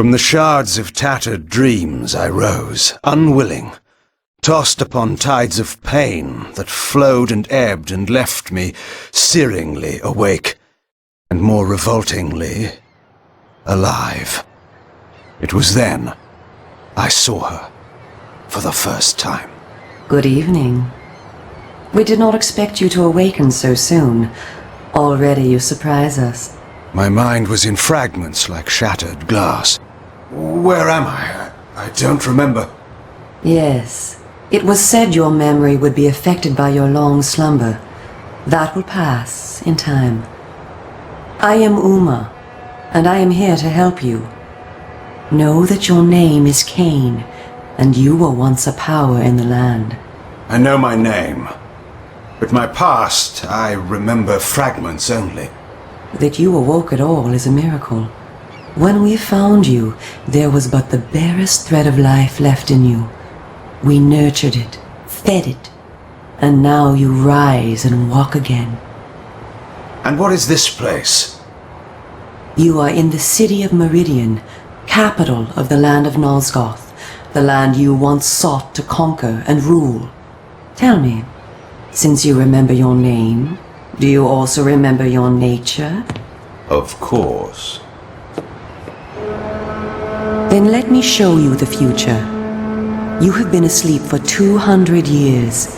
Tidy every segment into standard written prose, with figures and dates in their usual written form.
From the shards of tattered dreams I rose, unwilling, tossed upon tides of pain that flowed and ebbed and left me searingly awake, and more revoltingly alive. It was then I saw her for the first time. Good evening. We did not expect you to awaken so soon. Already you surprise us. My mind was in fragments like shattered glass. Where am I? I don't remember. Yes. It was said your memory would be affected by your long slumber. That will pass in time. I am Uma, and I am here to help you. Know that your name is Kain, and you were once a power in the land. I know my name, but my past, I remember fragments only. That you awoke at all is a miracle. When we found you, there was but the barest thread of life left in you. We nurtured it, fed it, and now you rise and walk again. And what is this place? You are in the city of Meridian, capital of the land of Nosgoth, the land you once sought to conquer and rule. Tell me, since you remember your name, do you also remember your nature? Of course. Then let me show you the future. You have been asleep for 200 years.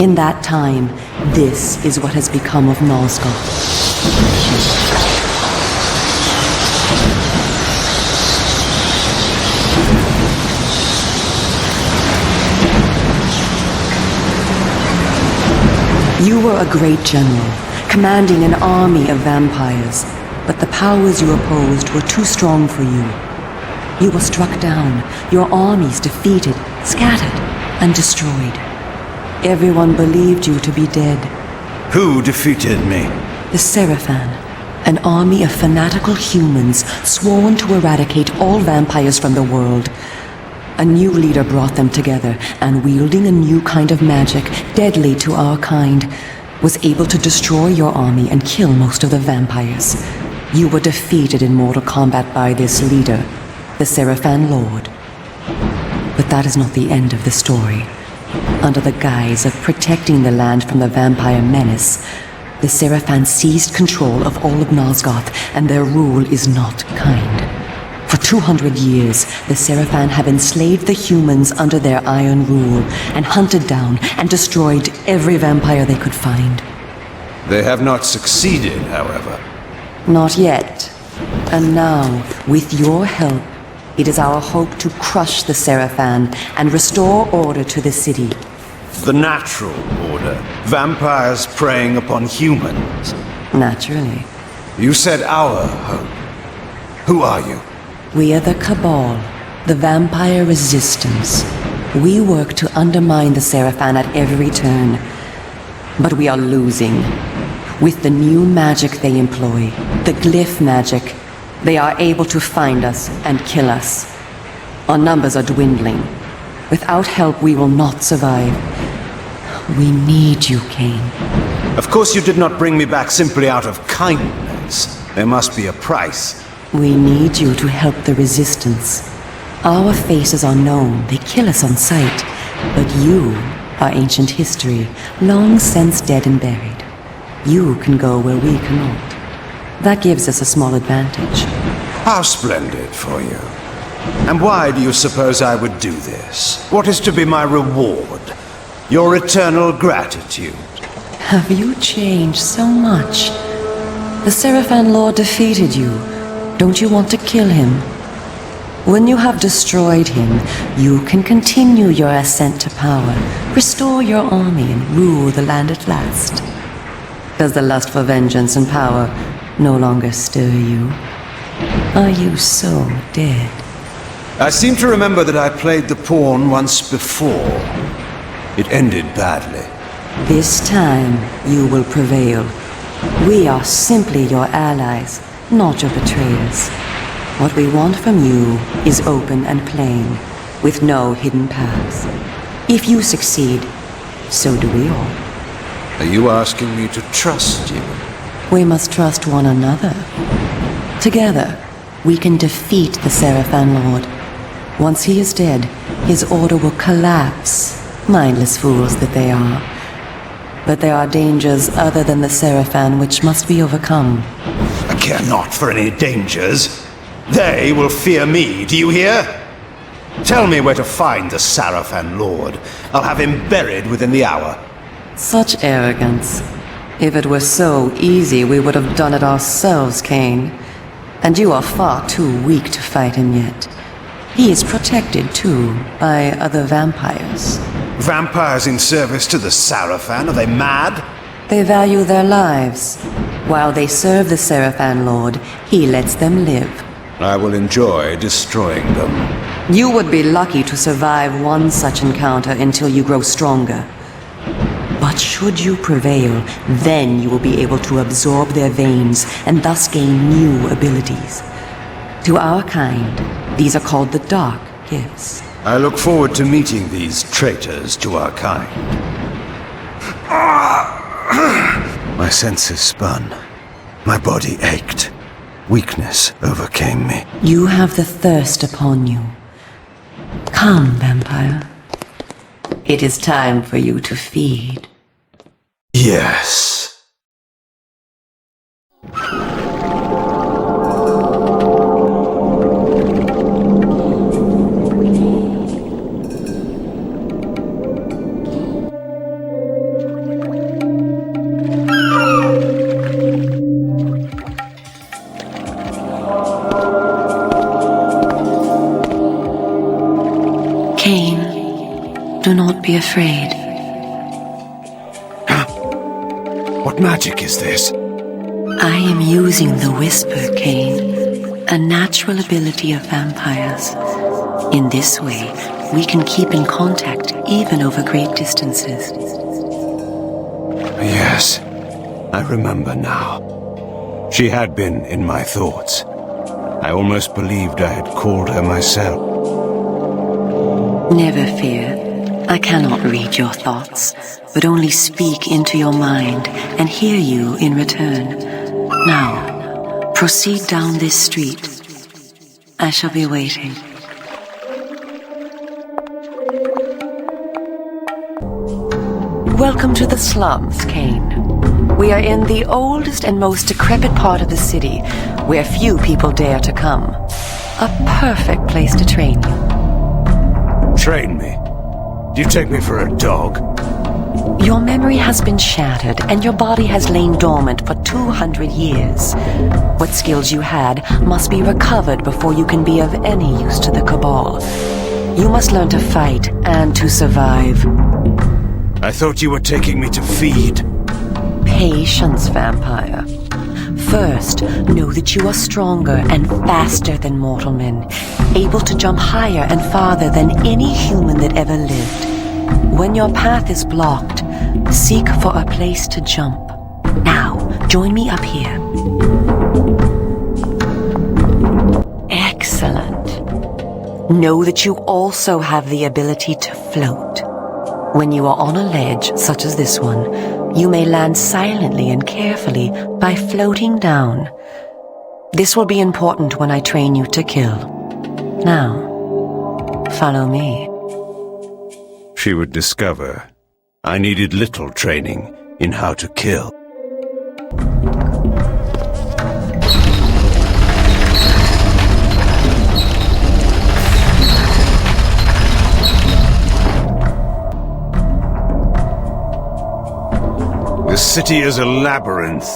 In that time, this is what has become of Nosgoth. You were a great general, commanding an army of vampires, but the powers you opposed were too strong for you. You were struck down, your armies defeated, scattered, and destroyed. Everyone believed you to be dead. Who defeated me? The Seraphan, an army of fanatical humans sworn to eradicate all vampires from the world. A new leader brought them together, and wielding a new kind of magic, deadly to our kind, was able to destroy your army and kill most of the vampires. You were defeated in mortal combat by this leader, the Seraphan Lord. But that is not the end of the story. Under the guise of protecting the land from the vampire menace, the Seraphan seized control of all of Nosgoth, and their rule is not kind. For 200 years, the Seraphan have enslaved the humans under their iron rule, and hunted down and destroyed every vampire they could find. They have not succeeded, however. Not yet. And now, with your help, it is our hope to crush the Seraphan and restore order to the city. The natural order. Vampires preying upon humans. Naturally. You said our hope. Who are you? We are the Cabal, the vampire resistance. We work to undermine the Seraphan at every turn. But we are losing. With the new magic they employ, the glyph magic, they are able to find us and kill us. Our numbers are dwindling. Without help, we will not survive. We need you, Kain. Of course you did not bring me back simply out of kindness. There must be a price. We need you to help the Resistance. Our faces are known, they kill us on sight. But you are ancient history, long since dead and buried. You can go where we cannot. That gives us a small advantage. How splendid for you. And why do you suppose I would do this? What is to be my reward? Your eternal gratitude. Have you changed so much? The Seraphan Lord defeated you. Don't you want to kill him? When you have destroyed him, you can continue your ascent to power, restore your army, and rule the land at last. Does the lust for vengeance and power no longer stir you? Are you so dead? I seem to remember that I played the pawn once before. It ended badly. This time, you will prevail. We are simply your allies, not your betrayers. What we want from you is open and plain, with no hidden paths. If you succeed, so do we all. Are you asking me to trust you? We must trust one another. Together, we can defeat the Seraphan Lord. Once he is dead, his order will collapse, mindless fools that they are. But there are dangers other than the Seraphan which must be overcome. I care not for any dangers. They will fear me, do you hear? Tell me where to find the Seraphan Lord. I'll have him buried within the hour. Such arrogance. If it were so easy, we would have done it ourselves, Kain. And you are far too weak to fight him yet. He is protected, too, by other vampires. Vampires in service to the Seraphan? Are they mad? They value their lives. While they serve the Seraphan Lord, he lets them live. I will enjoy destroying them. You would be lucky to survive one such encounter until you grow stronger. But should you prevail, then you will be able to absorb their veins and thus gain new abilities. To our kind, these are called the Dark Gifts. I look forward to meeting these traitors to our kind. My senses spun. My body ached. Weakness overcame me. You have the thirst upon you. Come, vampire. It is time for you to feed. Yes. Kain, do not be afraid. What magic is this? I am using the Whisper, Kain, a natural ability of vampires. In this way, we can keep in contact even over great distances. Yes, I remember now. She had been in my thoughts. I almost believed I had called her myself. Never fear. I cannot read your thoughts, but only speak into your mind and hear you in return. Now, proceed down this street. I shall be waiting. Welcome to the slums, Kain. We are in the oldest and most decrepit part of the city, where few people dare to come. A perfect place to train you. Train me? Do you take me for a dog? Your memory has been shattered, and your body has lain dormant for 200 years. What skills you had must be recovered before you can be of any use to the Cabal. You must learn to fight and to survive. I thought you were taking me to feed. Patience, vampire. First, know that you are stronger and faster than mortal men, able to jump higher and farther than any human that ever lived. When your path is blocked, seek for a place to jump. Now, join me up here. Excellent. Know that you also have the ability to float. When you are on a ledge, such as this one, you may land silently and carefully by floating down. This will be important when I train you to kill. Now, follow me. She would discover I needed little training in how to kill. The city is a labyrinth.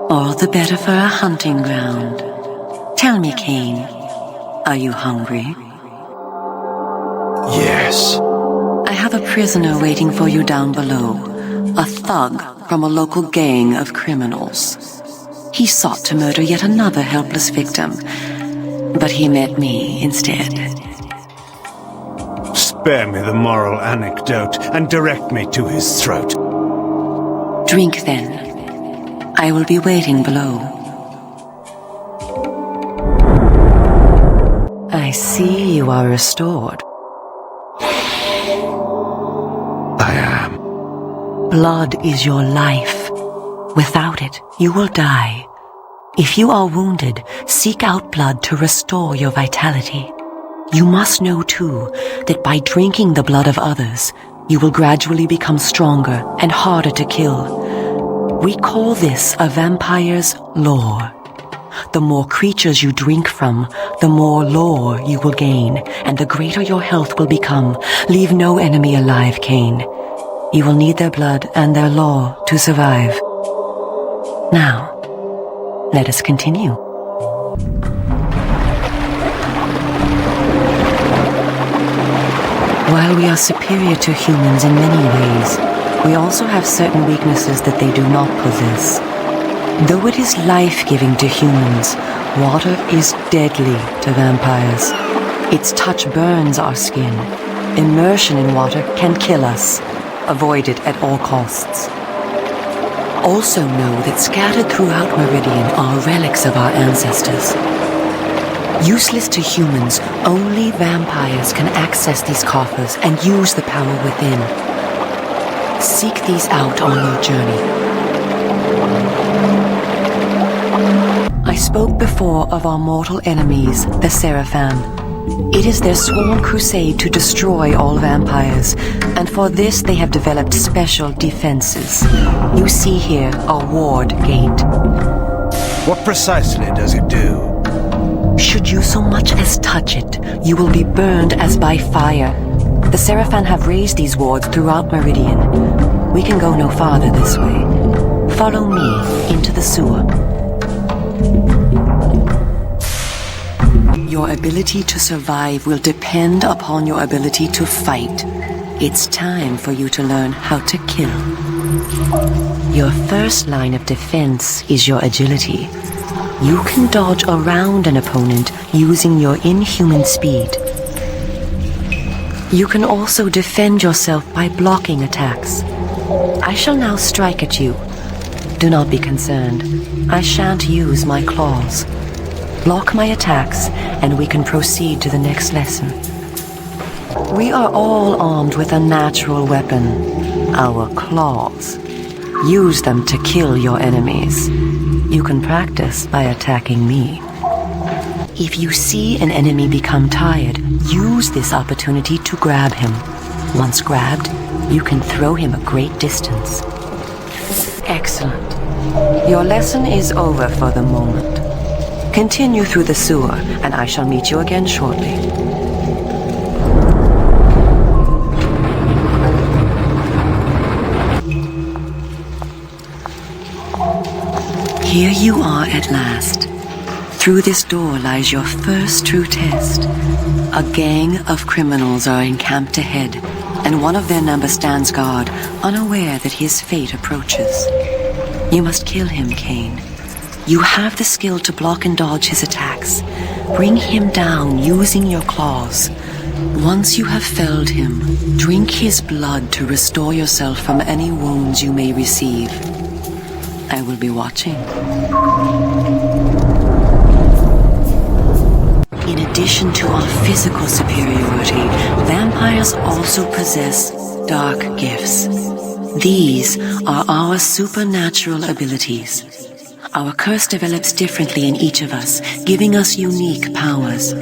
All the better for a hunting ground. Tell me, Kain, are you hungry? Yes. I have a prisoner waiting for you down below. A thug from a local gang of criminals. He sought to murder yet another helpless victim, but he met me instead. Spare me the moral anecdote and direct me to his throat. Drink then. I will be waiting below. I see you are restored. I am. Blood is your life. Without it, you will die. If you are wounded, seek out blood to restore your vitality. You must know, too, that by drinking the blood of others, you will gradually become stronger and harder to kill. We call this a vampire's lore. The more creatures you drink from, the more lore you will gain, and the greater your health will become. Leave no enemy alive, Kain. You will need their blood and their lore to survive. Now, let us continue. While we are superior to humans in many ways, we also have certain weaknesses that they do not possess. Though it is life-giving to humans, water is deadly to vampires. Its touch burns our skin. Immersion in water can kill us. Avoid it at all costs. Also know that scattered throughout Meridian are relics of our ancestors. Useless to humans, only vampires can access these coffers and use the power within. Seek these out on your journey. I spoke before of our mortal enemies, the Seraphan. It is their sworn crusade to destroy all vampires, and for this they have developed special defenses. You see here a ward gate. What precisely does it do? Should you so much as touch it, you will be burned as by fire. The Seraphan have raised these wards throughout Meridian. We can go no farther this way. Follow me into the sewer. Your ability to survive will depend upon your ability to fight. It's time for you to learn how to kill. Your first line of defense is your agility. You can dodge around an opponent using your inhuman speed. You can also defend yourself by blocking attacks. I shall now strike at you. Do not be concerned. I shan't use my claws. Block my attacks, and we can proceed to the next lesson. We are all armed with a natural weapon, our claws. Use them to kill your enemies. You can practice by attacking me. If you see an enemy become tired, use this opportunity to grab him. Once grabbed, you can throw him a great distance. Excellent. Your lesson is over for the moment. Continue through the sewer, and I shall meet you again shortly. Here you are at last. Through this door lies your first true test. A gang of criminals are encamped ahead, and one of their number stands guard, unaware that his fate approaches. You must kill him, Kain. You have the skill to block and dodge his attacks. Bring him down using your claws. Once you have felled him, drink his blood to restore yourself from any wounds you may receive. I will be watching. In addition to our physical superiority, vampires also possess dark gifts. These are our supernatural abilities. Our curse develops differently in each of us, giving us unique powers.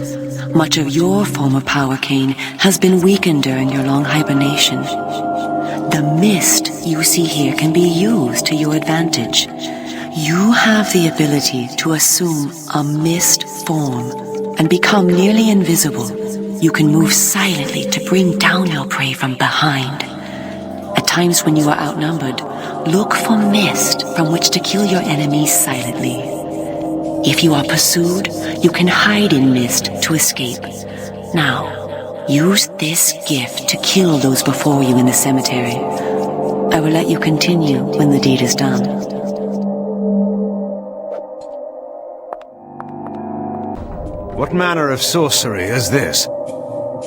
Much of your former power, Kain, has been weakened during your long hibernation. The mist you see here can be used to your advantage. You have the ability to assume a mist form and become nearly invisible. You can move silently to bring down your prey from behind. At times when you are outnumbered, look for mist from which to kill your enemies silently. If you are pursued, you can hide in mist to escape. Now, use this gift to kill those before you in the cemetery. I will let you continue when the deed is done. What manner of sorcery is this?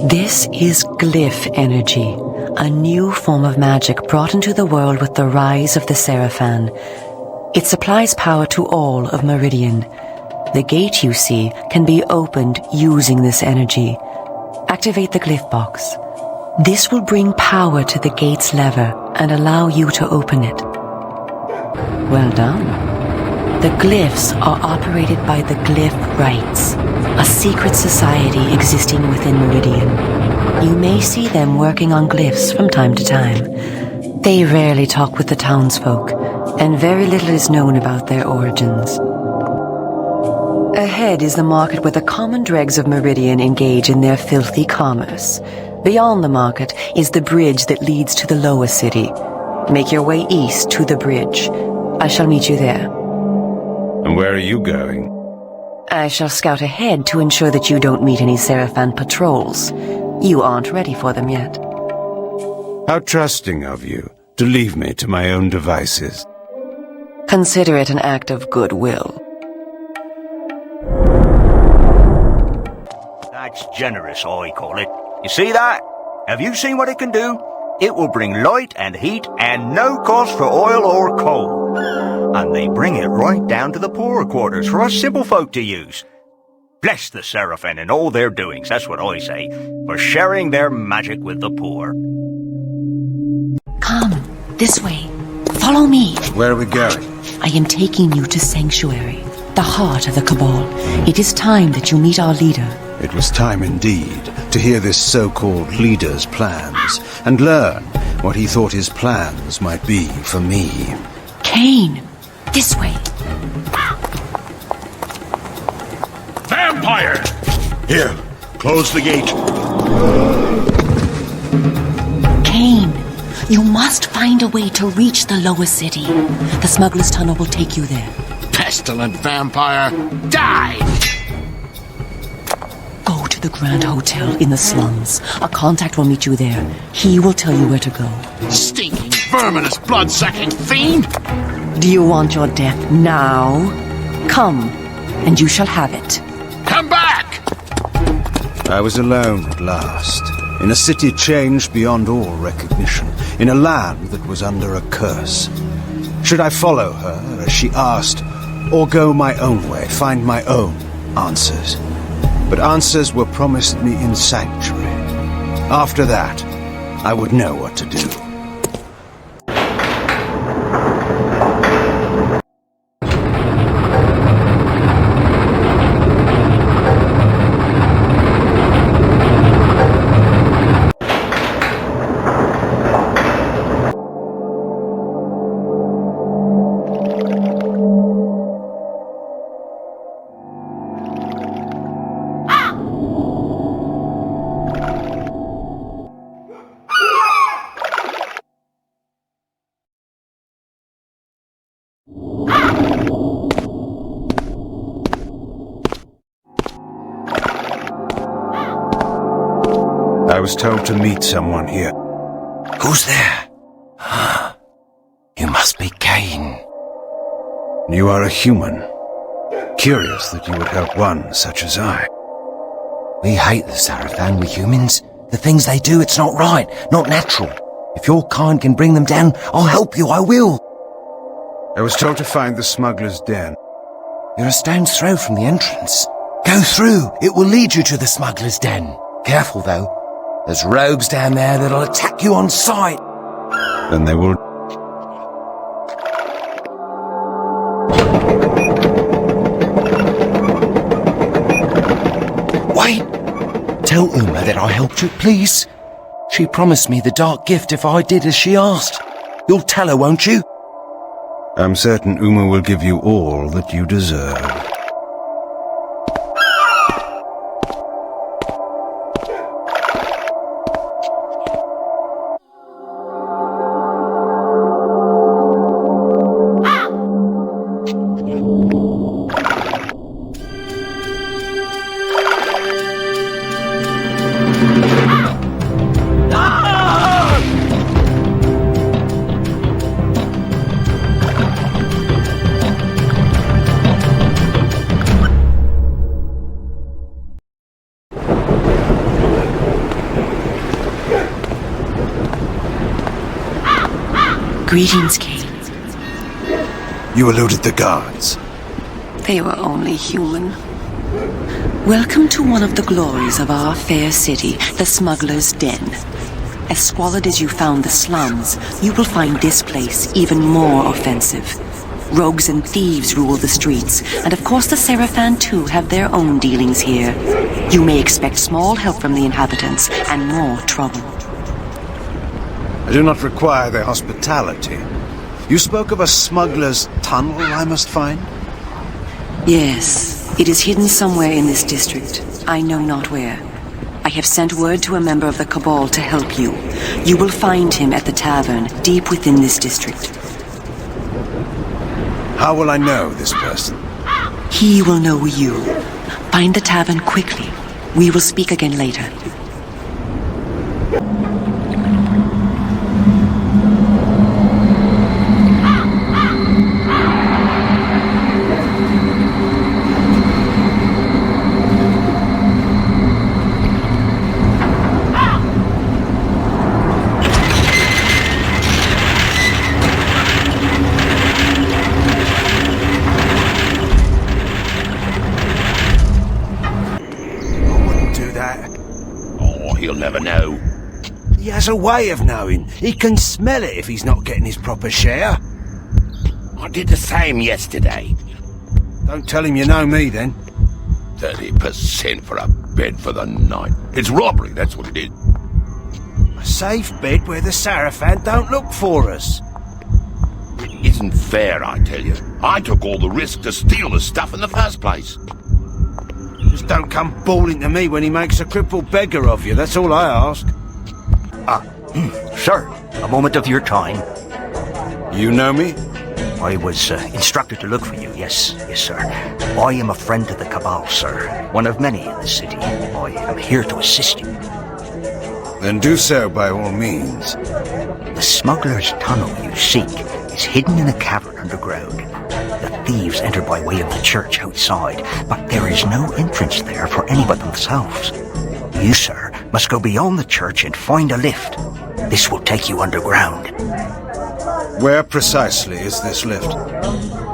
This is glyph energy, a new form of magic brought into the world with the rise of the Seraphan. It supplies power to all of Meridian. The gate you see can be opened using this energy. Activate the glyph box. This will bring power to the gate's lever and allow you to open it. Well done. The glyphs are operated by the Glyph Rights, a secret society existing within Meridian. You may see them working on glyphs from time to time. They rarely talk with the townsfolk, and very little is known about their origins. Ahead is the market where the common dregs of Meridian engage in their filthy commerce. Beyond the market is the bridge that leads to the lower city. Make your way east to the bridge. I shall meet you there. And where are you going? I shall scout ahead to ensure that you don't meet any Seraphan patrols. You aren't ready for them yet. How trusting of you to leave me to my own devices. Consider it an act of goodwill. That's generous, I call it. You see that? Have you seen what it can do? It will bring light and heat and no cost for oil or coal. And they bring it right down to the poorer quarters for us simple folk to use. Bless the Seraphin and all their doings, that's what I say, for sharing their magic with the poor. Come, this way. Follow me. Where are we going? I am taking you to Sanctuary, the heart of the Cabal. It is time that you meet our leader. It was time indeed to hear this so-called leader's plans and learn what he thought his plans might be for me. Kain, this way. Vampire! Here, close the gate. Kain, you must find a way to reach the lower city. The smuggler's tunnel will take you there. Pestilent vampire! Die! Go to the Grand Hotel in the slums. A contact will meet you there. He will tell you where to go. Stinking, verminous, blood-sucking fiend! Do you want your death now? Come, and you shall have it. Come back! I was alone at last, in a city changed beyond all recognition, in a land that was under a curse. Should I follow her, as she asked, or go my own way, find my own answers? But answers were promised me in Sanctuary. After that, I would know what to do. I was told to meet someone here. Who's there? You must be Kain. You are a human. Curious that you would help one such as I. We hate the Seraphan, we humans. The things they do, it's not right, not natural. If your kind can bring them down, I'll help you, I will. I was told to find the smuggler's den. You're a stone's throw from the entrance. Go through, it will lead you to the smuggler's den. Careful, though. There's rogues down there that'll attack you on sight. Then they will... Wait! Tell Uma that I helped you, please. She promised me the dark gift if I did as she asked. You'll tell her, won't you? I'm certain Uma will give you all that you deserve. Greetings, Kain. You eluded the guards. They were only human. Welcome to one of the glories of our fair city, the Smuggler's Den. As squalid as you found the slums, you will find this place even more offensive. Rogues and thieves rule the streets, and of course the Seraphan too have their own dealings here. You may expect small help from the inhabitants, and more trouble. I do not require their hospitality. You spoke of a smuggler's tunnel I must find? Yes, it is hidden somewhere in this district. I know not where. I have sent word to a member of the Cabal to help you. You will find him at the tavern, deep within this district. How will I know this person? He will know you. Find the tavern quickly. We will speak again later. He'll never know. He has a way of knowing. He can smell it if he's not getting his proper share. I did the same yesterday. Don't tell him you know me, then. 30% for a bed for the night. It's robbery, that's what it is. A safe bed where the Seraphan don't look for us. It isn't fair, I tell you. I took all the risk to steal the stuff in the first place. Just don't come bawling to me when he makes a crippled beggar of you, that's all I ask. Sir, a moment of your time. You know me? I was instructed to look for you, yes, sir. I am a friend of the Cabal, sir. One of many in the city. I am here to assist you. Then do so by all means. The smuggler's tunnel you seek is hidden in a cavern underground. The thieves enter by way of the church outside, but there is no entrance there for any but themselves. You, sir, must go beyond the church and find a lift. This will take you underground. Where precisely is this lift?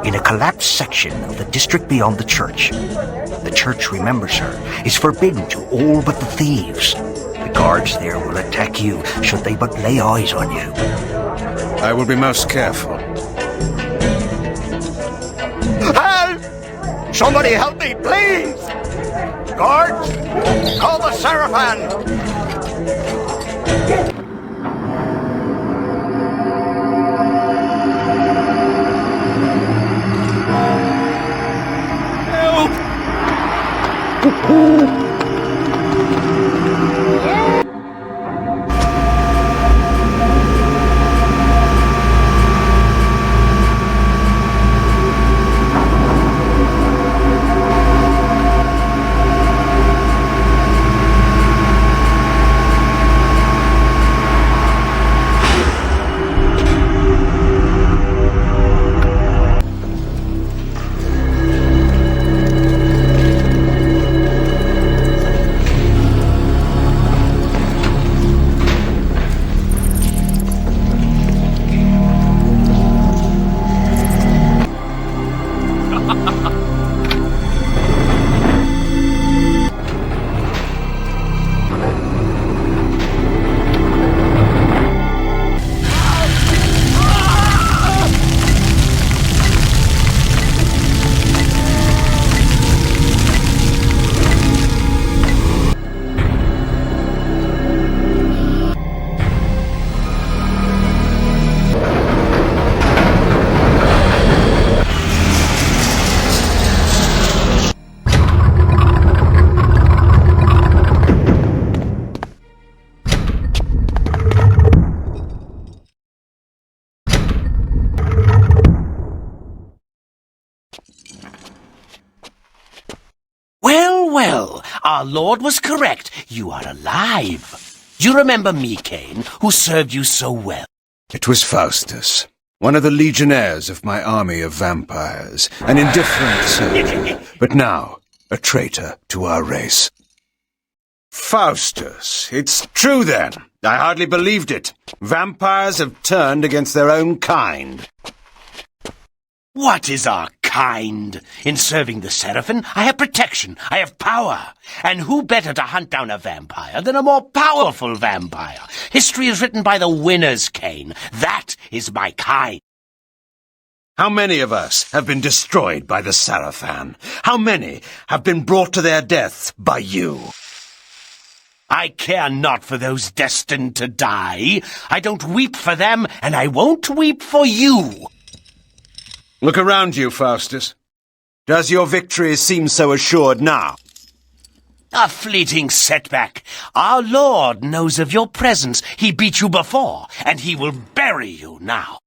In a collapsed section of the district beyond the church. The church, remember, sir, is forbidden to all but the thieves. The guards there will attack you should they but lay eyes on you. I will be most careful. Help! Somebody help me, please! Guards, call the Seraphan! Well, our lord was correct. You are alive. Do you remember me, Kain, who served you so well? It was Faustus, one of the legionnaires of my army of vampires, an indifferent soldier, but now a traitor to our race. Faustus, it's true then. I hardly believed it. Vampires have turned against their own kind. What is our kind? In serving the Seraphim, I have protection, I have power. And who better to hunt down a vampire than a more powerful vampire? History is written by the winners, Kain. That is my kind. How many of us have been destroyed by the Sarafan? How many have been brought to their deaths by you? I care not for those destined to die. I don't weep for them, and I won't weep for you. Look around you, Faustus. Does your victory seem so assured now? A fleeting setback. Our Lord knows of your presence. He beat you before, and he will bury you now.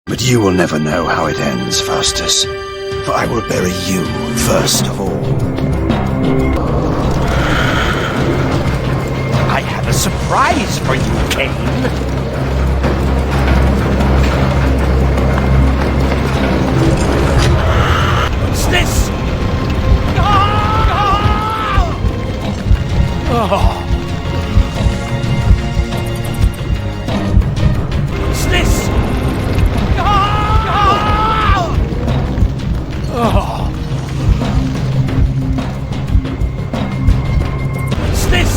But you will never know how it ends, Faustus. For I will bury you first of all. I have a surprise for you, Kain. What's this? Oh. What's this? Oh. What's this?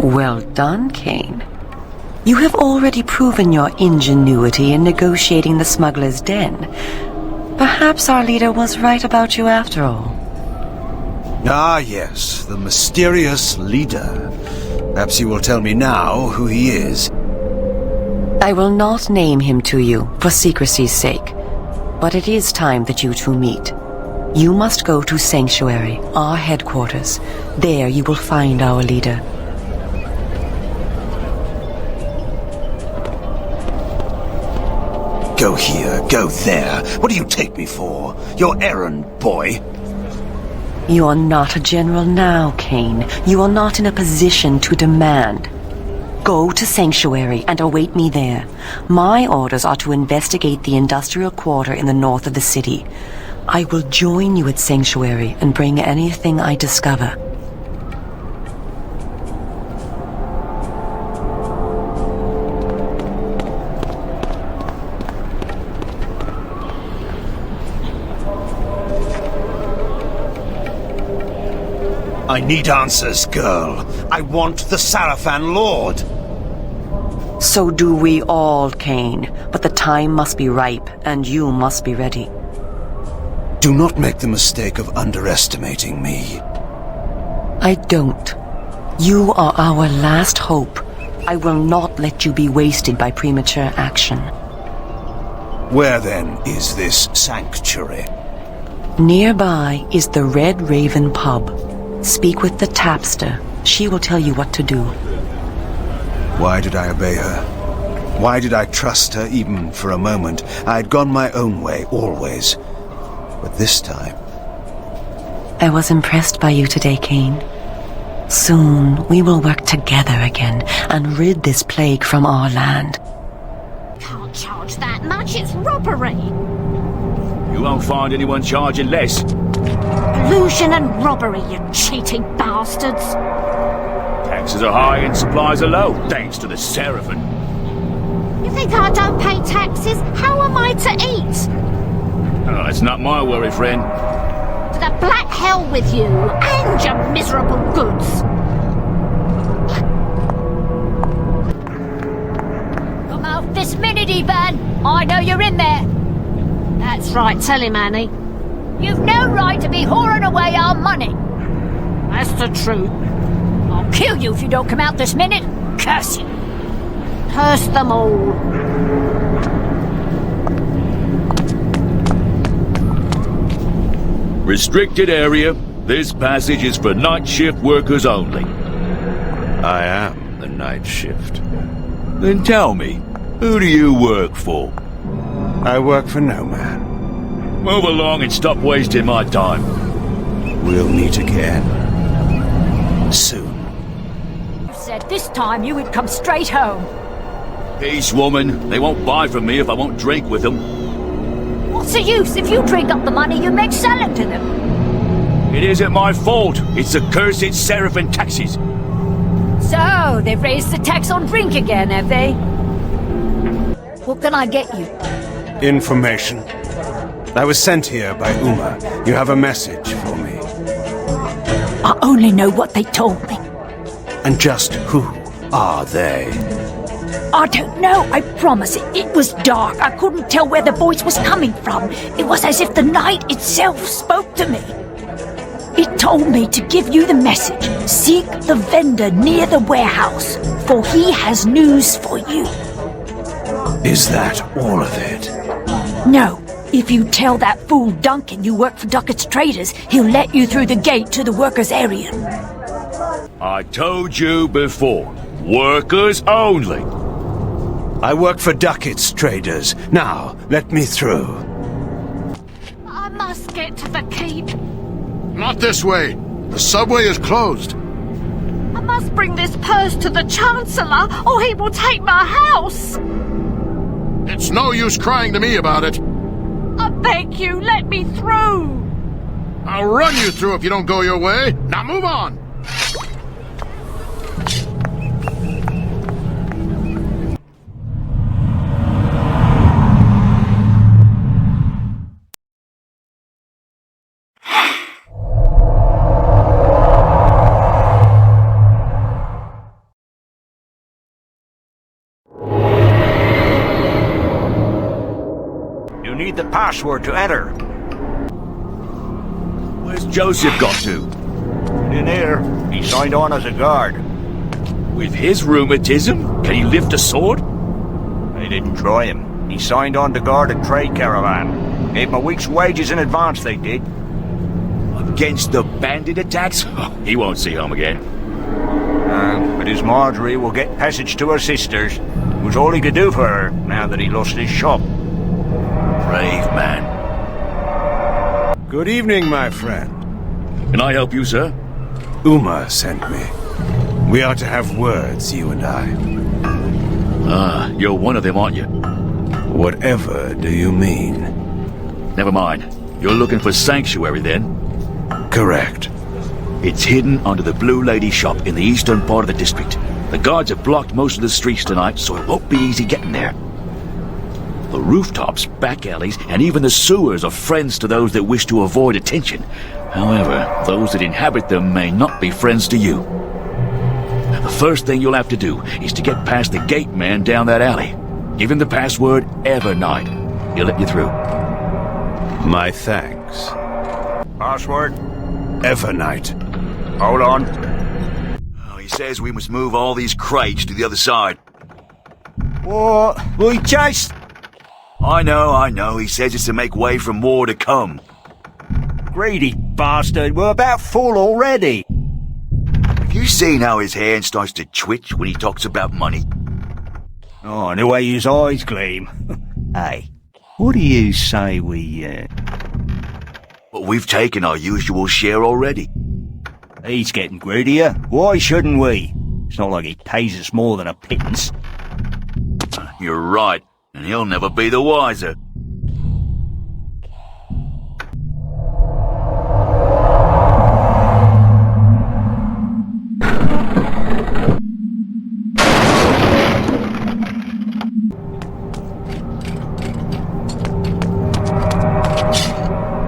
Well done, Kain. You have already proven your ingenuity in negotiating the smuggler's den. Perhaps our leader was right about you after all. Ah, yes, the mysterious leader. Perhaps you will tell me now who he is. I will not name him to you, for secrecy's sake. But it is time that you two meet. You must go to Sanctuary, our headquarters. There you will find our leader. Go here, go there. What do you take me for? Your errand boy? You are not a general now, Kain. You are not in a position to demand. Go to Sanctuary and await me there. My orders are to investigate the industrial quarter in the north of the city. I will join you at Sanctuary and bring anything I discover. I need answers, girl. I want the Sarafan Lord. So do we all, Kain. But the time must be ripe, and you must be ready. Do not make the mistake of underestimating me. I don't. You are our last hope. I will not let you be wasted by premature action. Where, then, is this sanctuary? Nearby is the Red Raven pub. Speak with the tapster. She will tell you what to do. Why did I obey her? Why did I trust her even for a moment? I had gone my own way, always. But this time... I was impressed by you today, Kain. Soon we will work together again and rid this plague from our land. Can't charge that much, it's robbery. You won't find anyone charging less. Collusion and robbery, you cheating bastards. Taxes are high and supplies are low, thanks to the Seraphim. You think I don't pay taxes? How am I to eat? Oh, that's not my worry, friend. To the black hell with you and your miserable goods. Come out this minute, Ivan. I know you're in there. That's right, tell him, Annie. You've no right to be whoring away our money. That's the truth. I'll kill you if you don't come out this minute. Curse you. Curse them all. Restricted area. This passage is for night shift workers only. I am the night shift. Then tell me, who do you work for? I work for no man. Move along and stop wasting my time. We'll meet again. Soon. You said this time you would come straight home. Peace, woman. They won't buy from me if I won't drink with them. What's the use if you drink up the money you make selling to them? It isn't my fault. It's the cursed Seraphim taxes. So, they've raised the tax on drink again, have they? What can I get you? Information. I was sent here by Uma. You have a message for me. I only know what they told me. And just who are they? I don't know, I promise. It was dark. I couldn't tell where the voice was coming from. It was as if the night itself spoke to me. It told me to give you the message. Seek the vendor near the warehouse, for he has news for you. Is that all of it? No. If you tell that fool Duncan you work for Duckett's Traders, he'll let you through the gate to the workers' area. I told you before. Workers only. I work for Duckett's Traders. Now, let me through. I must get to the keep. Not this way. The subway is closed. I must bring this purse to the Chancellor, or he will take my house. It's no use crying to me about it. I beg you, let me through. I'll run you through if you don't go your way. Now move on. You need the password to enter. Where's Joseph got to? In here, he signed on as a guard. With his rheumatism, can he lift a sword? They didn't try him. He signed on to guard a trade caravan. Gave him a week's wages in advance, they did. Against the bandit attacks? He won't see home again. But his Marjorie will get passage to her sisters. It was all he could do for her, now that he lost his shop. Brave man. Good evening, my friend. Can I help you, sir? Uma sent me. We are to have words, you and I. Ah, you're one of them, aren't you? Whatever do you mean? Never mind. You're looking for sanctuary, then? Correct. It's hidden under the Blue Lady shop in the eastern part of the district. The guards have blocked most of the streets tonight, so it won't be easy getting there. The rooftops, back alleys, and even the sewers are friends to those that wish to avoid attention. However, those that inhabit them may not be friends to you. The first thing you'll have to do is to get past the gate man down that alley. Give him the password Evernight. He'll let you through. My thanks. Password? Evernight. Hold on. Oh, he says we must move all these crates to the other side. What? We just... I know. He says it's to make way for more to come. Greedy bastard. We're about full already. Have you seen how his hand starts to twitch when he talks about money? Oh, and the way his eyes gleam. Hey, what do you say we, But we've taken our usual share already. He's getting greedier. Why shouldn't we? It's not like he pays us more than a pittance. You're right, and he'll never be the wiser.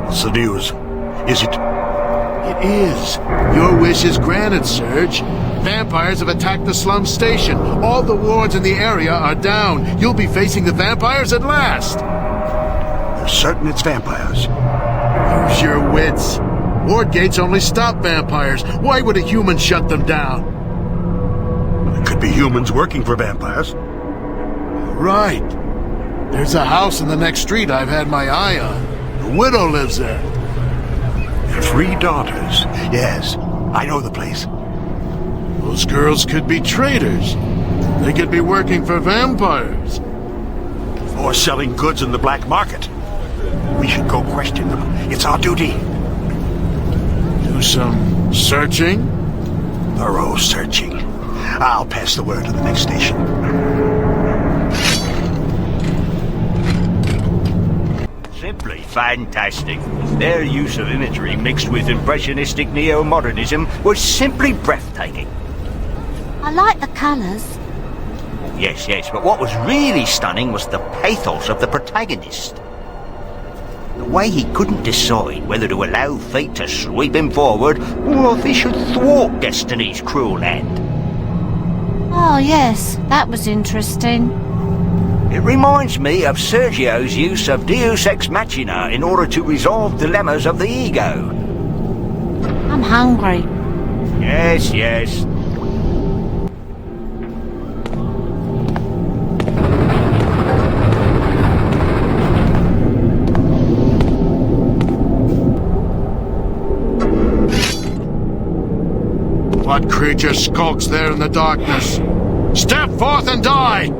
What's the news? Is it? It is. Your wish is granted, Serge. Vampires have attacked the slum station. All the wards in the area are down. You'll be facing the vampires at last. You're certain it's vampires? Use your wits. Ward gates only stop vampires. Why would a human shut them down? It could be humans working for vampires. Right. There's a house in the next street I've had my eye on. The widow lives there. 3 daughters. Yes, I know the place. Those girls could be traitors. They could be working for vampires. Or selling goods in the black market. We should go question them. It's our duty. Do some searching? Thorough searching. I'll pass the word to the next station. Simply fantastic. Their use of imagery mixed with impressionistic neo-modernism was simply breathtaking. I like the colours. Yes, but what was really stunning was the pathos of the protagonist. The way he couldn't decide whether to allow fate to sweep him forward or if he should thwart destiny's cruel hand. Oh, yes, that was interesting. It reminds me of Sergio's use of Deus Ex Machina in order to resolve dilemmas of the ego. I'm hungry. Yes. What creature skulks there in the darkness? Step forth and die!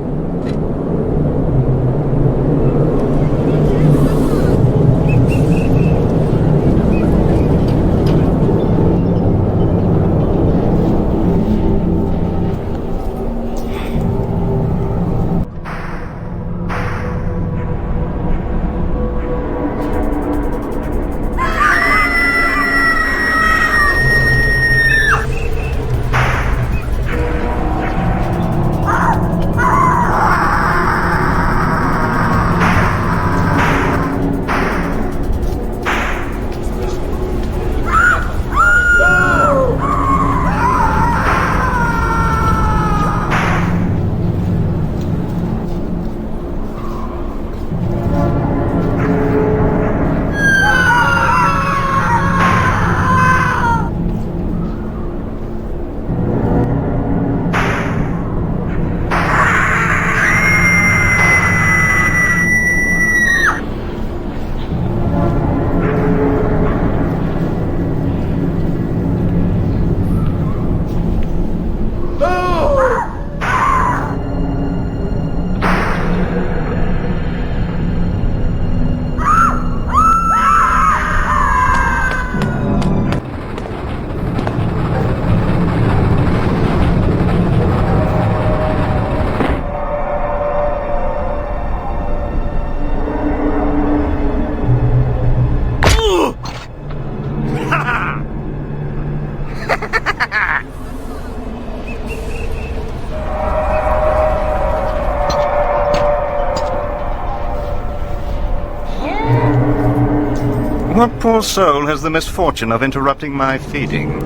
What poor soul has the misfortune of interrupting my feeding?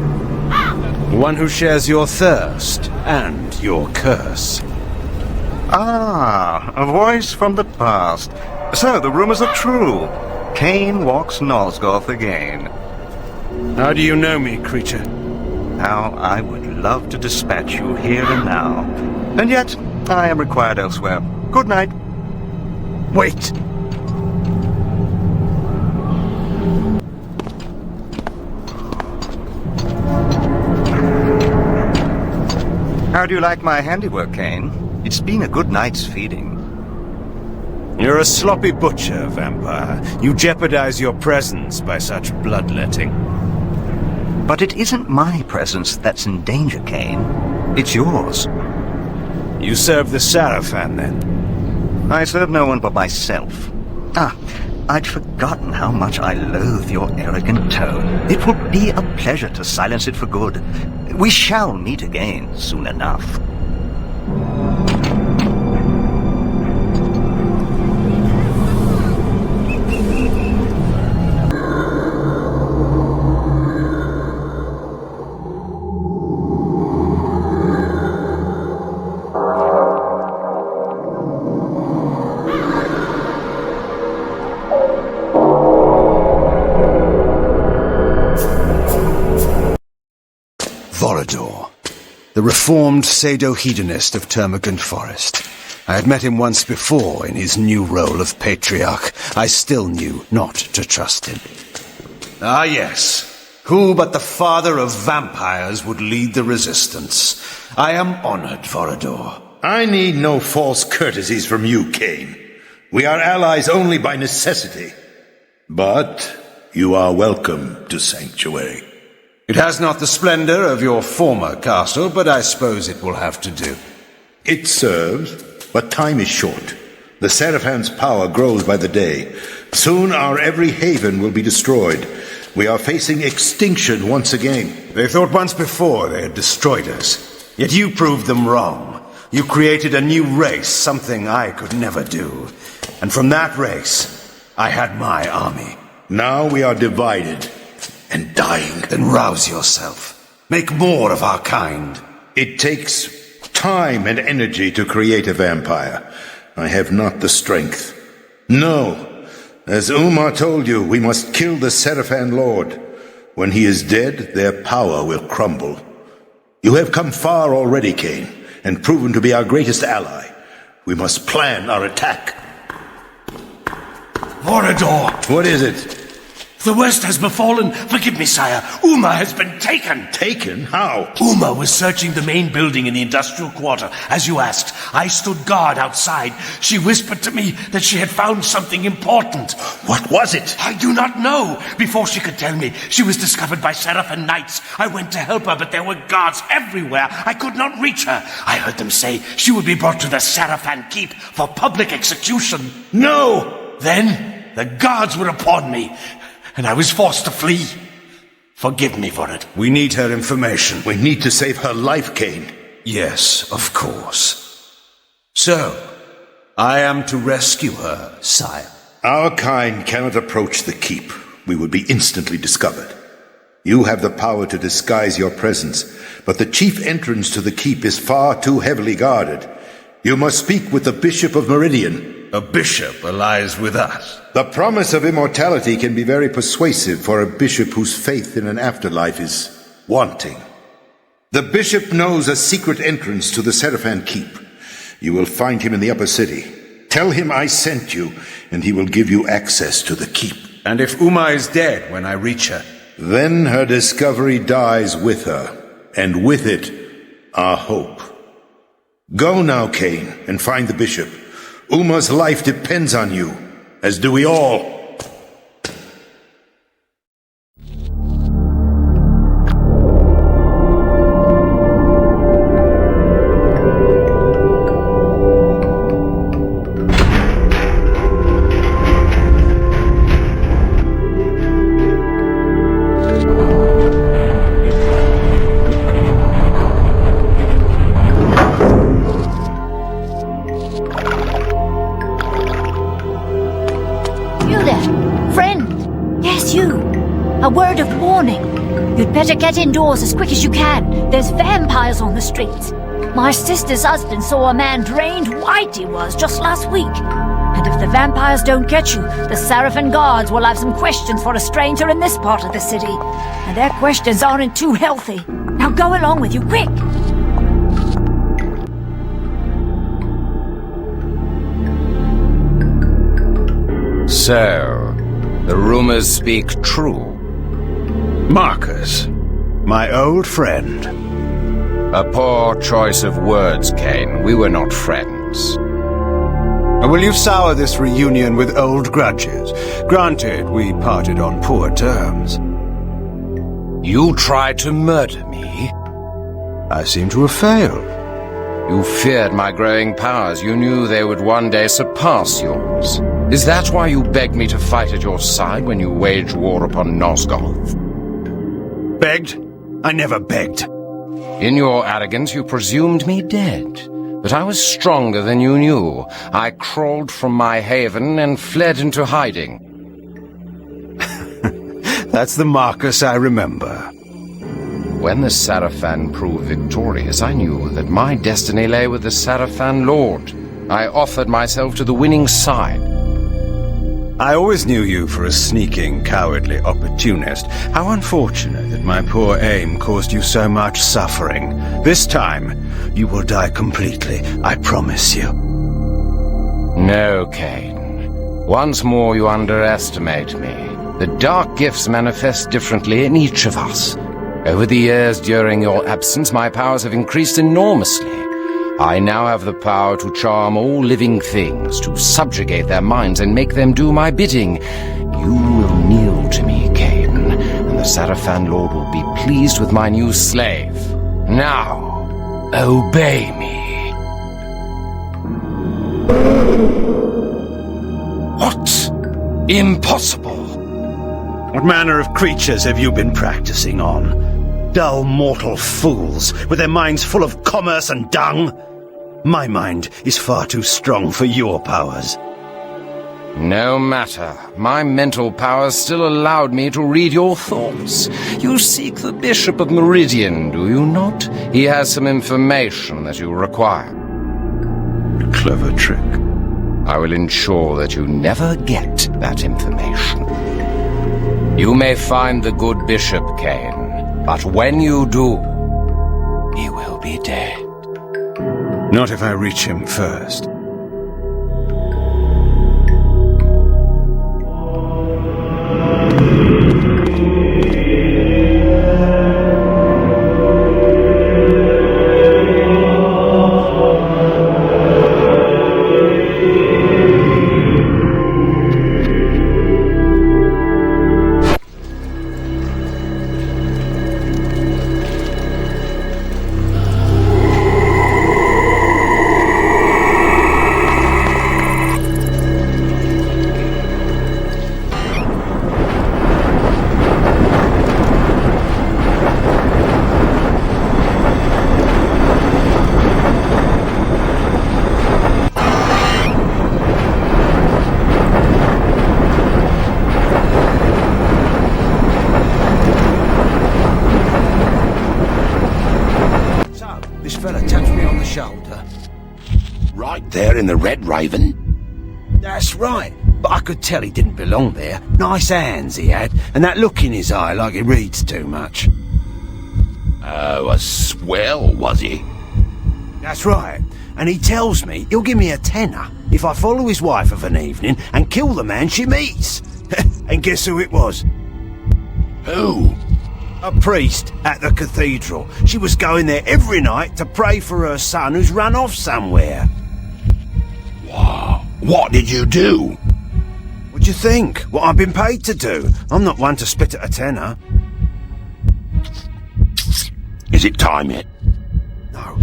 One who shares your thirst and your curse. Ah, a voice from the past. So the rumors are true. Kain walks Nosgoth again. How do you know me, creature? How I would love to dispatch you here and now. And yet, I am required elsewhere. Good night. Wait! How do you like my handiwork, Kain? It's been a good night's feeding. You're a sloppy butcher, vampire. You jeopardize your presence by such bloodletting. But it isn't my presence that's in danger, Kain. It's yours. You serve the Sarafan, then? I serve no one but myself. Ah, I'd forgotten how much I loathe your arrogant tone. It will be a pleasure to silence it for good. We shall meet again soon enough. the reformed pseudo-hedonist of Termagant Forest. I had met him once before in his new role of patriarch. I still knew not to trust him. Ah, yes. Who but the father of vampires would lead the resistance? I am honored, Vorador. I need no false courtesies from you, Kain. We are allies only by necessity. But you are welcome to Sanctuary. It has not the splendor of your former castle, but I suppose it will have to do. It serves, but time is short. The Seraphan's power grows by the day. Soon our every haven will be destroyed. We are facing extinction once again. They thought once before they had destroyed us. Yet you proved them wrong. You created a new race, something I could never do. And from that race, I had my army. Now we are divided and dying. Then rouse yourself. Make more of our kind. It takes time and energy to create a vampire. I have not the strength. No. As Umar told you, we must kill the Seraphan Lord. When he is dead, their power will crumble. You have come far already, Kain, and proven to be our greatest ally. We must plan our attack. Vorador! What is it? The worst has befallen. Forgive me, sire. Uma has been taken. Taken? How? Uma was searching the main building in the industrial quarter, as you asked. I stood guard outside. She whispered to me that she had found something important. What was it? I do not know. Before she could tell me, she was discovered by Seraphan knights. I went to help her, but there were guards everywhere. I could not reach her. I heard them say she would be brought to the Seraphan Keep for public execution. No! Then the guards were upon me, and I was forced to flee. Forgive me for it. We need her information. We need to save her life, Kain. Yes, of course. So, I am to rescue her, sire. Our kind cannot approach the keep. We would be instantly discovered. You have the power to disguise your presence, but the chief entrance to the keep is far too heavily guarded. You must speak with the Bishop of Meridian. A bishop lies with us. The promise of immortality can be very persuasive for a bishop whose faith in an afterlife is wanting. The bishop knows a secret entrance to the Seraphan Keep. You will find him in the upper city. Tell him I sent you, and he will give you access to the keep. And if Uma is dead when I reach her? Then her discovery dies with her, and with it, our hope. Go now, Kain, and find the bishop. Uma's life depends on you, as do we all. You'd better get indoors as quick as you can. There's vampires on the streets. My sister's husband saw a man drained white he was just last week. And if the vampires don't get you, the Seraphan guards will have some questions for a stranger in this part of the city. And their questions aren't too healthy. Now go along with you, quick! So, the rumors speak true. Marcus, my old friend. A poor choice of words, Kain. We were not friends. Will you sour this reunion with old grudges? Granted, we parted on poor terms. You tried to murder me? I seem to have failed. You feared my growing powers. You knew they would one day surpass yours. Is that why you begged me to fight at your side when you waged war upon Nosgoth? Begged? I never begged. In your arrogance, you presumed me dead. But I was stronger than you knew. I crawled from my haven and fled into hiding. That's the Marcus I remember. When the Seraphan proved victorious, I knew that my destiny lay with the Seraphan Lord. I offered myself to the winning side. I always knew you for a sneaking, cowardly opportunist. How unfortunate that my poor aim caused you so much suffering. This time, you will die completely, I promise you. No, Kain. Once more you underestimate me. The dark gifts manifest differently in each of us. Over the years during your absence, my powers have increased enormously. I now have the power to charm all living things, to subjugate their minds and make them do my bidding. You will kneel to me, Kain, and the Sarafan Lord will be pleased with my new slave. Now, obey me. What? Impossible! What manner of creatures have you been practicing on? Dull mortal fools, with their minds full of commerce and dung? My mind is far too strong for your powers. No matter. My mental powers still allowed me to read your thoughts. You seek the Bishop of Meridian, do you not? He has some information that you require. A clever trick. I will ensure that you never get that information. You may find the good Bishop, Kain, but when you do, he will be dead. Not if I reach him first. There in the Red Raven? That's right, but I could tell he didn't belong there. Nice hands he had, and that look in his eye like he reads too much. Oh, a swell, was he? That's right, and he tells me he'll give me a tenner if I follow his wife of an evening and kill the man she meets. And guess who it was? Who? A priest at the cathedral. She was going there every night to pray for her son who's run off somewhere. Wow. What did you do? What do you think? What I've been paid to do? I'm not one to spit at a tenner. Is it time yet? No.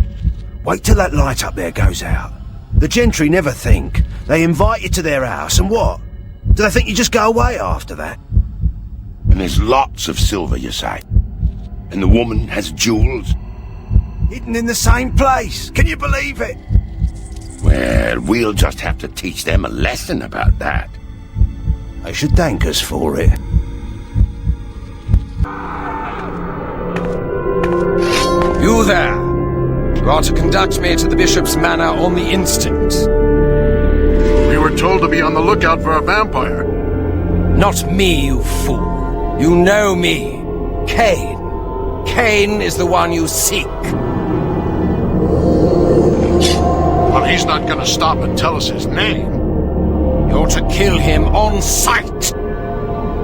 Wait till that light up there goes out. The gentry never think. They invite you to their house, and what? Do they think you just go away after that? And there's lots of silver, you say? And the woman has jewels? Hidden in the same place. Can you believe it? Well, we'll just have to teach them a lesson about that. They should thank us for it. You there! You are to conduct me to the Bishop's manor on the instant. We were told to be on the lookout for a vampire. Not me, you fool. You know me. Kain. Kain is the one you seek. Well, he's not gonna stop and tell us his name. You're to kill him on sight.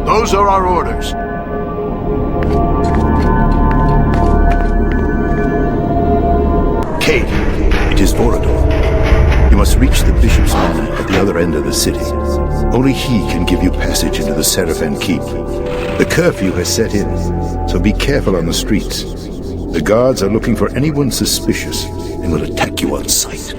Those are our orders. Kain, it is Vorador. You must reach the Bishop's manor at the other end of the city. Only he can give you passage into the Sarafan Keep. The curfew has set in, so be careful on the streets. The guards are looking for anyone suspicious and will attack you on sight.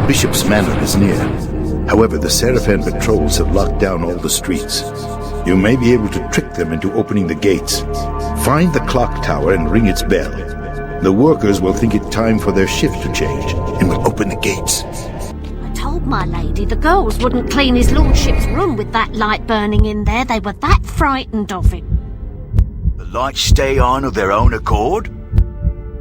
Bishop's manor is near. However, the Seraphan patrols have locked down all the streets. You may be able to trick them into opening the gates. Find the clock tower and ring its bell. The workers will think it time for their shift to change and will open the gates. I told my lady the girls wouldn't clean his lordship's room with that light burning in there. They were that frightened of it. The lights stay on of their own accord?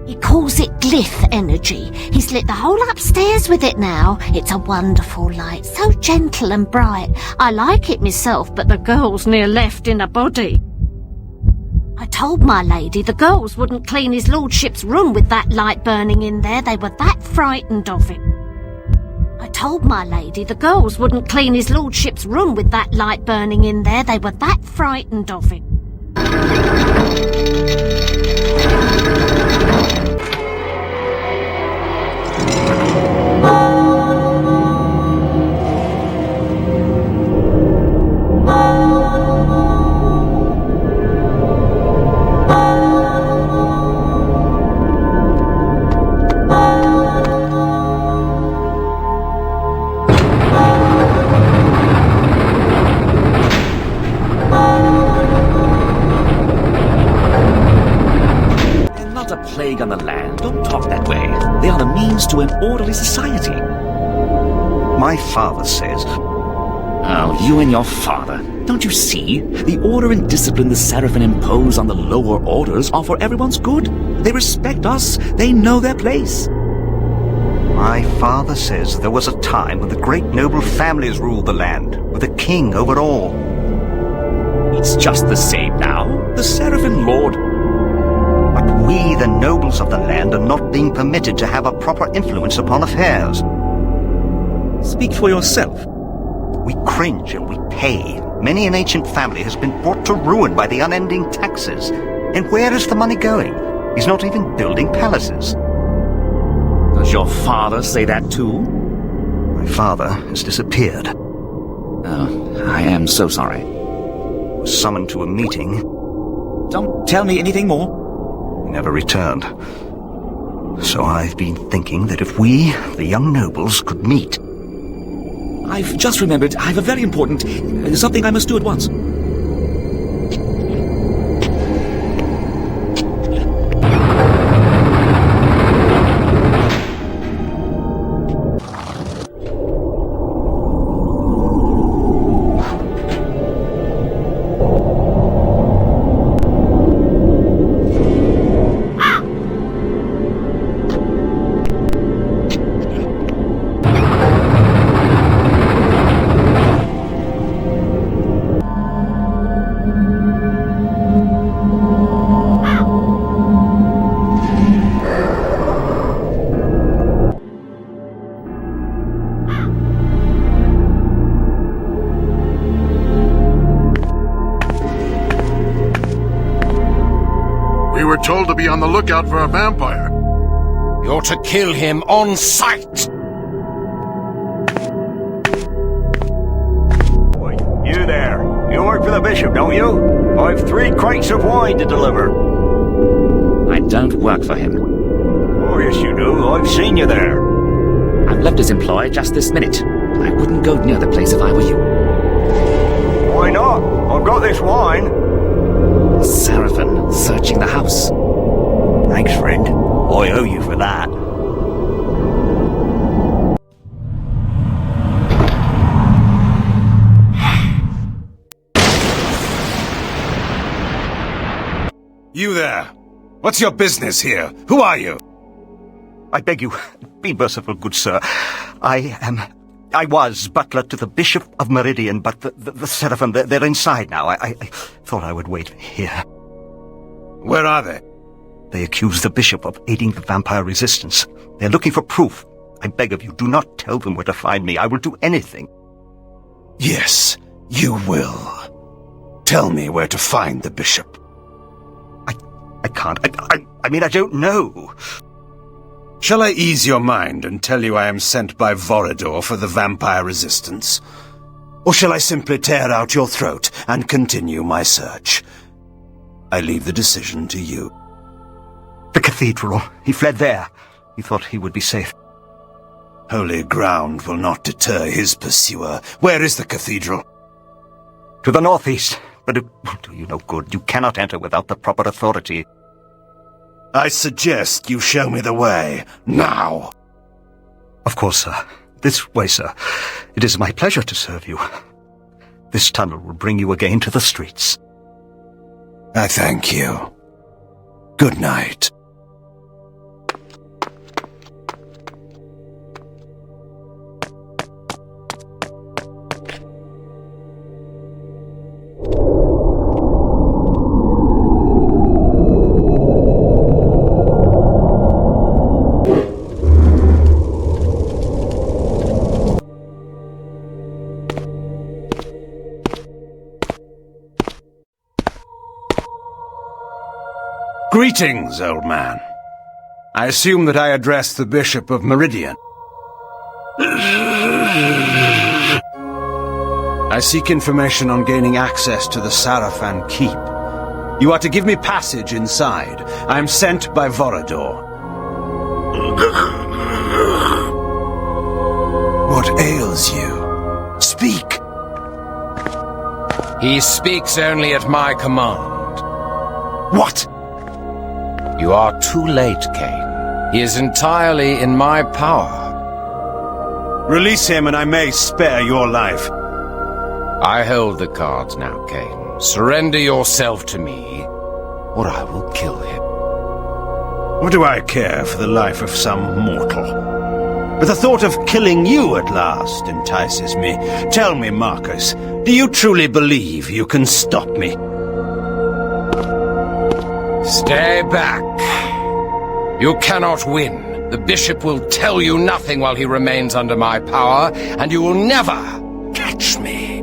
He calls it glyph energy. He's lit the whole upstairs with it now. It's a wonderful light, so gentle and bright. I like it myself, but the girl's near left in a body. I told my lady the girls wouldn't clean his lordship's room with that light burning in there. They were that frightened of it. I told my lady the girls wouldn't clean his lordship's room with that light burning in there. They were that frightened of it. Plague on the land. Don't talk that way. They are the means to an orderly society. My father says... Oh, you and your father. Don't you see? The order and discipline the Seraphan impose on the lower orders are for everyone's good. They respect us. They know their place. My father says there was a time when the great noble families ruled the land, with a king over all. It's just the same now. The Seraphan Lord... But we, the nobles of the land, are not being permitted to have a proper influence upon affairs. Speak for yourself. We cringe and we pay. Many an ancient family has been brought to ruin by the unending taxes. And where is the money going? He's not even building palaces. Does your father say that too? My father has disappeared. Oh, I am so sorry. Was summoned to a meeting. Don't tell me anything more. Never returned. So I've been thinking that if we, the young nobles, could meet... I've just remembered I have a very important... something I must do at once. Told to be on the lookout for a vampire. You're to kill him on sight! Boy, you there. You work for the bishop, don't you? I've 3 crates of wine to deliver. I don't work for him. Oh, yes you do. I've seen you there. I've left his employ just this minute. I wouldn't go near the place if I were you. Why not? I've got this wine. Seraphan searching the house. Thanks, friend. I owe you for that. You there! What's your business here? Who are you? I beg you, be merciful, good sir. I was butler to the Bishop of Meridian, but the Seraphim, they're inside now. I thought I would wait here. Where are they? They accuse the Bishop of aiding the vampire resistance. They're looking for proof. I beg of you, do not tell them where to find me. I will do anything. Yes, you will. Tell me where to find the Bishop. I can't. I mean, I don't know. Shall I ease your mind and tell you I am sent by Vorador for the vampire resistance? Or shall I simply tear out your throat and continue my search? I leave the decision to you. The cathedral. He fled there. He thought he would be safe. Holy ground will not deter his pursuer. Where is the cathedral? To the northeast, but it will do you no good. You cannot enter without the proper authority. I suggest you show me the way, now. Of course, sir. This way, sir. It is my pleasure to serve you. This tunnel will bring you again to the streets. I thank you. Good night. Greetings, old man. I assume that I address the Bishop of Meridian. I seek information on gaining access to the Sarafan Keep. You are to give me passage inside. I am sent by Vorador. What ails you? Speak! He speaks only at my command. What? You are too late, Kain. He is entirely in my power. Release him and I may spare your life. I hold the cards now, Kain. Surrender yourself to me, or I will kill him. What do I care for the life of some mortal? But the thought of killing you at last entices me. Tell me, Marcus, do you truly believe you can stop me? Stay back. You cannot win. The bishop will tell you nothing while he remains under my power, and you will never catch me.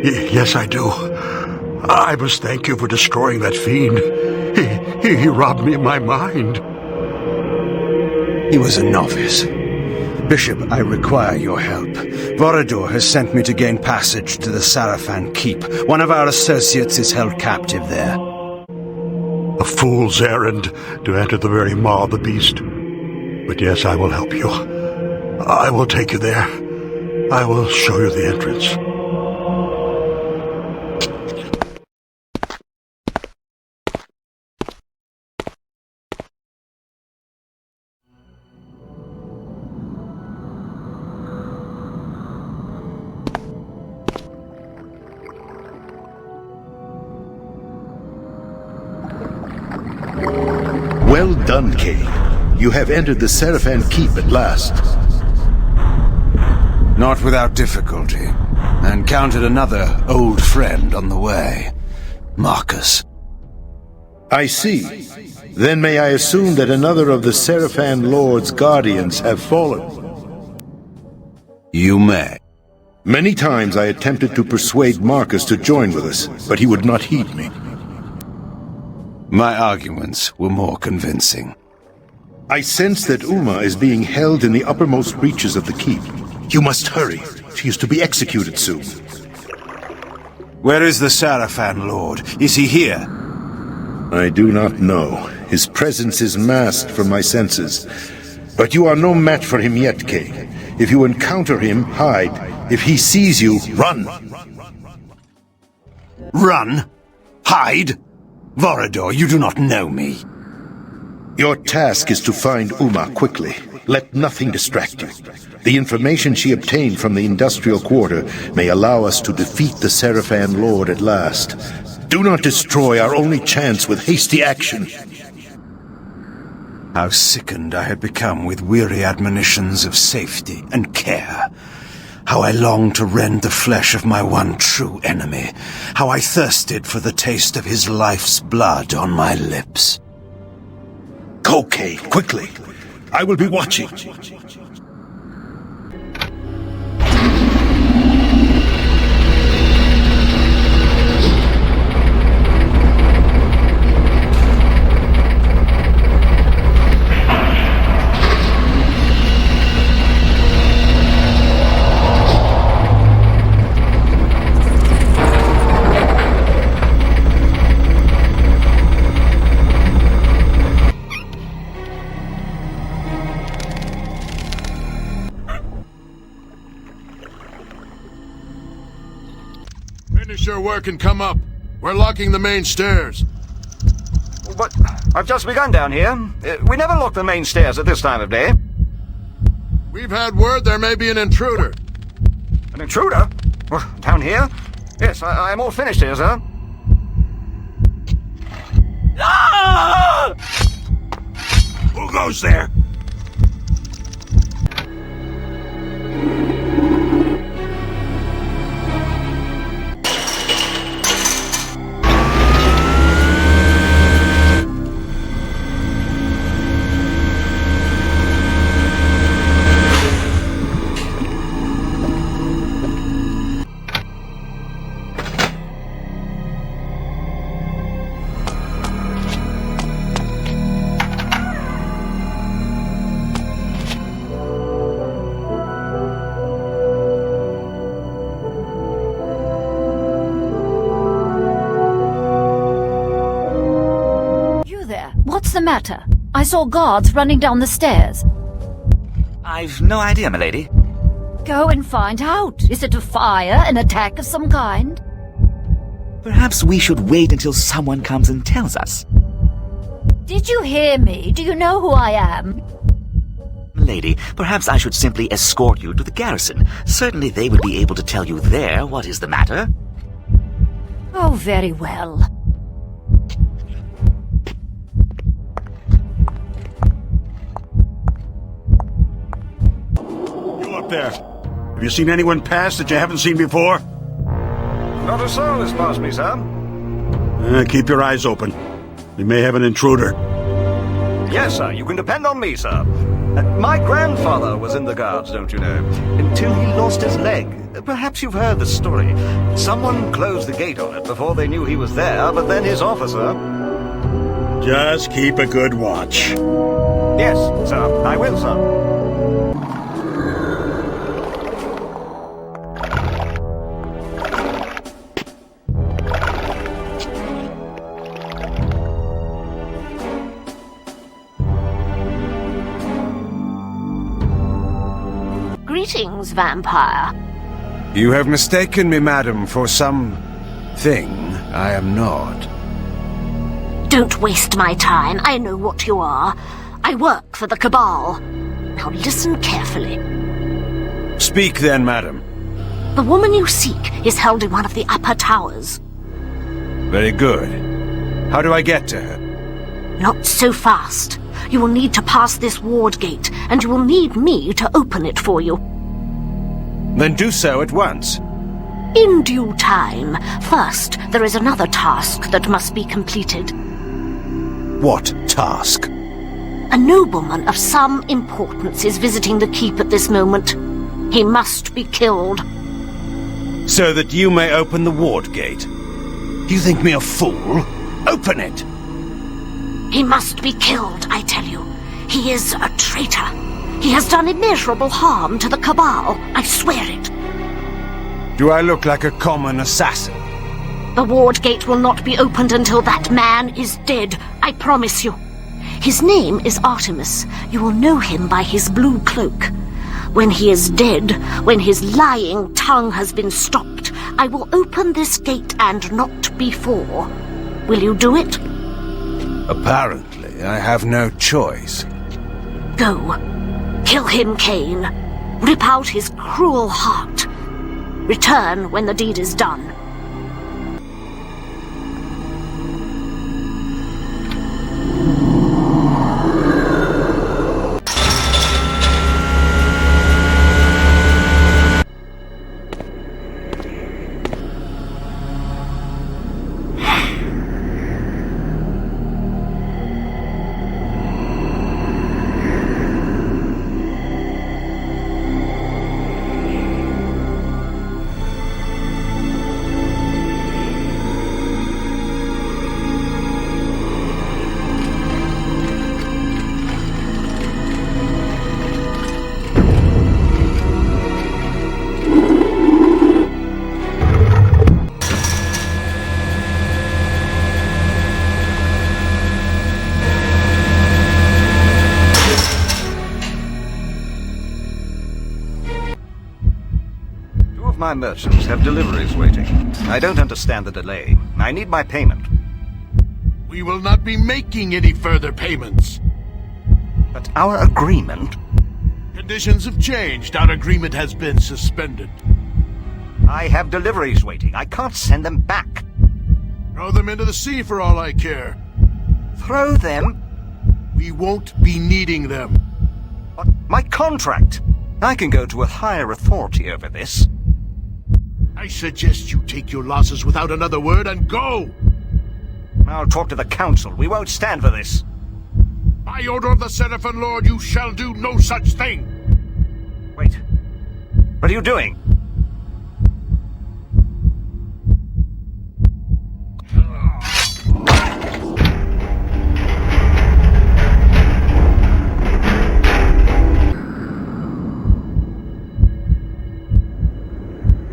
Yes, I do. I must thank you for destroying that fiend. He robbed me of my mind. He was a novice. Bishop, I require your help. Vorador has sent me to gain passage to the Sarafan Keep. One of our associates is held captive there. A fool's errand to enter the very maw of the beast. But yes, I will help you. I will take you there. I will show you the entrance. Well done, Kain. You have entered the Sarafan Keep at last. Not without difficulty. I encountered another old friend on the way. Marcus. I see. Then may I assume that another of the Seraphan Lord's guardians have fallen? You may. Many times I attempted to persuade Marcus to join with us, but he would not heed me. My arguments were more convincing. I sense that Uma is being held in the uppermost reaches of the keep. You must hurry. She is to be executed soon. Where is the Seraphan Lord? Is he here? I do not know. His presence is masked from my senses. But you are no match for him yet, Kain. If you encounter him, hide. If he sees you, run. Run? Hide? Vorador, you do not know me. Your task is to find Uma quickly. Let nothing distract you. The information she obtained from the industrial quarter may allow us to defeat the Seraphan Lord at last. Do not destroy our only chance with hasty action. How sickened I had become with weary admonitions of safety and care. How I longed to rend the flesh of my one true enemy. How I thirsted for the taste of his life's blood on my lips. Go, Kain, quickly. I will be watching. Finish your work and come up. We're locking the main stairs. But I've just begun down here. We never lock the main stairs at this time of day. We've had word there may be an intruder. An intruder? Down here? Yes, I'm all finished here, sir. Ah! Who goes there? What's the matter? I saw guards running down the stairs. I've no idea, milady. Go and find out. Is it a fire, an attack of some kind? Perhaps we should wait until someone comes and tells us. Did you hear me? Do you know who I am? Milady, perhaps I should simply escort you to the garrison. Certainly they would be able to tell you there what is the matter. Oh, very well. Up there. Have you seen anyone pass that you haven't seen before? Not a soul has passed me, sir. Keep your eyes open. We may have an intruder. Yes, sir. You can depend on me, sir. My grandfather was in the guards, don't you know, until he lost his leg. Perhaps you've heard the story. Someone closed the gate on it before they knew he was there, but then his officer... Just keep a good watch. Yes, sir. I will, sir. Greetings, vampire. You have mistaken me, madam, for some thing I am not. Don't waste my time. I know what you are. I work for the Cabal. Now listen carefully. Speak then, madam. The woman you seek is held in one of the upper towers. Very good. How do I get to her? Not so fast. You will need to pass this ward gate, and you will need me to open it for you. Then do so at once. In due time. First, there is another task that must be completed. What task? A nobleman of some importance is visiting the keep at this moment. He must be killed. So that you may open the ward gate. Do you think me a fool? Open it! He must be killed, I tell you. He is a traitor. He has done immeasurable harm to the Cabal. I swear it. Do I look like a common assassin? The ward gate will not be opened until that man is dead. I promise you. His name is Artemis. You will know him by his blue cloak. When he is dead, when his lying tongue has been stopped, I will open this gate and not before. Will you do it? Apparently, I have no choice. Go. Kill him, Kain. Rip out his cruel heart. Return when the deed is done. My merchants have deliveries waiting. I don't understand the delay. I need my payment. We will not be making any further payments. But our agreement... Conditions have changed. Our agreement has been suspended. I have deliveries waiting. I can't send them back. Throw them into the sea for all I care. Throw them? We won't be needing them. But my contract! I can go to a higher authority over this. I suggest you take your losses without another word and go! I'll talk to the council. We won't stand for this. By order of the Seraphim Lord, you shall do no such thing! Wait. What are you doing?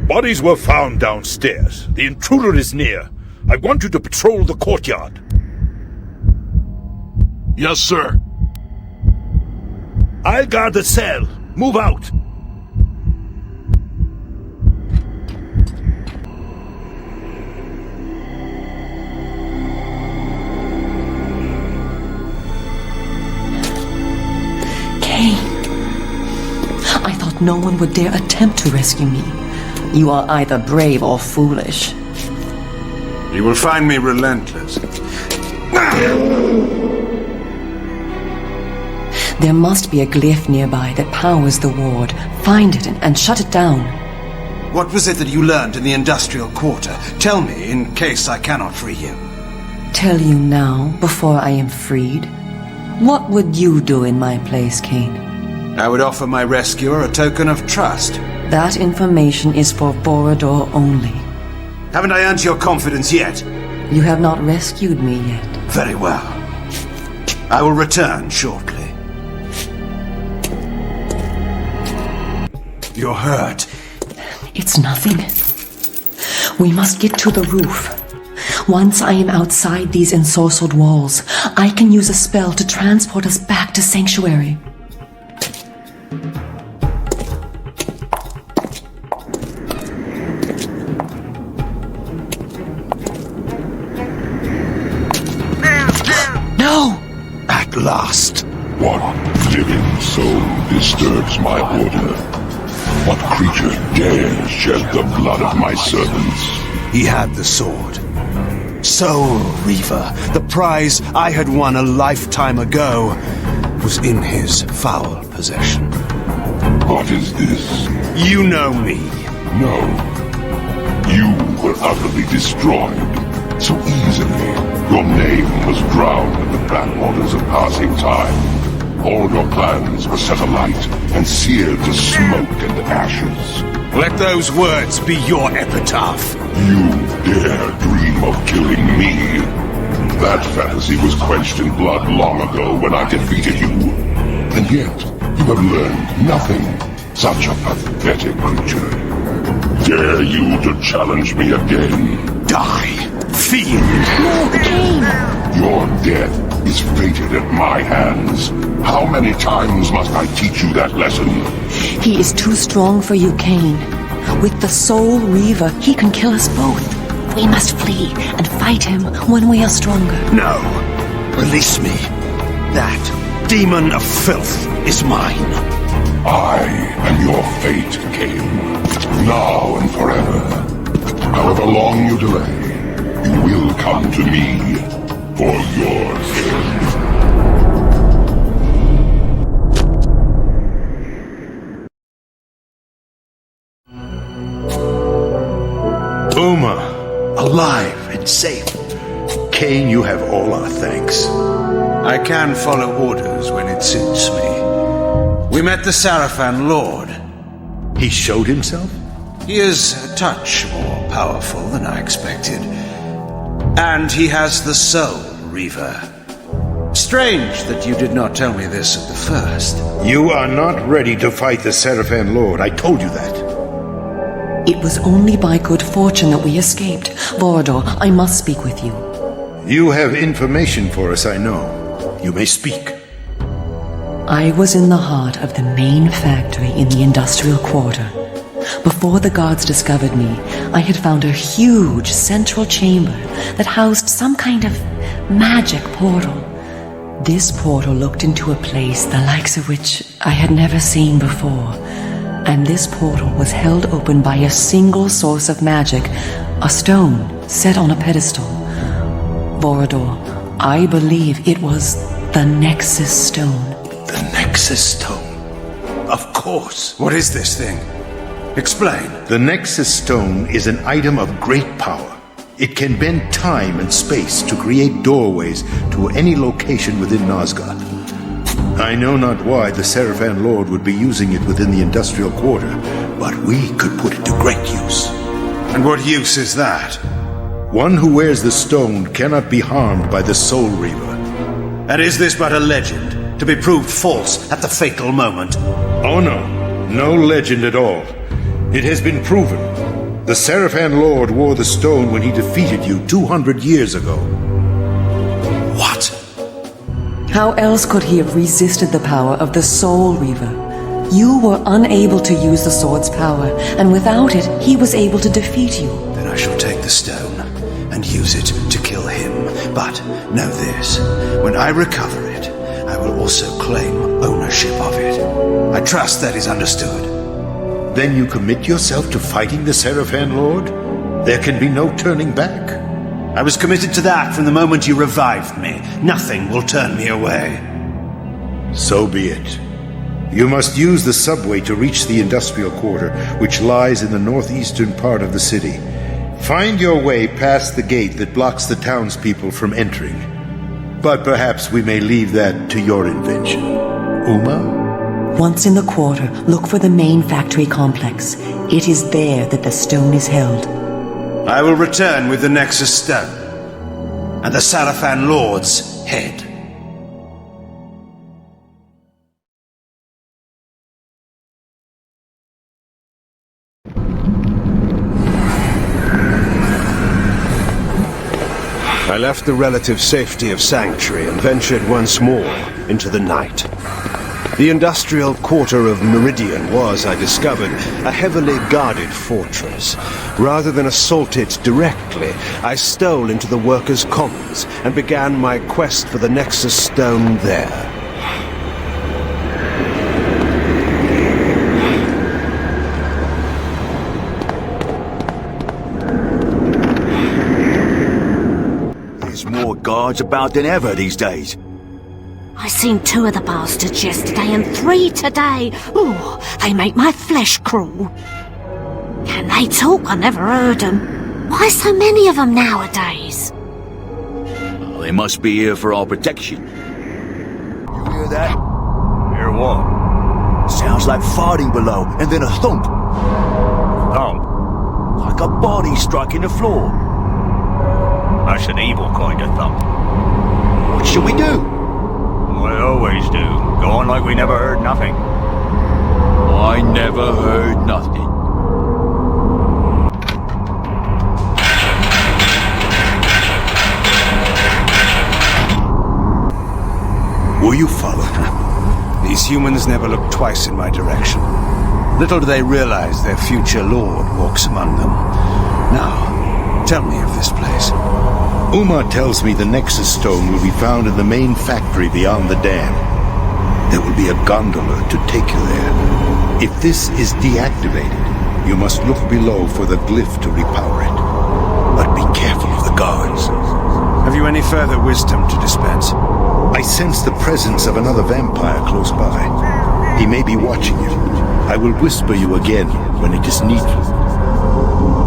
Bodies were found downstairs. The intruder is near. I want you to patrol the courtyard. Yes, sir. I'll guard the cell. Move out. Kain, I thought no one would dare attempt to rescue me. You are either brave or foolish. You will find me relentless. There must be a glyph nearby that powers the ward. Find it and shut it down. What was it that you learned in the industrial quarter? Tell me, in case I cannot free you. Tell you now, before I am freed? What would you do in my place, Kain? I would offer my rescuer a token of trust. That information is for Borodor only. Haven't I earned your confidence yet? You have not rescued me yet. Very well. I will return shortly. You're hurt. It's nothing. We must get to the roof. Once I am outside these ensorcelled walls, I can use a spell to transport us back to Sanctuary. At last. What living soul disturbs my order? What creature dares shed the blood of my servants? He had the sword. Soul Reaver, the prize I had won a lifetime ago, was in his foul possession. What is this? You know me. No. You were utterly destroyed. So easily. Your name was drowned in the black waters of passing time. All your plans were set alight and seared to smoke and ashes. Let those words be your epitaph. You dare dream of killing me? That fantasy was quenched in blood long ago when I defeated you. And yet, you have learned nothing. Such a pathetic creature. Dare you to challenge me again? Die, fiend! No, Kain! Your death is fated at my hands. How many times must I teach you that lesson? He is too strong for you, Kain. With the Soul Reaver, he can kill us both. We must flee and fight him when we are stronger. No. Release me. That demon of filth is mine. I am your fate, Kain. Now and forever. However long you delay, you will come to me for your end. Uma, alive and safe. Kain, you have all our thanks. I can follow orders when it suits me. We met the Sarafan Lord. He showed himself? He is a touch more powerful than I expected. And he has the Soul Reaver. Strange that you did not tell me this at the first. You are not ready to fight the Sarafan Lord. I told you that. It was only by good fortune that we escaped. Vorador, I must speak with you. You have information for us, I know. You may speak. I was in the heart of the main factory in the industrial quarter. Before the guards discovered me, I had found a huge central chamber that housed some kind of magic portal. This portal looked into a place the likes of which I had never seen before. And this portal was held open by a single source of magic, a stone set on a pedestal. Vorador, I believe it was the Nexus Stone. The Nexus Stone? Of course. What is this thing? Explain. The Nexus Stone is an item of great power. It can bend time and space to create doorways to any location within Nosgoth. I know not why the Sarafan Lord would be using it within the industrial quarter, but we could put it to great use. And what use is that? One who wears the stone cannot be harmed by the Soul Reaver. And is this but a legend, to be proved false at the fatal moment? Oh no, no legend at all. It has been proven. The Sarafan Lord wore the stone when he defeated you 200 years ago. What? How else could he have resisted the power of the Soul Reaver? You were unable to use the sword's power, and without it, he was able to defeat you. Then I shall take the stone and use it to kill him. But know this, when I recover it, I will also claim ownership of it. I trust that is understood. Then you commit yourself to fighting the Sarafan Lord? There can be no turning back. I was committed to that from the moment you revived me. Nothing will turn me away. So be it. You must use the subway to reach the industrial quarter, which lies in the northeastern part of the city. Find your way past the gate that blocks the townspeople from entering. But perhaps we may leave that to your invention. Uma? Once in the quarter, look for the main factory complex. It is there that the stone is held. I will return with the Nexus Stone and the Sarafan Lord's head. I left the relative safety of Sanctuary and ventured once more into the night. The industrial quarter of Meridian was, I discovered, a heavily guarded fortress. Rather than assault it directly, I stole into the workers' commons and began my quest for the Nexus Stone there. There's more guards about than ever these days. I seen 2 of the bastards yesterday and 3 today. Ooh, they make my flesh crawl. Can they talk? I never heard them. Why so many of them nowadays? They must be here for our protection. You hear that? Hear what? Sounds like farting below, and then a thump. Thump? Like a body striking the floor. That's an evil kind of thump. What should we do? We always do. Go on like we never heard nothing. I never heard nothing. Were you followed? These humans never look twice in my direction. Little do they realize their future lord walks among them. Now, tell me of this place. Umar tells me the Nexus Stone will be found in the main factory beyond the dam. There will be a gondola to take you there. If this is deactivated, you must look below for the glyph to repower it. But be careful of the guards. Have you any further wisdom to dispense? I sense the presence of another vampire close by. He may be watching you. I will whisper you again when it is needful.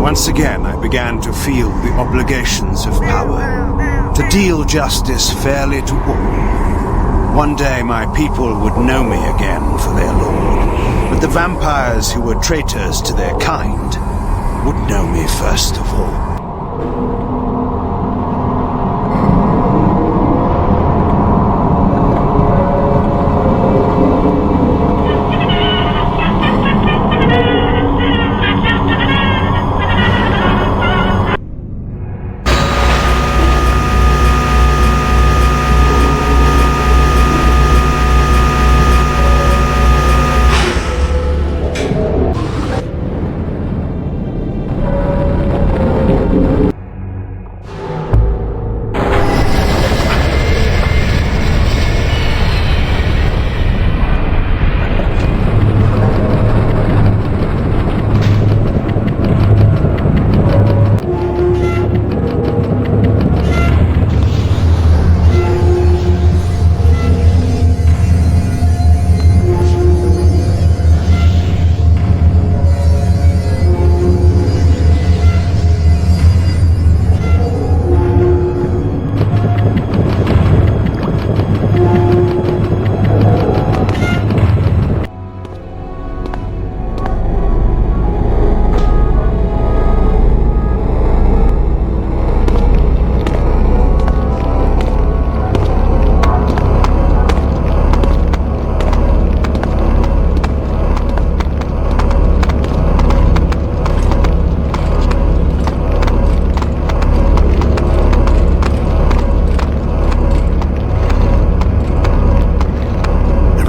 Once again, I began to feel the obligations of power, to deal justice fairly to all. One day my people would know me again for their lord, but the vampires who were traitors to their kind would know me first of all.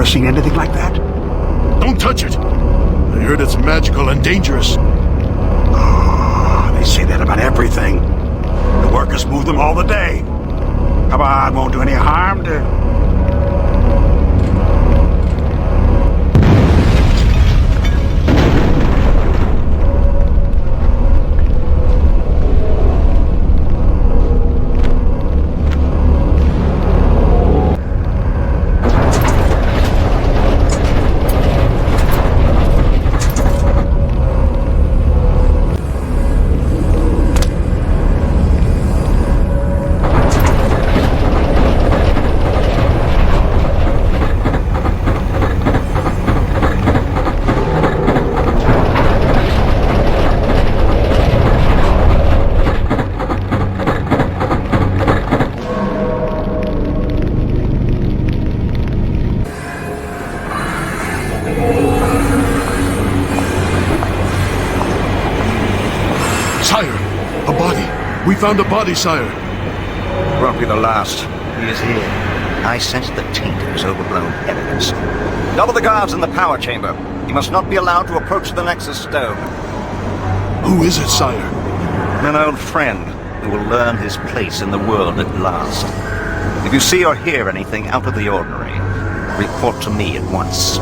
Seen anything like that? Don't touch it! I heard it's magical and dangerous. They say that about everything. The workers move them all the day. Come on, won't do any harm to... We found a body, sire. Won't be the last. He is here. I sense the taint of his overblown evidence. Double the guards in the power chamber. He must not be allowed to approach the Nexus Stone. Who is it, sire? An old friend who will learn his place in the world at last. If you see or hear anything out of the ordinary, report to me at once.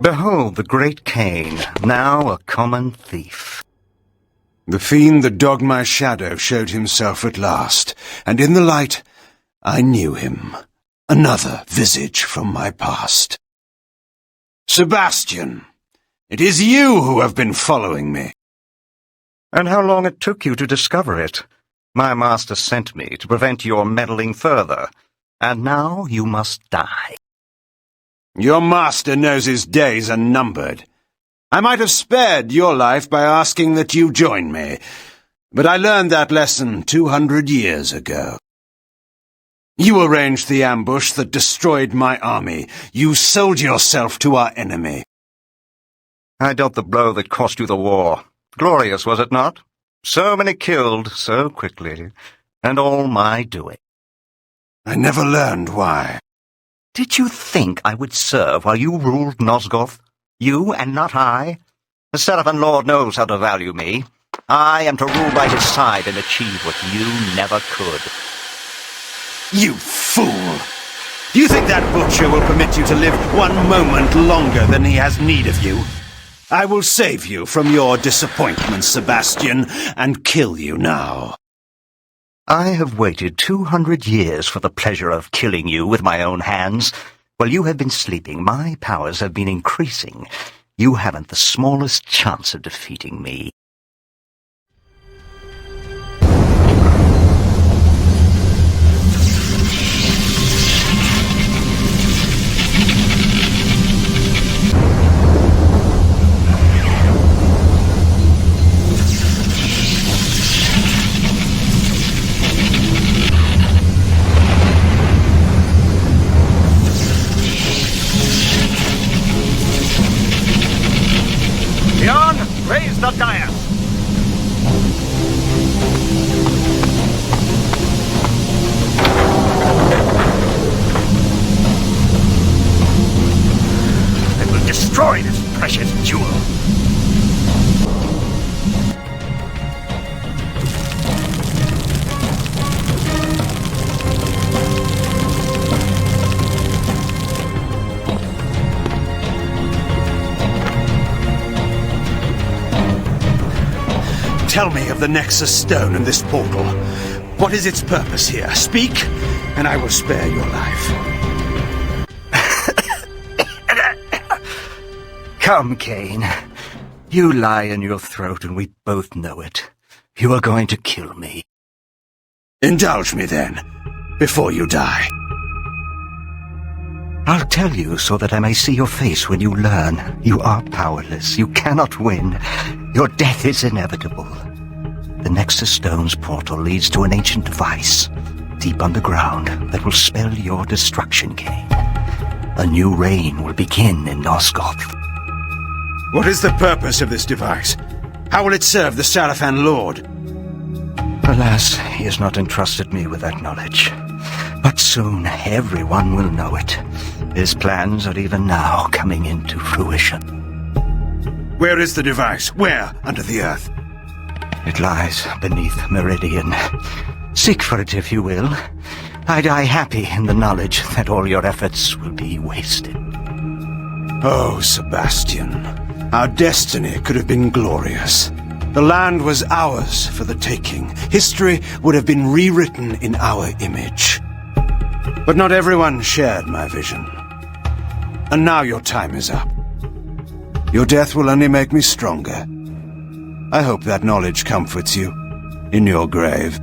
Behold the great Kain, now a common thief. The fiend that dogged my shadow showed himself at last, and in the light I knew him, another visage from my past. Sebastian, it is you who have been following me. And how long it took you to discover it. My master sent me to prevent your meddling further, and now you must die. Your master knows his days are numbered. I might have spared your life by asking that you join me, but I learned that lesson 200 years ago. You arranged the ambush that destroyed my army. You sold yourself to our enemy. I dealt the blow that cost you the war. Glorious, was it not? So many killed so quickly, and all my doing. I never learned why. Did you think I would serve while you ruled Nosgoth? You and not I? The Seraphan Lord knows how to value me. I am to rule by his side and achieve what you never could. You fool! Do you think that butcher will permit you to live one moment longer than he has need of you? I will save you from your disappointment, Sebastian, and kill you now. I have waited 200 years for the pleasure of killing you with my own hands. While you have been sleeping, my powers have been increasing. You haven't the smallest chance of defeating me. Raise the dais! I will destroy this precious jewel! Tell me of the Nexus Stone and this portal. What is its purpose here? Speak, and I will spare your life. Come, Kain. You lie in your throat, and we both know it. You are going to kill me. Indulge me, then, before you die. I'll tell you so that I may see your face when you learn. You are powerless. You cannot win. Your death is inevitable. The Nexus Stone's portal leads to an ancient device, deep underground, that will spell your destruction, Kain. A new reign will begin in Nosgoth. What is the purpose of this device? How will it serve the Seraphan Lord? Alas, he has not entrusted me with that knowledge. But soon everyone will know it. His plans are even now coming into fruition. Where is the device? Where under the earth? It lies beneath Meridian. Seek for it if you will. I die happy in the knowledge that all your efforts will be wasted. Oh, Sebastian, our destiny could have been glorious. The land was ours for the taking. History would have been rewritten in our image. But not everyone shared my vision. And now your time is up. Your death will only make me stronger. I hope that knowledge comforts you in your grave.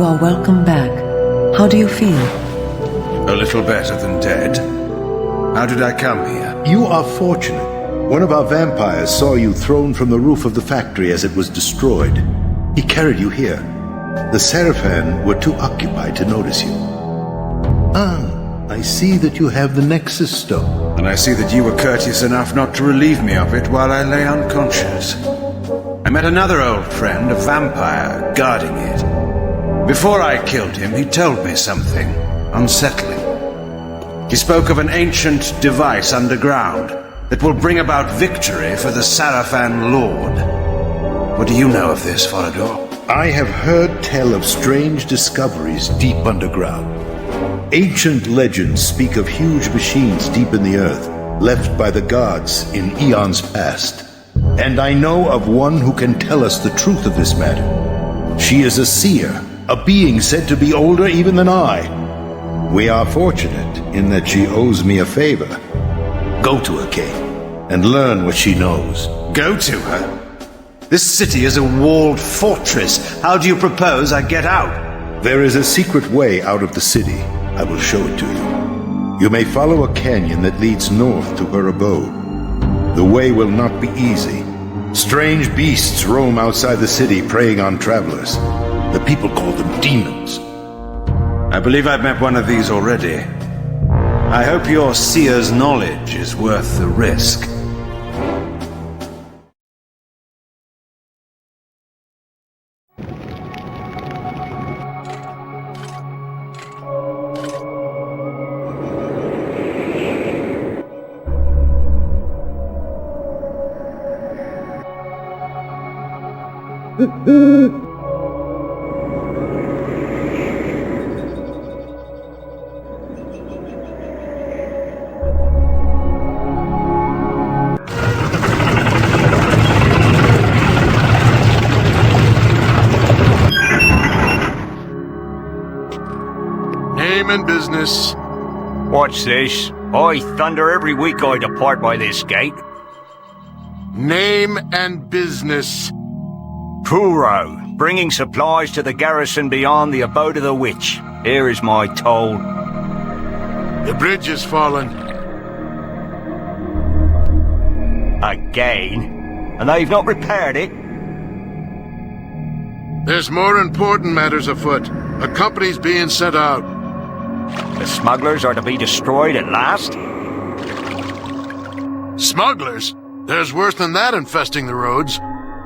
are welcome back. How do you feel? A little better than dead. How did I come here? You are fortunate. One of our vampires saw you thrown from the roof of the factory as it was destroyed. He carried you here. The Seraphan were too occupied to notice you. I see that you have the Nexus Stone. And I see that you were courteous enough not to relieve me of it while I lay unconscious. I met another old friend, a vampire, guarding it. Before I killed him, he told me something unsettling. He spoke of an ancient device underground that will bring about victory for the Sarafan Lord. What do you know of this, Forador? I have heard tell of strange discoveries deep underground. Ancient legends speak of huge machines deep in the earth, left by the gods in eons past. And I know of one who can tell us the truth of this matter. She is a seer, a being said to be older even than I. We are fortunate in that she owes me a favor. Go to her, Kain, and learn what she knows. Go to her? This city is a walled fortress. How do you propose I get out? There is a secret way out of the city. I will show it to you. You may follow a canyon that leads north to her abode. The way will not be easy. Strange beasts roam outside the city, preying on travelers. The people call them demons. I believe I've met one of these already. I hope your seer's knowledge is worth the risk. Name and business. What's this? I thunder every week I depart by this gate. Name and business. Puro, bringing supplies to the garrison beyond the abode of the witch. Here is my toll. The bridge has fallen. Again? And they've not repaired it? There's more important matters afoot. A company's being sent out. The smugglers are to be destroyed at last? Smugglers? There's worse than that infesting the roads.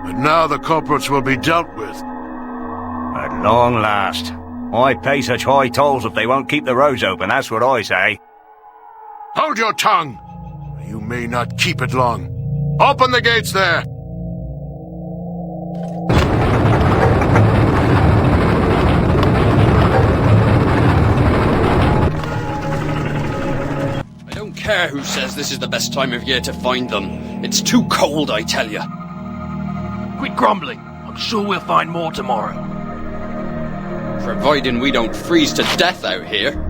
But now the culprits will be dealt with. At long last. I pay such high tolls if they won't keep the roads open, that's what I say. Hold your tongue! You may not keep it long. Open the gates there! I don't care who says this is the best time of year to find them. It's too cold, I tell you. Quit grumbling. I'm sure we'll find more tomorrow. Providing we don't freeze to death out here.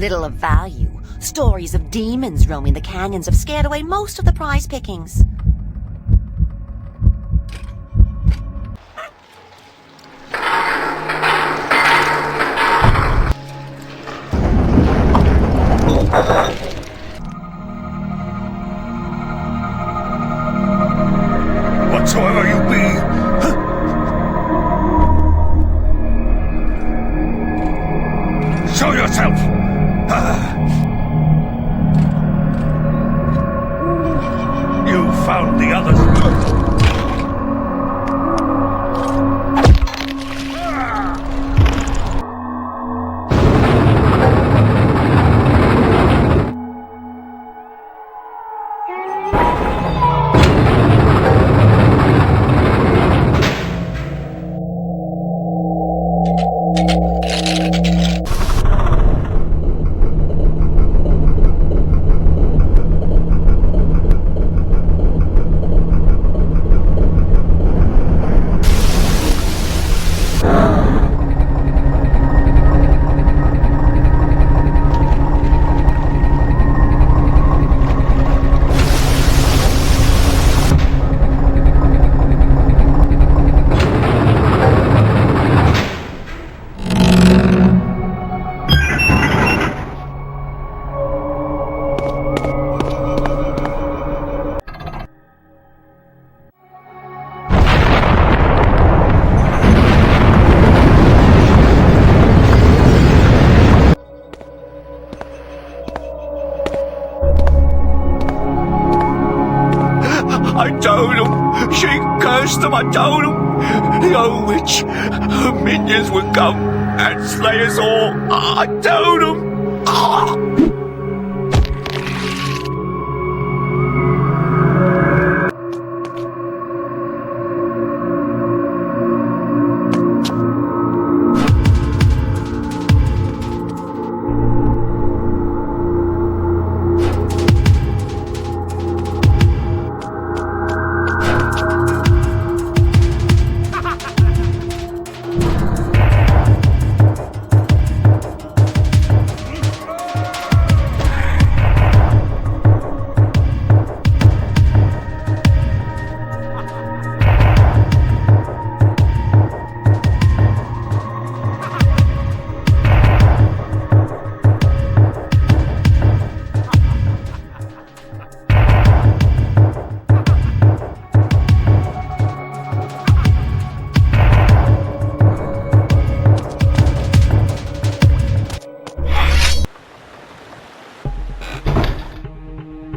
little of value. Stories of demons roaming the canyons have scared away most of the prize pickings. Whatsoever you be, show yourself! You found the others. I told them. She cursed them. I told them. The old witch, her minions would come and slay us all. I told them.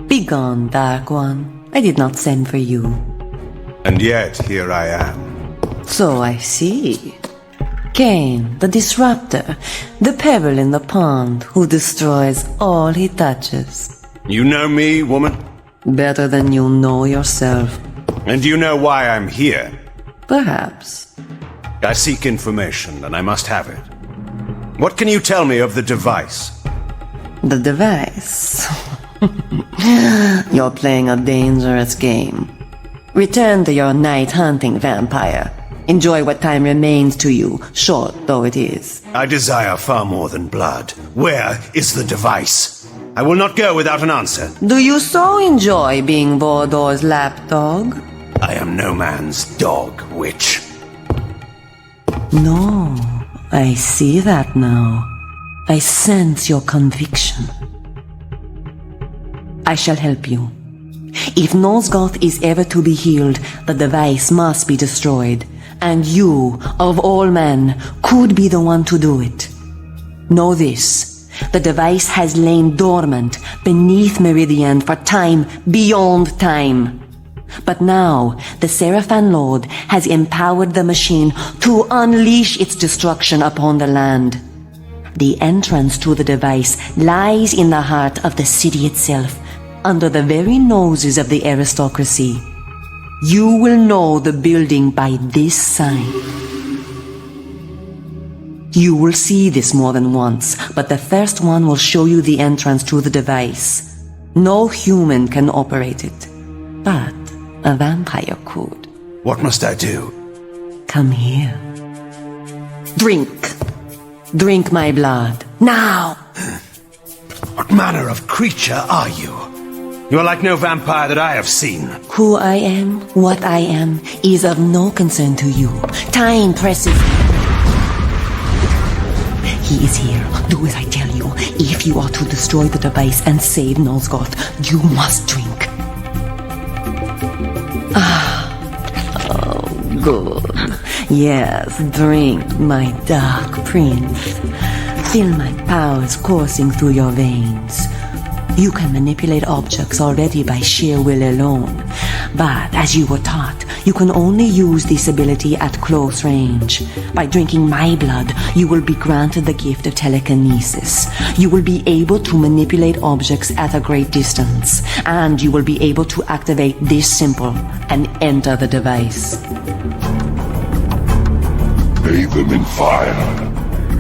Begone, Dark One. I did not send for you. And yet here I am. So I see. Kain, the disruptor, the pebble in the pond who destroys all he touches. You know me, woman? Better than you know yourself. And you know why I'm here? Perhaps. I seek information, and I must have it. What can you tell me of the device? The device? You're playing a dangerous game. Return to your night hunting, vampire. Enjoy what time remains to you, short though it is. I desire far more than blood. Where is the device? I will not go without an answer. Do you so enjoy being Vordor's lapdog? I am no man's dog, witch. No, I see that now. I sense your conviction. I shall help you. If Nosgoth is ever to be healed, the device must be destroyed. And you, of all men, could be the one to do it. Know this. The device has lain dormant beneath Meridian for time beyond time. But now, the Seraphan Lord has empowered the machine to unleash its destruction upon the land. The entrance to the device lies in the heart of the city itself, under the very noses of the aristocracy. You will know the building by this sign. You will see this more than once, but the first one will show you the entrance to the device. No human can operate it, but a vampire could. What must I do? Come here. Drink. Drink my blood. Now! What manner of creature are you? You are like no vampire that I have seen. Who I am, what I am, is of no concern to you. Time presses. He is here. Do as I tell you. If you are to destroy the device and save Nolsgoth, you must drink. Oh, good. Yes, drink, my dark prince. Feel my powers coursing through your veins. You can manipulate objects already by sheer will alone. But, as you were taught, you can only use this ability at close range. By drinking my blood, you will be granted the gift of telekinesis. You will be able to manipulate objects at a great distance. And you will be able to activate this symbol and enter the device. Bathe them in fire.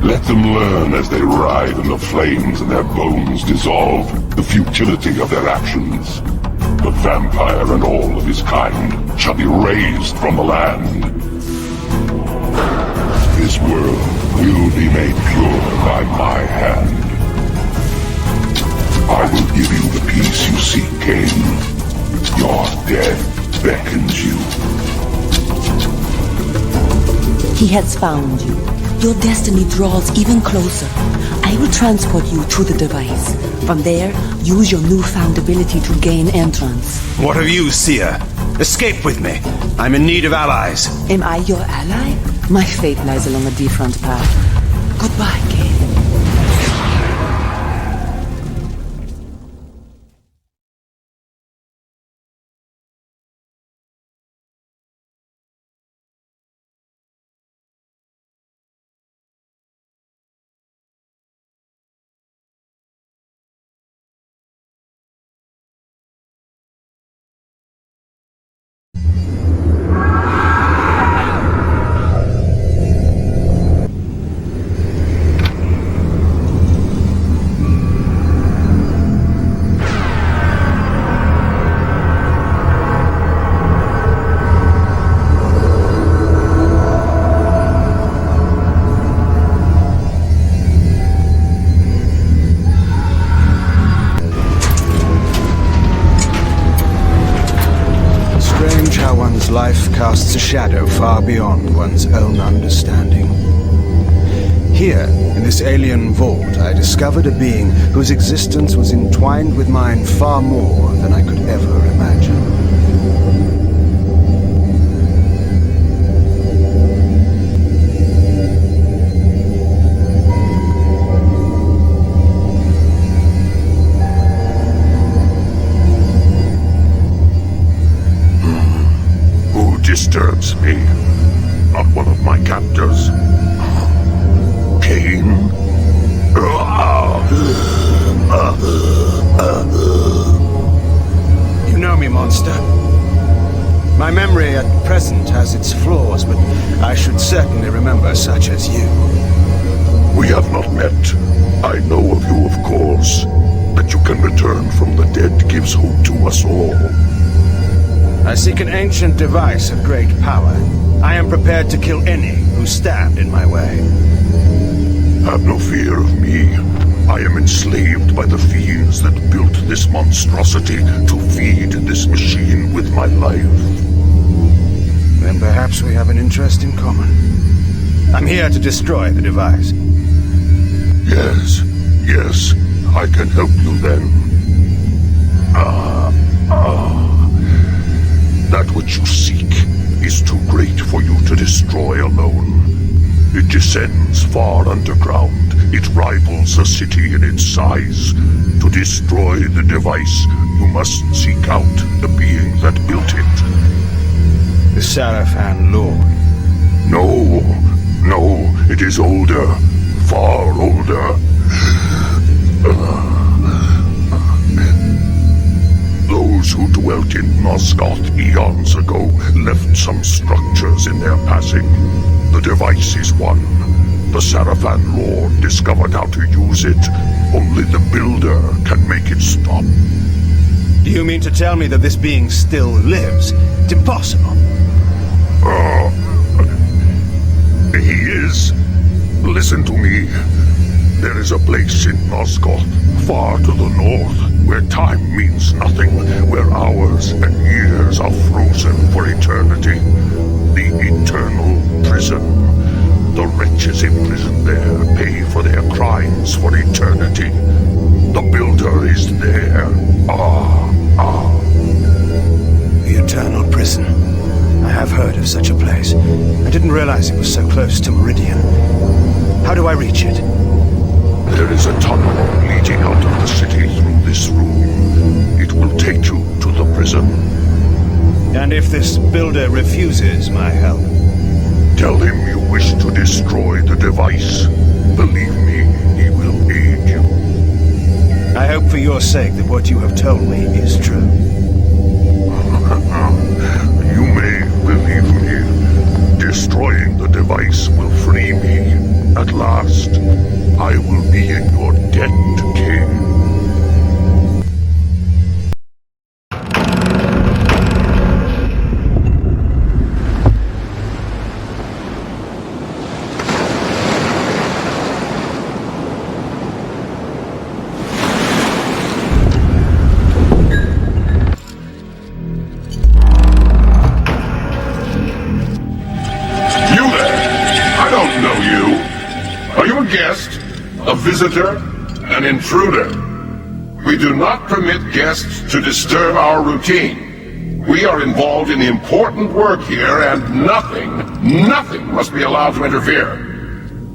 Let them learn as they writhe in the flames and their bones dissolve the futility of their actions. The vampire and all of his kind shall be raised from the land. This world will be made pure by my hand. I will give you the peace you seek, Kain. Your death beckons you. He has found you. Your destiny draws even closer. I will transport you to the device. From there, use your newfound ability to gain entrance. What of you, seer? Escape with me. I'm in need of allies. Am I your ally? My fate lies along a different path. Goodbye, Kain. Life casts a shadow far beyond one's own understanding. Here, in this alien vault, I discovered a being whose existence was entwined with mine far more than I could ever imagine. Disturbs me. Not one of my captors. Kain? You know me, monster. My memory at present has its flaws, but I should certainly remember such as you. We have not met. I know of you, of course. That you can return from the dead gives hope to us all. I seek an ancient device of great power. I am prepared to kill any who stand in my way. Have no fear of me. I am enslaved by the fiends that built this monstrosity to feed this machine with my life. Then perhaps we have an interest in common. I'm here to destroy the device. Yes, I can help you then. That which you seek is too great for you to destroy alone. It descends far underground. It rivals a city in its size. To destroy the device, you must seek out the being that built it. The Sarafan Lord? No, it is older. Far older. Those who dwelt in Nosgoth eons ago left some structures in their passing. The device is one. The Sarafan Lord discovered how to use it. Only the Builder can make it stop. Do you mean to tell me that this being still lives? It's impossible. He is. Listen to me. There is a place in Moscow, far to the north, where time means nothing, where hours and years are frozen for eternity. The eternal prison. The wretches imprisoned there pay for their crimes for eternity. The builder is there. The eternal prison. I have heard of such a place. I didn't realize it was so close to Meridian. How do I reach it? There is a tunnel leading out of the city through this room. It will take you to the prison. And if this builder refuses my help? Tell him you wish to destroy the device. Believe me, he will aid you. I hope for your sake that what you have told me is true. You may believe me. Destroying the device will free me. At last, I will be in your debt, King. Visitor, an intruder. We do not permit guests to disturb our routine. We are involved in important work here, and nothing must be allowed to interfere.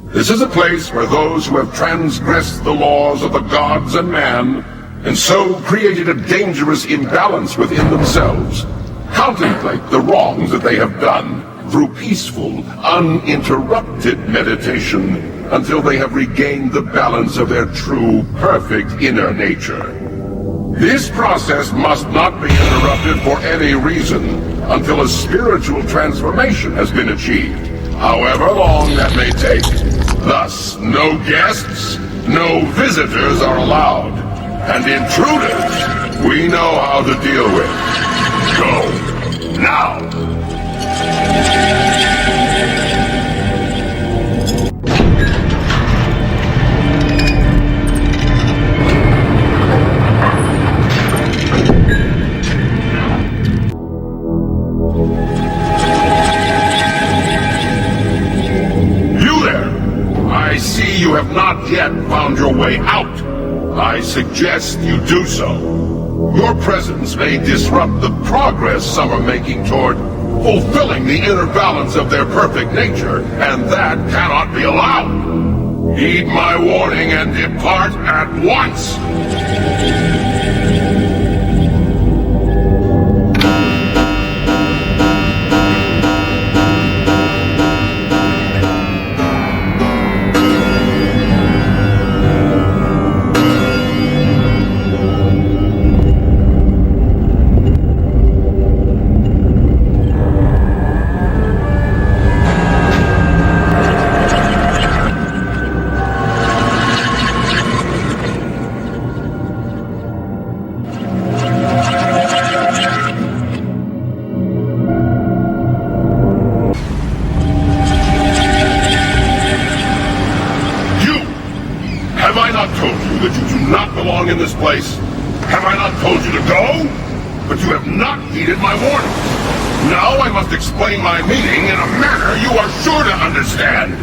This is a place where those who have transgressed the laws of the gods and man, and so created a dangerous imbalance within themselves, contemplate the wrongs that they have done through peaceful, uninterrupted meditation until they have regained the balance of their true, perfect inner nature. This process must not be interrupted for any reason until a spiritual transformation has been achieved, however long that may take. Thus, no guests, no visitors are allowed, and intruders we know how to deal with. Go, now! I see you have not yet found your way out. I suggest you do so. Your presence may disrupt the progress some are making toward fulfilling the inner balance of their perfect nature, and that cannot be allowed. Heed my warning and depart at once. In this place? Have I not told you to go? But you have not heeded my warning. Now I must explain my meaning in a manner you are sure to understand.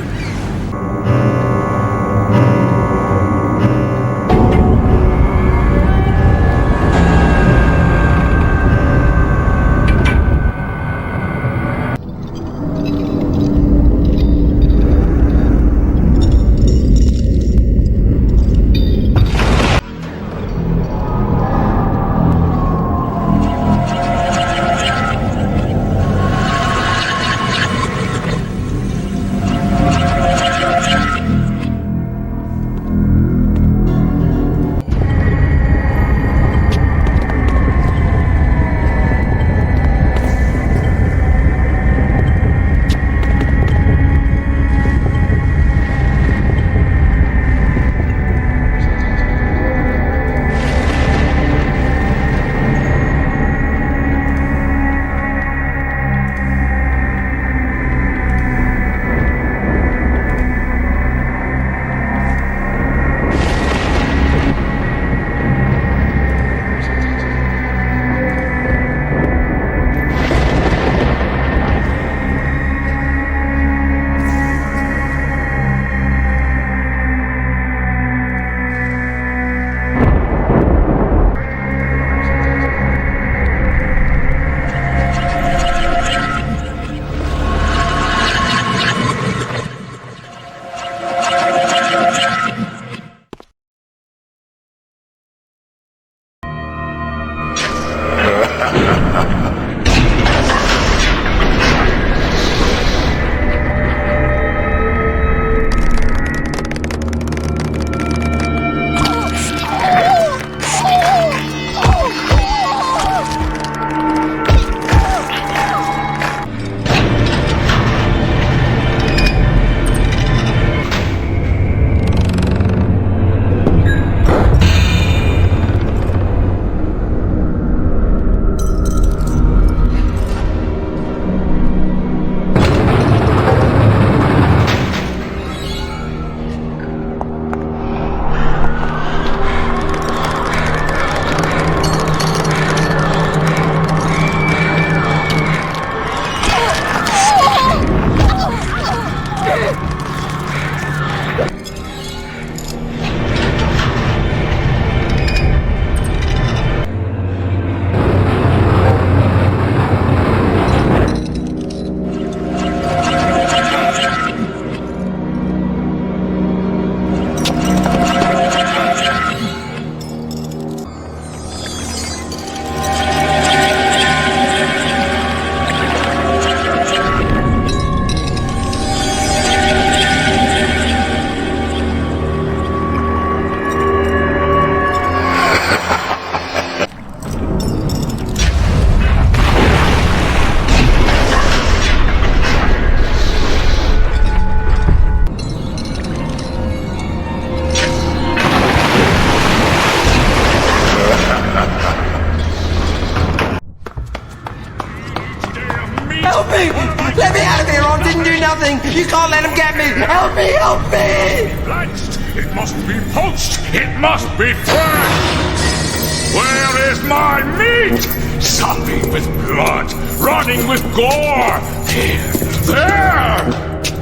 me! Let me out of here! I didn't do nothing! You can't let him get me! Help me! Help me! Blanched! It must be poached! It must be fresh! Where is my meat? Sopping with blood, running with gore! Here, there!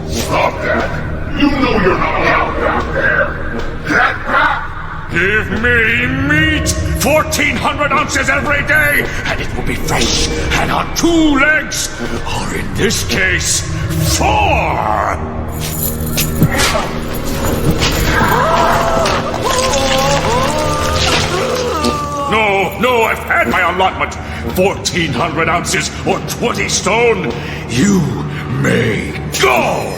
Stop that! You know you're not allowed down there! Get back! Give me meat! 1,400 ounces every day, and it will be fresh and on 2 legs, or in this case, 4! No, I've had my allotment. 1,400 ounces or 20 stone. You may go!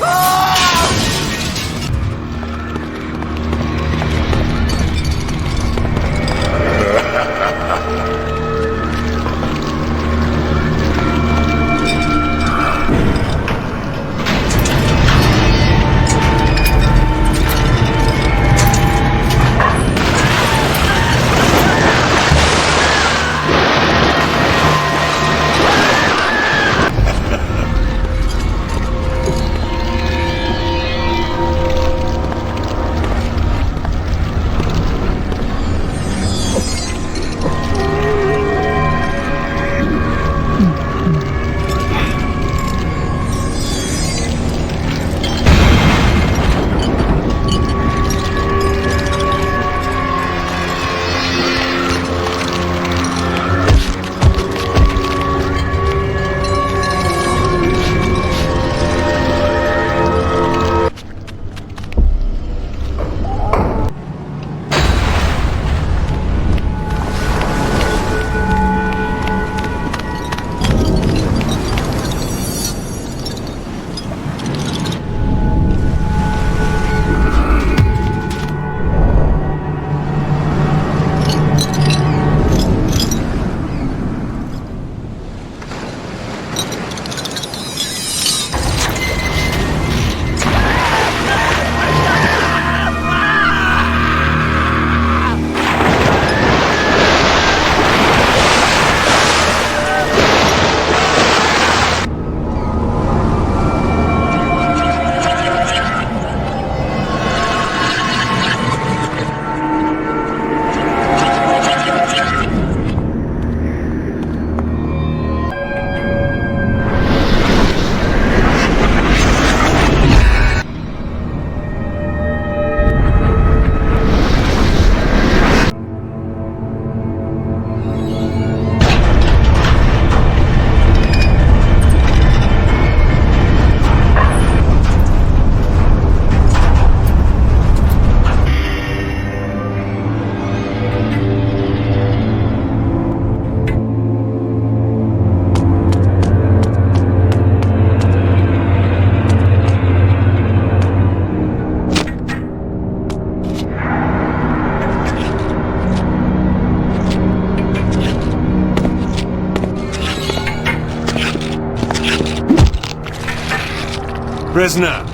Prisoner,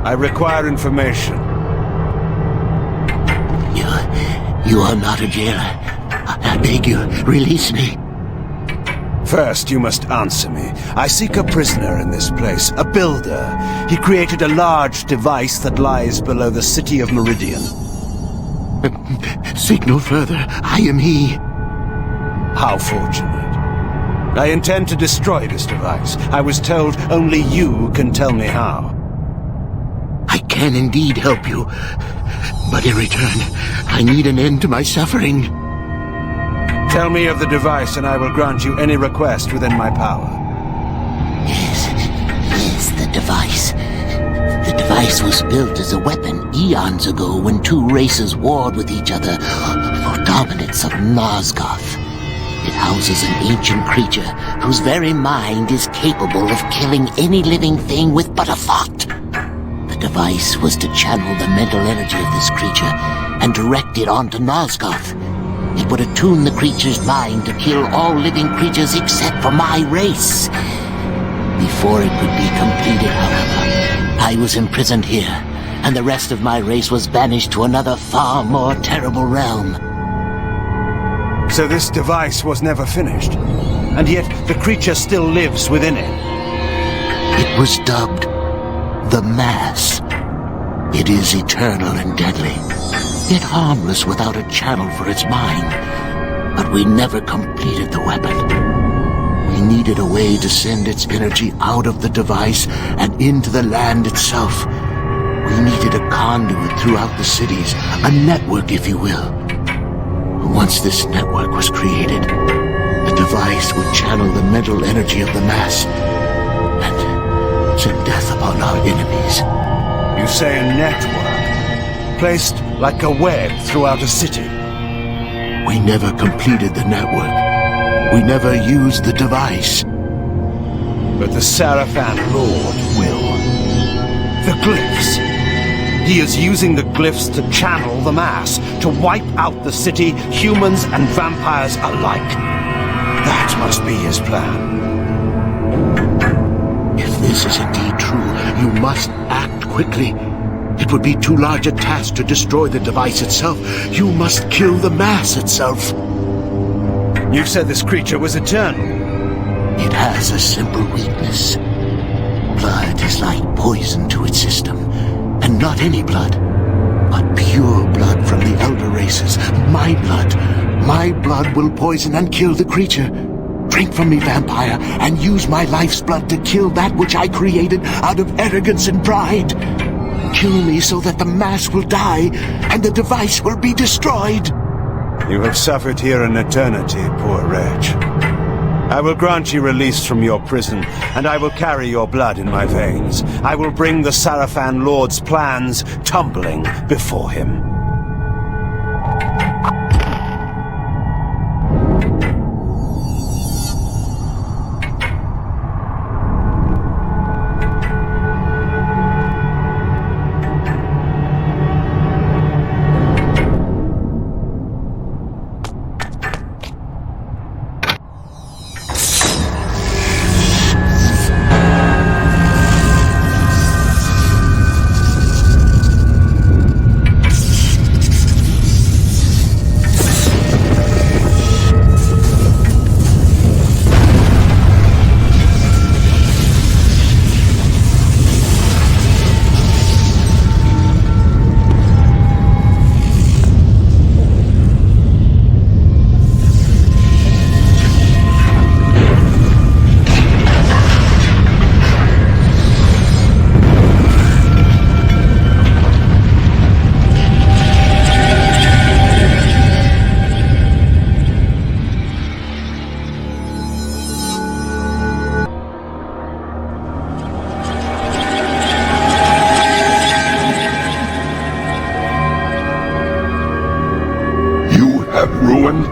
I require information. You are not a jailer. I beg you, release me. First, you must answer me. I seek a prisoner in this place, a builder. He created a large device that lies below the city of Meridian. Seek no further. I am he. How fortunate. I intend to destroy this device. I was told only you can tell me how. I can indeed help you, but in return, I need an end to my suffering. Tell me of the device and I will grant you any request within my power. Yes, the device. The device was built as a weapon eons ago when 2 races warred with each other for dominance of Nosgoth. It houses an ancient creature whose very mind is capable of killing any living thing with but a thought. The device was to channel the mental energy of this creature and direct it onto Nosgoth. It would attune the creature's mind to kill all living creatures except for my race. Before it could be completed, however, I was imprisoned here, and the rest of my race was banished to another far more terrible realm. So this device was never finished, and yet the creature still lives within it. It was dubbed the Mass. It is eternal and deadly, yet harmless without a channel for its mind. But we never completed the weapon. We needed a way to send its energy out of the device and into the land itself. We needed a conduit throughout the cities, a network, if you will. Once this network was created, the device would channel the mental energy of the Mass and send death upon our enemies. You say a network, placed like a web throughout a city. We never completed the network. We never used the device. But the Sarafan Lord will. The glyphs. He is using the glyphs to channel the Mass, to wipe out the city, humans and vampires alike. That must be his plan. If this is indeed true, you must act quickly. It would be too large a task to destroy the device itself. You must kill the Mass itself. You said this creature was eternal. It has a simple weakness. Blood is like poison to its system. And not any blood, but pure blood from the elder races. My blood. My blood will poison and kill the creature. Drink from me, vampire, and use my life's blood to kill that which I created out of arrogance and pride. Kill me so that the Mass will die, and the device will be destroyed. You have suffered here an eternity, poor wretch. I will grant you release from your prison, and I will carry your blood in my veins. I will bring the Sarafan Lord's plans tumbling before him.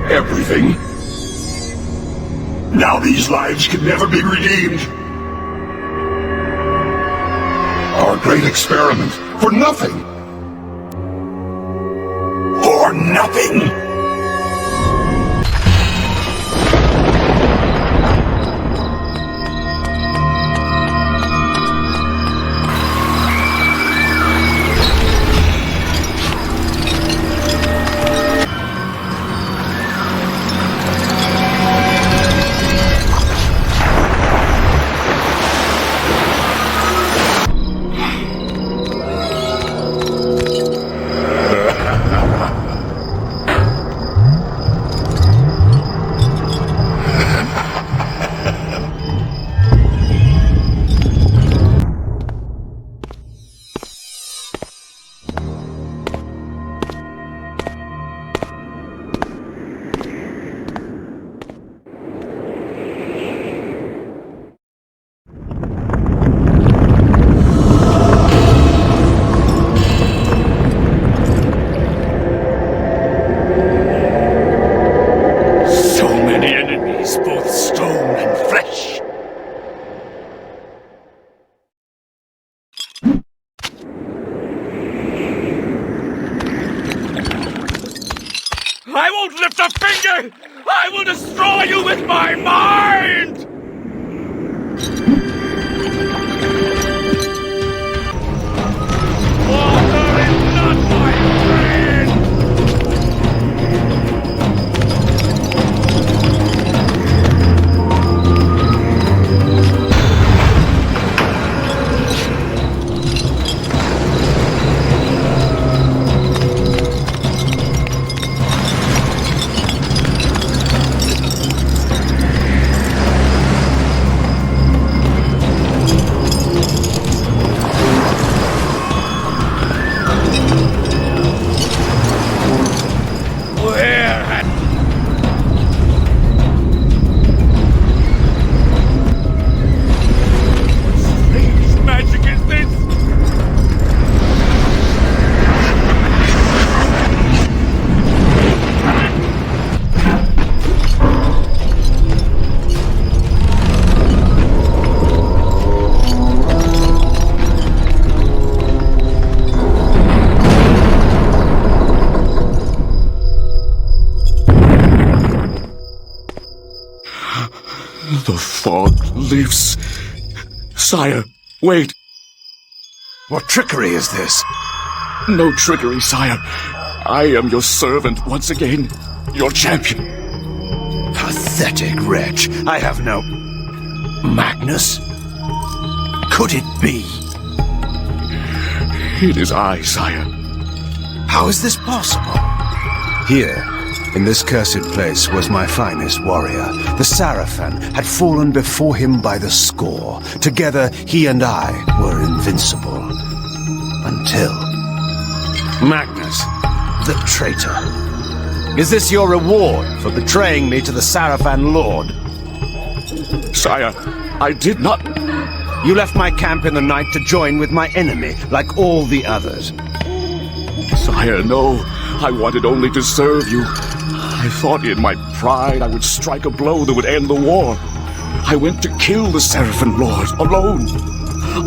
Everything. Now these lives can never be redeemed. Our great experiment, for nothing. For nothing! I won't lift a finger! I will destroy you with my mind! Water is not my friend! The fog lifts. Sire, wait. What trickery is this? No trickery, sire. I am your servant once again. Your champion. Pathetic wretch. I have no... Magnus? Could it be? It is I, sire. How is this possible? Here, in this cursed place, was my finest warrior. The Sarafan had fallen before him by the score. Together, he and I were invincible. Until... Magnus, the traitor. Is this your reward for betraying me to the Sarafan Lord? Sire, I did not... You left my camp in the night to join with my enemy, like all the others. Sire, no. I wanted only to serve you. I thought in my pride I would strike a blow that would end the war. I went to kill the Sarafan Lord, alone.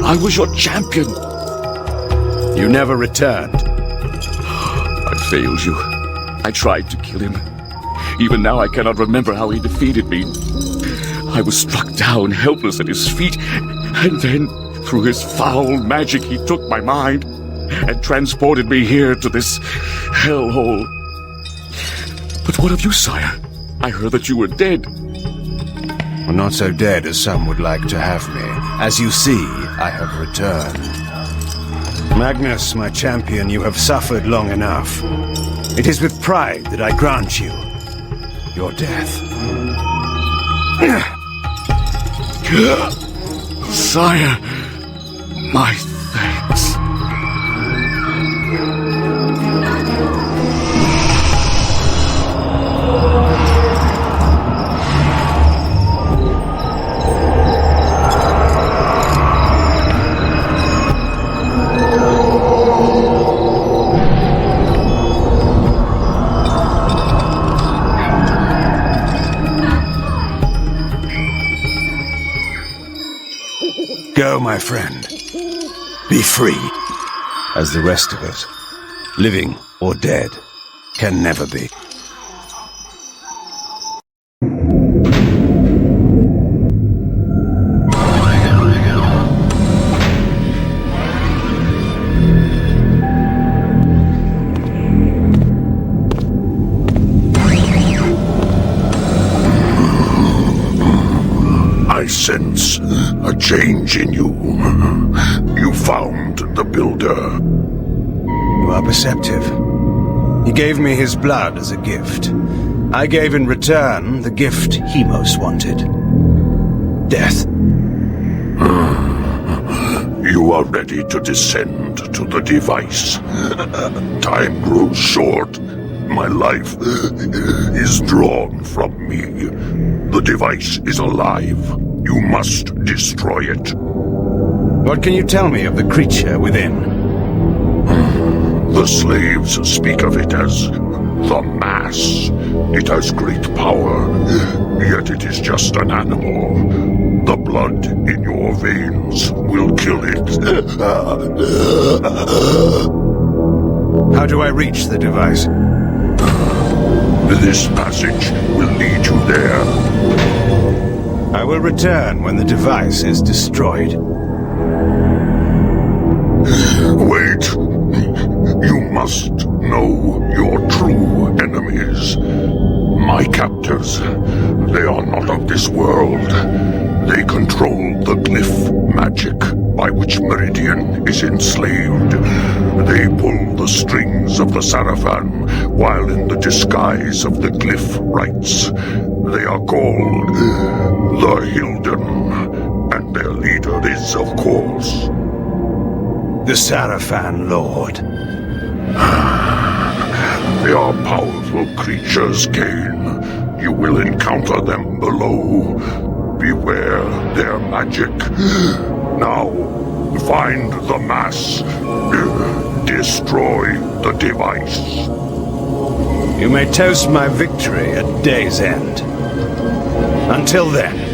I was your champion. You never returned. I failed you. I tried to kill him. Even now I cannot remember how he defeated me. I was struck down, helpless at his feet, and then, through his foul magic, he took my mind and transported me here to this hellhole. But what of you, sire? I heard that you were dead. Well, not so dead as some would like to have me. As you see, I have returned. Magnus, my champion, you have suffered long enough. It is with pride that I grant you your death. Sire, my thanks. Go, my friend. Be free. As the rest of us, living or dead, can never be. I sense a change in you. You found the Builder. You are perceptive. He gave me his blood as a gift. I gave in return the gift he most wanted. Death. You are ready to descend to the device. Time grows short. My life is drawn from me. The device is alive. You must destroy it. What can you tell me of the creature within? The slaves speak of it as the Mass. It has great power, yet it is just an animal. The blood in your veins will kill it. How do I reach the device? This passage will lead you there. I will return when the device is destroyed. Wait. You must know your true enemies. My captors. They are not of this world. They control the glyph magic by which Meridian is enslaved. They pull the strings of the Sarafan while in the disguise of the glyph rites. They are called the Hilden, and their leader is, of course, the Sarafan Lord. They are powerful creatures, Kain. You will encounter them below. Beware their magic. Now, find the Mass. Destroy the device. You may toast my victory at day's end. Until then.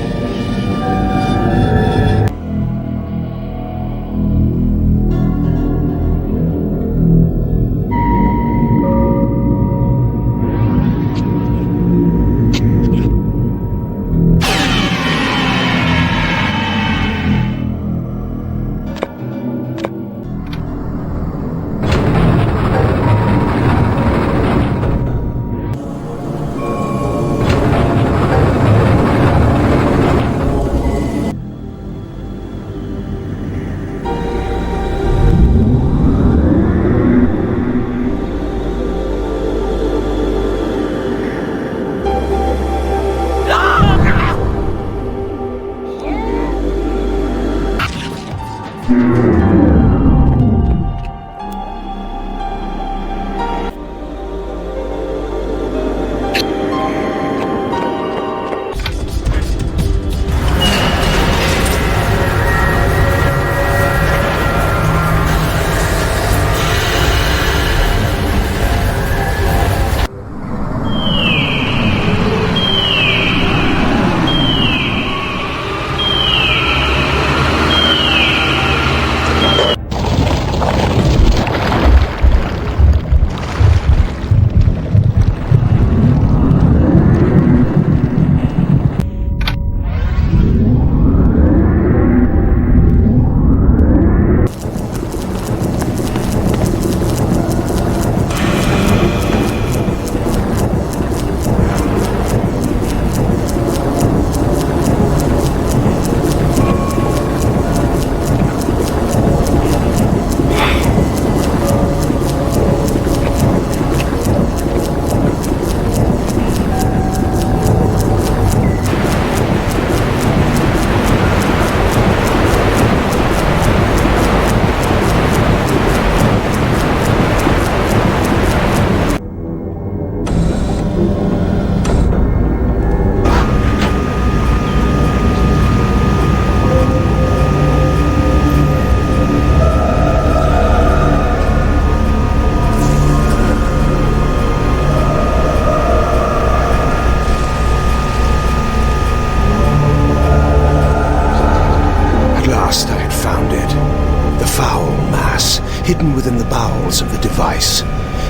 hidden within the bowels of the device.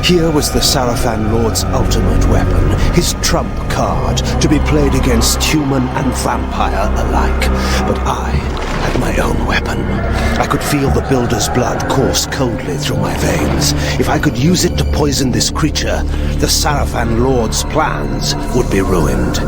Here was the Sarafan Lord's ultimate weapon, his trump card, to be played against human and vampire alike. But I had my own weapon. I could feel the Builder's blood course coldly through my veins. If I could use it to poison this creature, the Sarafan Lord's plans would be ruined.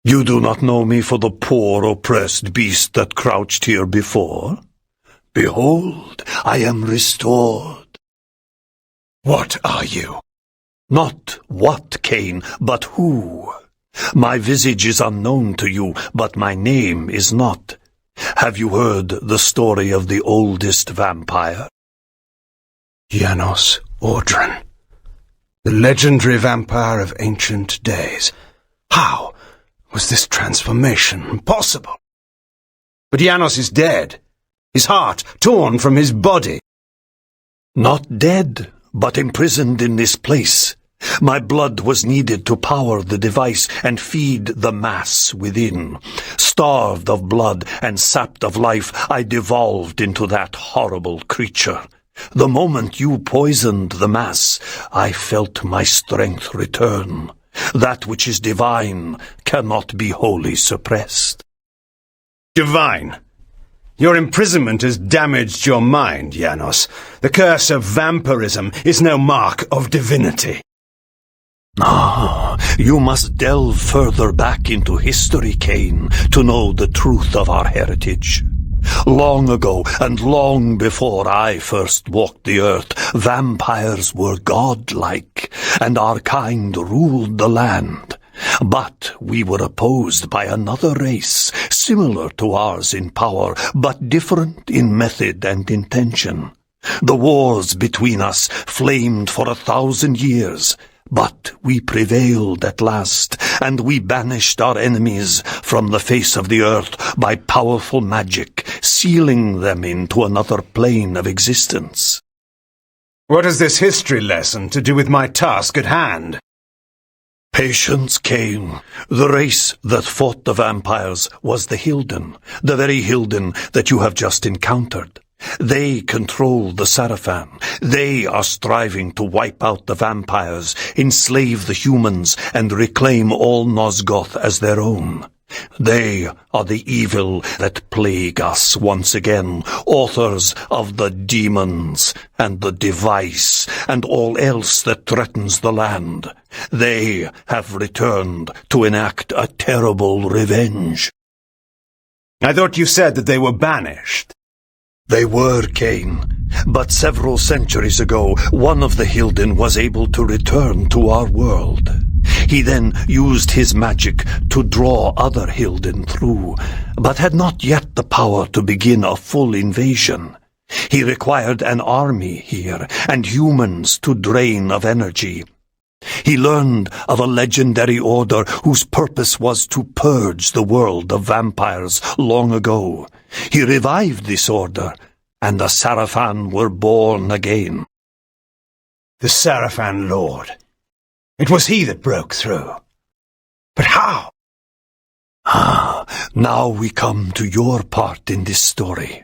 You do not know me for the poor oppressed beast that crouched here before? Behold, I am restored. What are you? Not what, Kain, but who. My visage is unknown to you, but my name is not. Have you heard the story of the oldest vampire? Janos Audron, the legendary vampire of ancient days. How was this transformation possible? But Janos is dead, his heart torn from his body. Not dead, but imprisoned in this place. My blood was needed to power the device and feed the mass within. Starved of blood and sapped of life, I devolved into that horrible creature. The moment you poisoned the mass, I felt my strength return. That which is divine cannot be wholly suppressed. Divine? Your imprisonment has damaged your mind, Janos. The curse of vampirism is no mark of divinity. Ah, you must delve further back into history, Kain, to know the truth of our heritage. Long ago, and long before I first walked the earth, vampires were godlike, and our kind ruled the land. But we were opposed by another race, similar to ours in power, but different in method and intention. The wars between us flamed for 1,000 years, but we prevailed at last, and we banished our enemies from the face of the earth by powerful magic, sealing them into another plane of existence. What has this history lesson to do with my task at hand? Patience, Kain. The race that fought the vampires was the Hilden, the very Hilden that you have just encountered. They control the Sarafan. They are striving to wipe out the vampires, enslave the humans, and reclaim all Nosgoth as their own. They are the evil that plague us once again, authors of the demons and the device and all else that threatens the land. They have returned to enact a terrible revenge. I thought you said that they were banished. They were, Kain, but several centuries ago, one of the Hilden was able to return to our world. He then used his magic to draw other Hilden through, but had not yet the power to begin a full invasion. He required an army here, and humans to drain of energy. He learned of a legendary order whose purpose was to purge the world of vampires long ago. He revived this order, and the Sarafan were born again. The Sarafan Lord. It was he that broke through. But how? Now we come to your part in this story.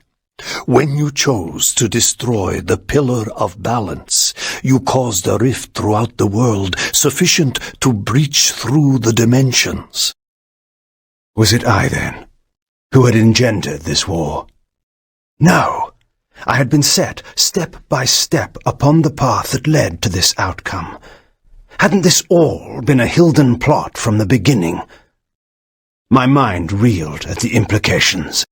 When you chose to destroy the Pillar of Balance, you caused a rift throughout the world sufficient to breach through the dimensions. Was it I, then, who had engendered this war? No, I had been set step by step upon the path that led to this outcome. Hadn't this all been a Hilden plot from the beginning? My mind reeled at the implications.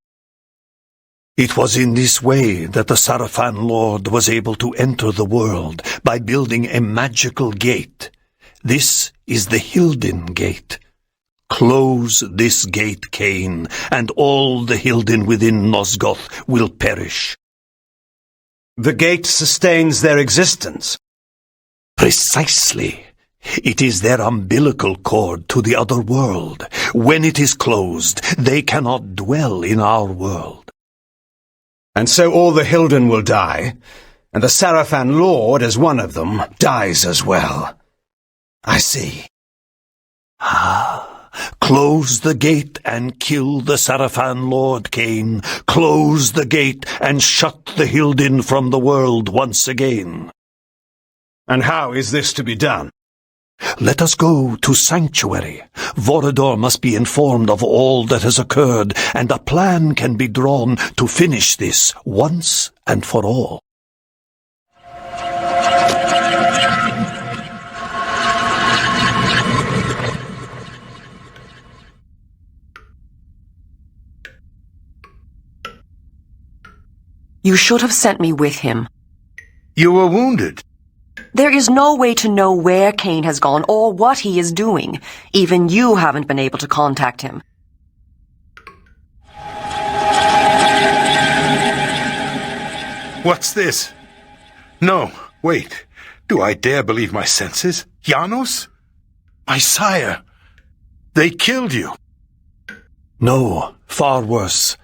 It was in this way that the Sarafan Lord was able to enter the world, by building a magical gate. This is the Hilden Gate. Close this gate, Kain, and all the Hilden within Nosgoth will perish. The gate sustains their existence. Precisely. It is their umbilical cord to the other world. When it is closed, they cannot dwell in our world. And so all the Hilden will die, and the Sarafan Lord, as one of them, dies as well. I see. Close the gate and kill the Sarafan Lord, Kain. Close the gate and shut the Hilden from the world once again. And how is this to be done? Let us go to Sanctuary. Vorador must be informed of all that has occurred, and a plan can be drawn to finish this once and for all. You should have sent me with him. You were wounded. There is no way to know where Kain has gone or what he is doing. Even you haven't been able to contact him. What's this? No, wait. Do I dare believe my senses? Janos? My sire. They killed you. No, far worse.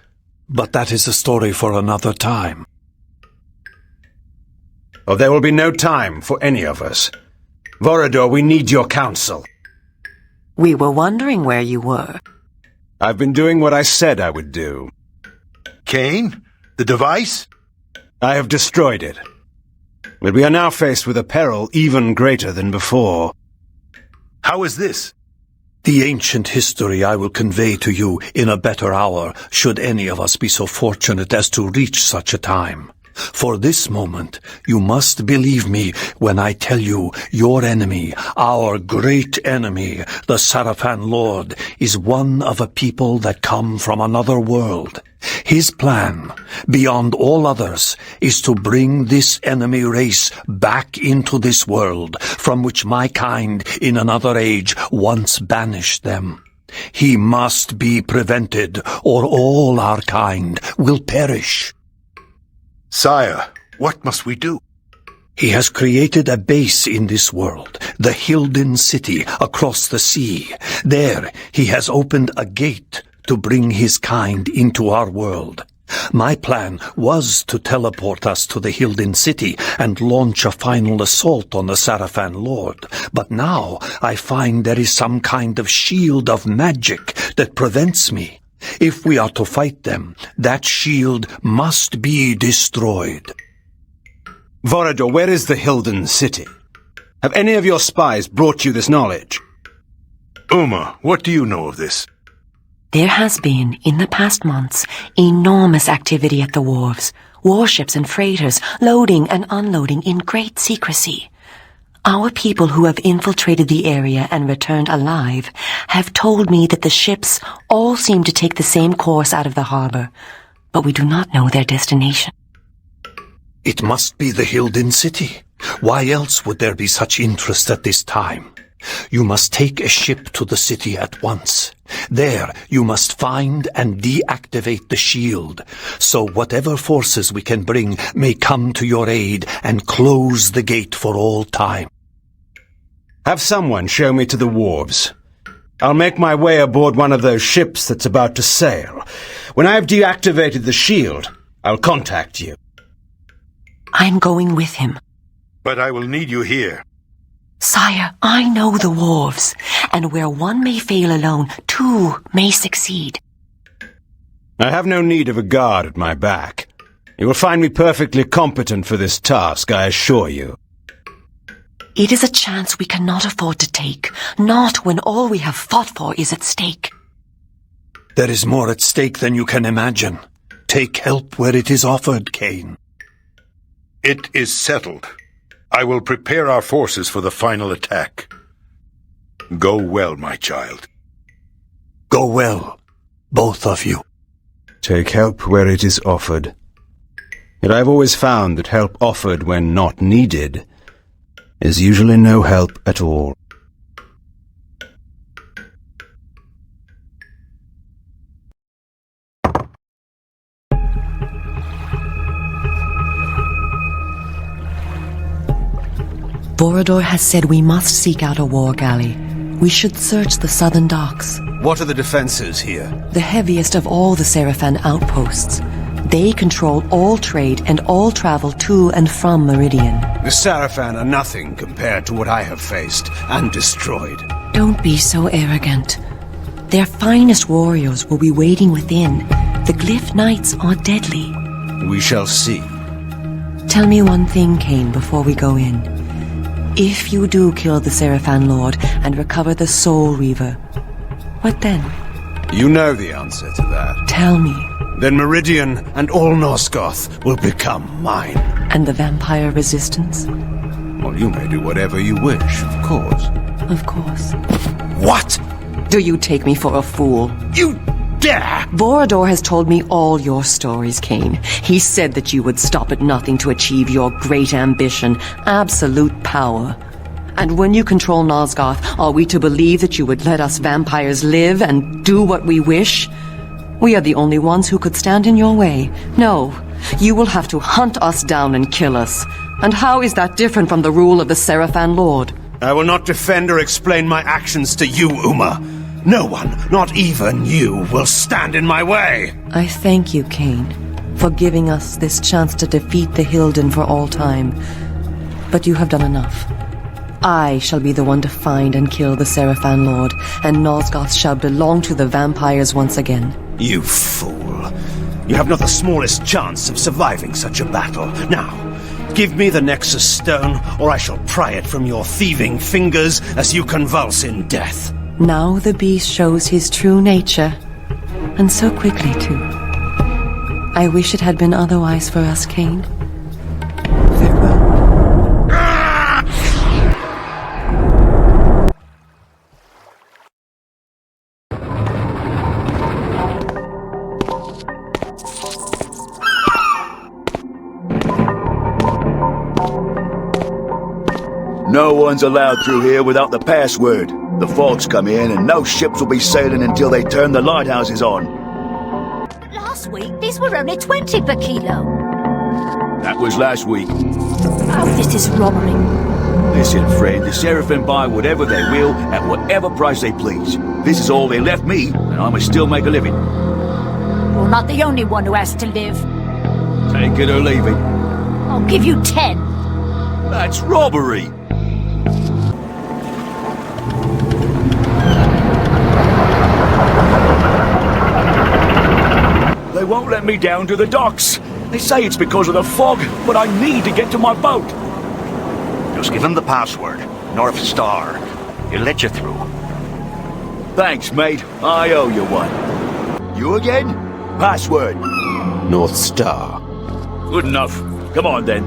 But that is a story for another time. Oh, there will be no time for any of us. Vorador, we need your counsel. We were wondering where you were. I've been doing what I said I would do. Kain? The device? I have destroyed it. But we are now faced with a peril even greater than before. How is this? The ancient history I will convey to you in a better hour, should any of us be so fortunate as to reach such a time. For this moment, you must believe me when I tell you your enemy, our great enemy, the Sarafan Lord, is one of a people that come from another world. His plan, beyond all others, is to bring this enemy race back into this world, from which my kind in another age once banished them. He must be prevented, or all our kind will perish. Sire, what must we do? He has created a base in this world, the Hilden City, across the sea. There, he has opened a gate to bring his kind into our world. My plan was to teleport us to the Hilden City and launch a final assault on the Sarafan Lord. But now I find there is some kind of shield of magic that prevents me. If we are to fight them, that shield must be destroyed. Vorador, where is the Hilden City? Have any of your spies brought you this knowledge? Uma, what do you know of this? There has been, in the past months, enormous activity at the wharves. Warships and freighters loading and unloading in great secrecy. Our people who have infiltrated the area and returned alive have told me that the ships all seem to take the same course out of the harbor, but we do not know their destination. It must be the Hilden City. Why else would there be such interest at this time? You must take a ship to the city at once. There you must find and deactivate the shield, so whatever forces we can bring may come to your aid and close the gate for all time. Have someone show me to the wharves. I'll make my way aboard one of those ships that's about to sail. When I have deactivated the shield, I'll contact you. I'm going with him. But I will need you here. Sire, I know the wharves, and where one may fail alone, two may succeed. I have no need of a guard at my back. You will find me perfectly competent for this task, I assure you. It is a chance we cannot afford to take, not when all we have fought for is at stake. There is more at stake than you can imagine. Take help where it is offered, Kain. It is settled. I will prepare our forces for the final attack. Go well, my child. Go well, both of you. Take help where it is offered. Yet I've always found that help offered when not needed is usually no help at all. Vorador has said we must seek out a war galley. We should search the southern docks. What are the defenses here? The heaviest of all the Sarafan outposts. They control all trade and all travel to and from Meridian. The Sarafan are nothing compared to what I have faced and destroyed. Don't be so arrogant. Their finest warriors will be waiting within. The Glyph Knights are deadly. We shall see. Tell me one thing, Kain, before we go in. If you do kill the Sarafan Lord and recover the Soul Reaver, what then? You know the answer to that. Tell me. Then Meridian and all Nosgoth will become mine. And the vampire resistance? Well, you may do whatever you wish, of course. Of course. What? Do you take me for a fool? You dare! Vorador has told me all your stories, Kain. He said that you would stop at nothing to achieve your great ambition, absolute power. And when you control Nosgoth, are we to believe that you would let us vampires live and do what we wish? We are the only ones who could stand in your way. No, you will have to hunt us down and kill us. And how is that different from the rule of the Sarafan Lord? I will not defend or explain my actions to you, Uma. No one, not even you, will stand in my way. I thank you, Kain, for giving us this chance to defeat the Hilden for all time. But you have done enough. I shall be the one to find and kill the Sarafan Lord, and Nosgoth shall belong to the vampires once again. You fool. You have not the smallest chance of surviving such a battle. Now, give me the Nexus Stone, or I shall pry it from your thieving fingers as you convulse in death. Now the beast shows his true nature, and so quickly too. I wish it had been otherwise for us, Kain. Farewell. No one's allowed through here without the password. The fog's come in and no ships will be sailing until they turn the lighthouses on. Last week, these were only 20 per kilo. That was last week. Oh, this is robbery. Listen, friend, the Seraphim buy whatever they will at whatever price they please. This is all they left me, and I must still make a living. You're not the only one who has to live. Take it or leave it. I'll give you 10. That's robbery. They won't let me down to the docks. They say it's because of the fog, but I need to get to my boat. Just give him the password. North Star. He'll let you through. Thanks, mate. I owe you one. You again? Password. North Star. Good enough. Come on, then.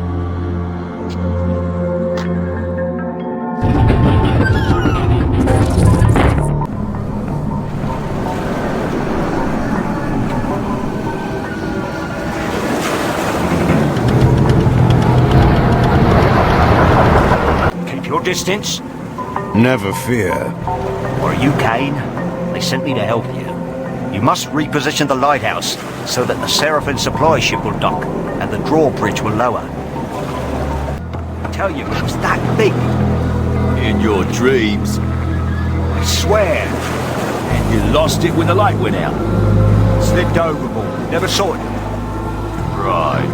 Your distance? Never fear. Or are you Kain? They sent me to help you. You must reposition the lighthouse so that the Seraphim supply ship will dock and the drawbridge will lower. I tell you, it was that big. In your dreams. I swear. And you lost it when the light went out. Slipped overboard. Never saw it. Right.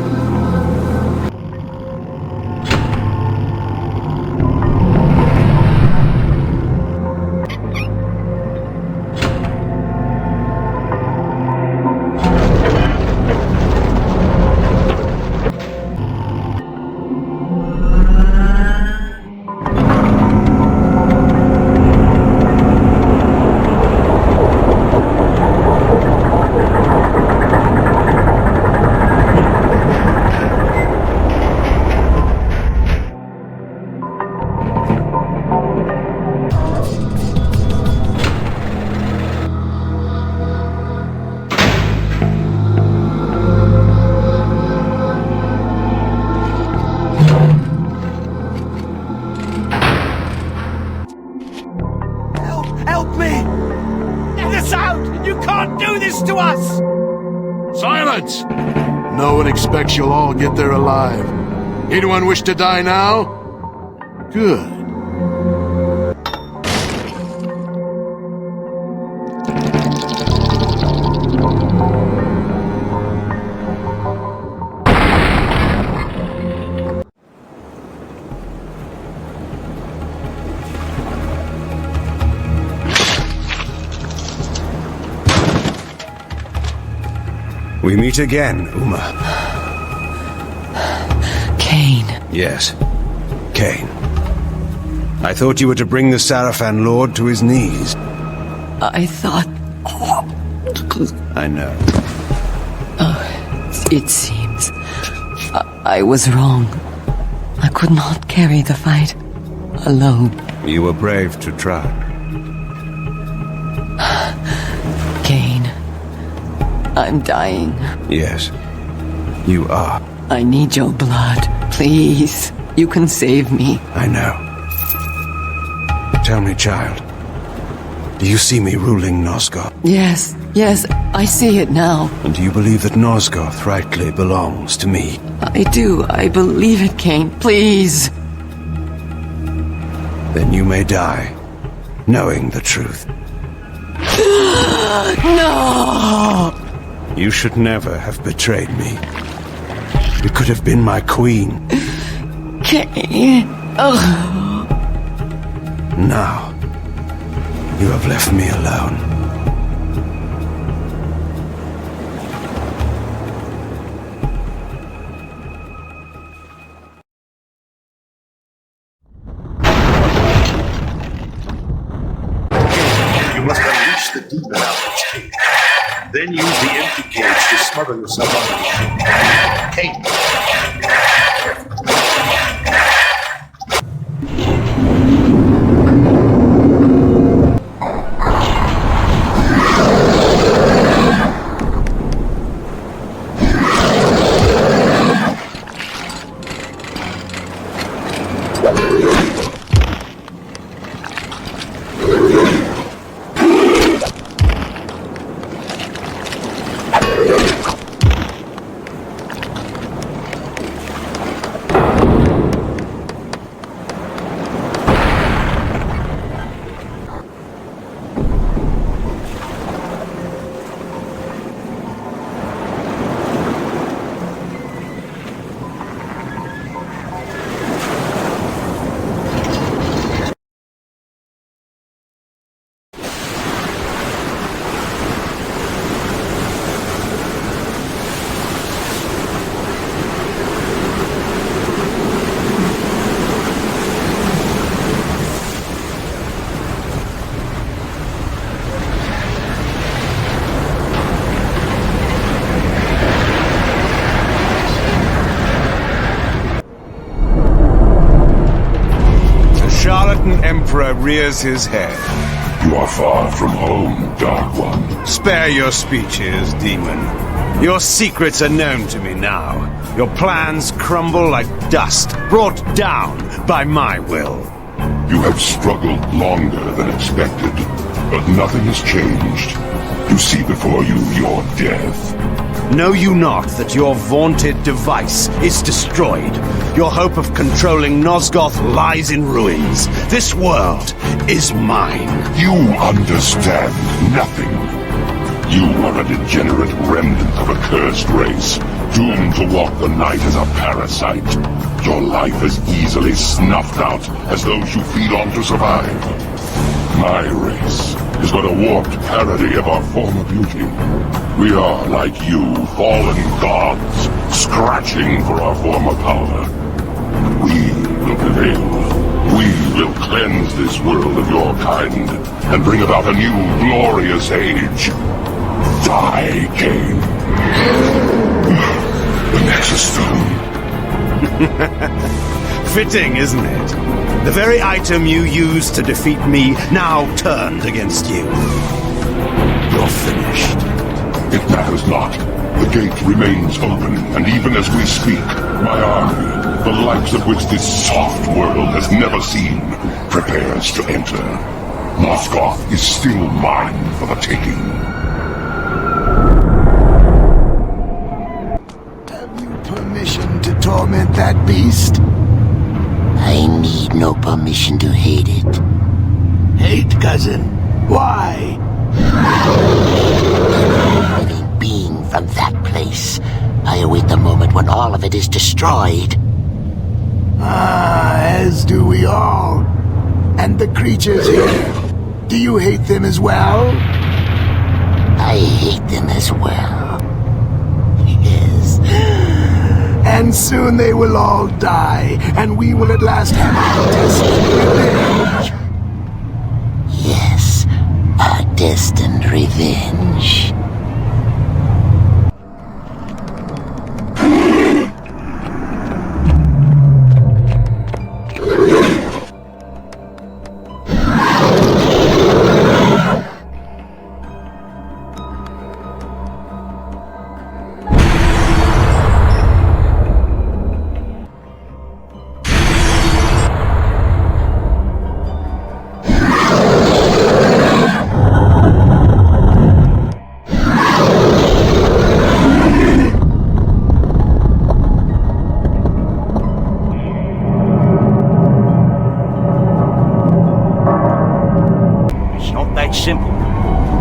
Silence! No one expects you'll all get there alive. Anyone wish to die now? Good. We meet again, Uma. Kain. Yes, Kain. I thought you were to bring the Sarafan Lord to his knees. I thought... I know. It seems... I was wrong. I could not carry the fight alone. You were brave to try. Kain, I'm dying. Yes, you are. I need your blood. Please, you can save me. I know. Tell me, child, do you see me ruling Nosgoth? Yes, I see it now. And do you believe that Nosgoth rightly belongs to me? I do. I believe it, Kain. Please. Then you may die, knowing the truth. No! You should never have betrayed me. You could have been my queen. Kain. Now, you have left me alone. then use the empty cage to smother yourself under the ship. Kain. Emperor rears his head. You are far from home, Dark One. Spare your speeches, demon. Your secrets are known to me now. Your plans crumble like dust, brought down by my will. You have struggled longer than expected, but nothing has changed. You see before you your death. Know you not that your vaunted device is destroyed? Your hope of controlling Nosgoth lies in ruins. This world is mine. You understand nothing. You are a degenerate remnant of a cursed race, doomed to walk the night as a parasite. Your life is easily snuffed out as those you feed on to survive. My race is but a warped parody of our former beauty. We are, like you, fallen gods, scratching for our former power. We will prevail. We will cleanse this world of your kind and bring about a new, glorious age. Die, Kain. The Nexus Stone. Fitting, isn't it? The very item you used to defeat me now turned against you. You're finished. It matters not. The gate remains open, and even as we speak, my army, the likes of which this soft world has never seen, prepares to enter. Nosgoth is still mine for the taking. Have you permission to torment that beast? I need no permission to hate it. Hate, cousin? Why? Living being from that place, I await the moment when all of it is destroyed. Ah, as do we all. And the creatures here. Do you hate them as well? I hate them as well. Yes. And soon they will all die, and we will at last have our destined revenge. Yes, our destined revenge. Simple.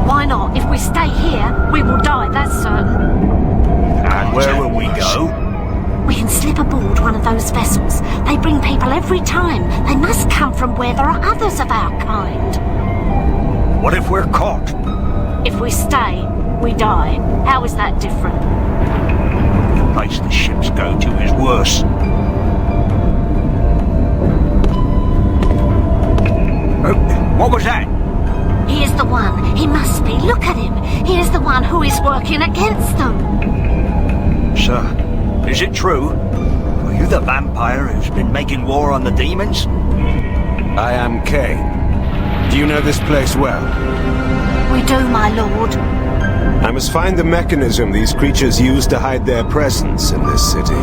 Why not? If we stay here, we will die, that's certain. And where will we go? We can slip aboard one of those vessels. They bring people every time. They must come from where there are others of our kind. What if we're caught? If we stay, we die. How is that different? The place the ships go to is worse. What was that? He is the one. He must be. Look at him. He is the one who is working Is it true? Are you the vampire who's been making war on the demons? I am Kain. Do you know this place well? We do, my lord. I must find the mechanism these creatures use to hide their presence in this city.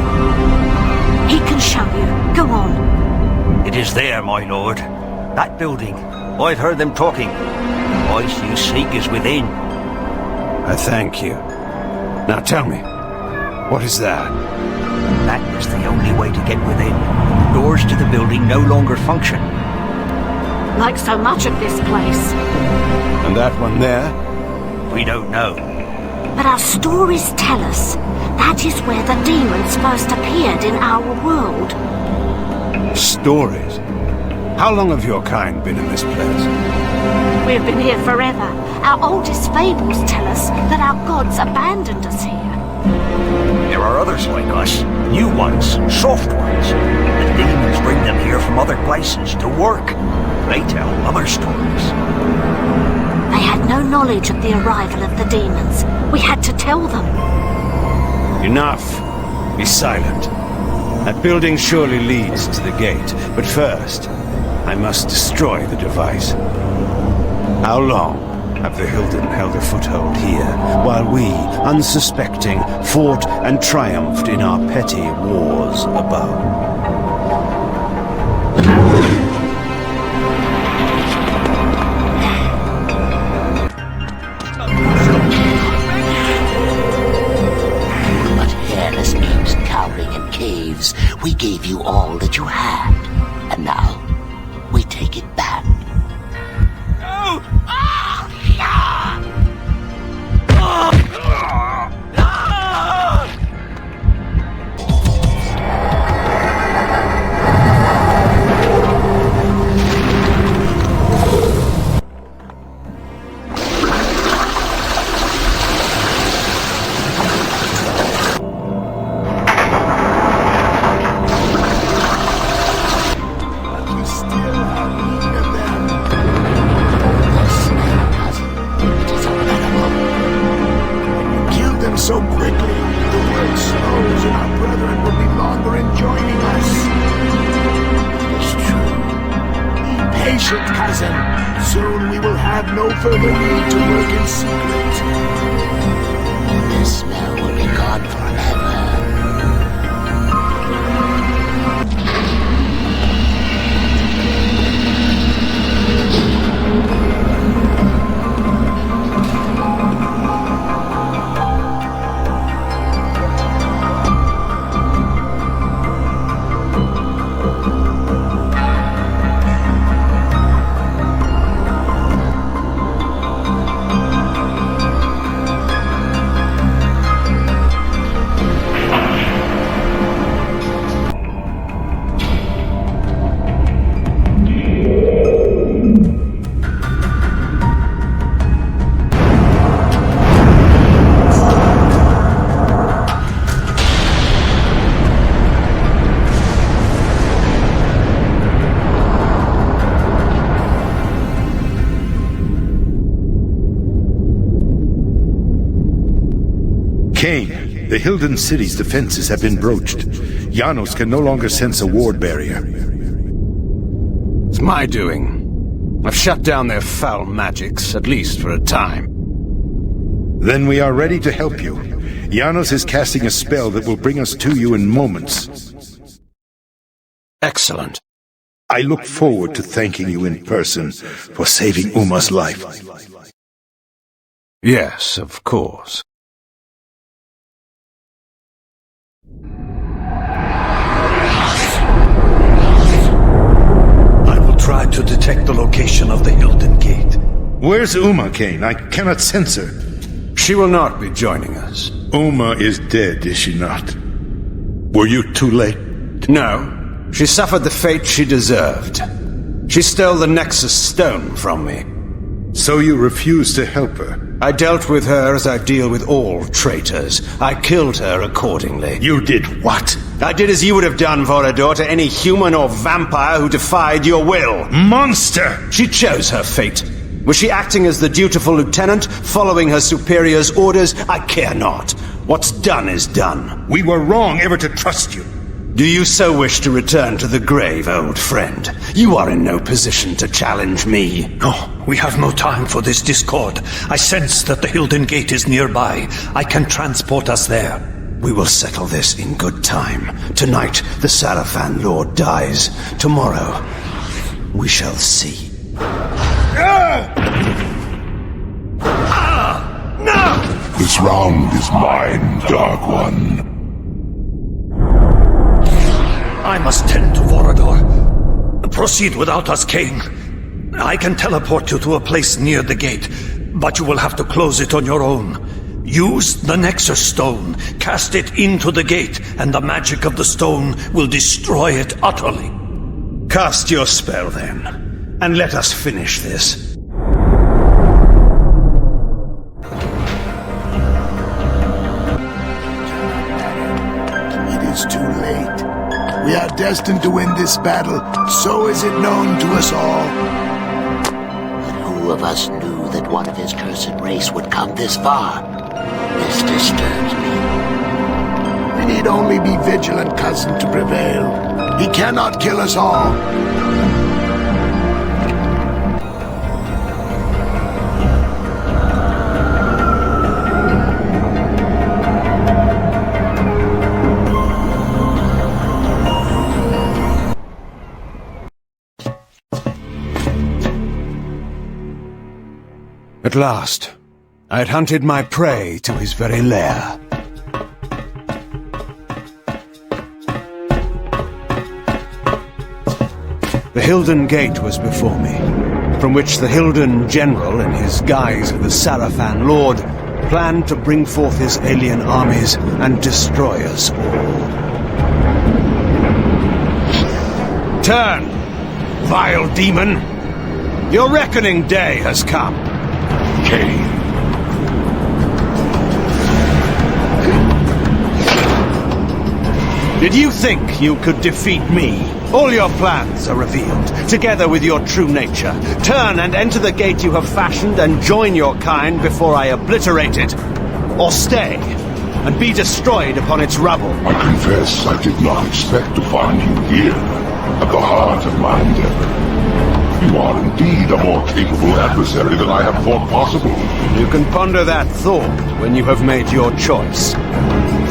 He can show you. Go on. It is there, my lord. That building. I've heard them talking. The voice you seek is within. I thank you. Now tell me, what is that? That is the only way to get within. The doors to the building no longer function. Like so much of this place. And that one there? We don't know. But our stories tell us that is where the demons first appeared in our world. Stories? How long have your kind been in this place? We've been here forever. Our oldest fables tell us that our gods abandoned us here. There are others like us. New ones, soft ones. The demons bring them here from other places to work. They tell other stories. They had no knowledge of the arrival of the demons. We had to tell them. Enough. Be silent. That building surely leads to the gate, but first, I must destroy the device. How long have the Hilden held a foothold here, while we, unsuspecting, fought and triumphed in our petty wars above? We gave you all that you had, and now we take it back. No! So quickly, the world slows and our brethren will be longer in joining us. It's true. Be patient, cousin. Soon we will have no further need to work in secret. The smell will be gone forever. Kain, the Hilden city's defenses have been broached. Janos can no longer sense a ward barrier. It's my doing. I've shut down their foul magics, at least for a time. Then we are ready to help you. Janos is casting a spell that will bring us to you in moments. Excellent. I look forward to thanking you in person for saving Uma's life. Yes, of course. Try to detect the location of the Hilden Gate. Where's Uma, Kain? I cannot sense her. She will not be joining us. Uma is dead, is she not? Were you too late? No. She suffered the fate she deserved. She stole the Nexus Stone from me. So you refused to help her? I dealt with her as I deal with all traitors. I killed her accordingly. You did what? I did as you would have done, Vorador, to any human or vampire who defied your will. Monster! She chose her fate. Was she acting as the dutiful lieutenant, following her superior's orders? I care not. What's done is done. We were wrong ever to trust you. Do you so wish to return to the grave, old friend? You are in no position to challenge me. No, we have no time for this discord. I sense that the Hilden Gate is nearby. I can transport us there. We will settle this in good time. Tonight, the Sarafan Lord dies. Tomorrow, we shall see. This round is mine, Dark One. I must tend to Vorador. Proceed without us, Kain. I can teleport you to a place near the gate, but you will have to close it on your own. Use the Nexus Stone, cast it into the gate, and the magic of the stone will destroy it utterly. Cast your spell, then, and let us finish this. It is too late. We are destined to win this battle, so is it known to us all. But who of us knew that one of his cursed race would come this far? This disturbs me. We need only be vigilant, cousin, to prevail. He cannot kill us all. At last, I had hunted my prey to his very lair. The Hilden Gate was before me, from which the Hilden General, in his guise of the Sarafan Lord, planned to bring forth his alien armies and destroy us all. Turn, vile demon! Your reckoning day has come. Kain. Did you think you could defeat me? All your plans are revealed, together with your true nature. Turn and enter the gate you have fashioned and join your kind before I obliterate it. Or stay, and be destroyed upon its rubble. I confess I did not expect to find you here, at the heart of my endeavor. You are indeed a more capable adversary than I have thought possible. You can ponder that thought when you have made your choice.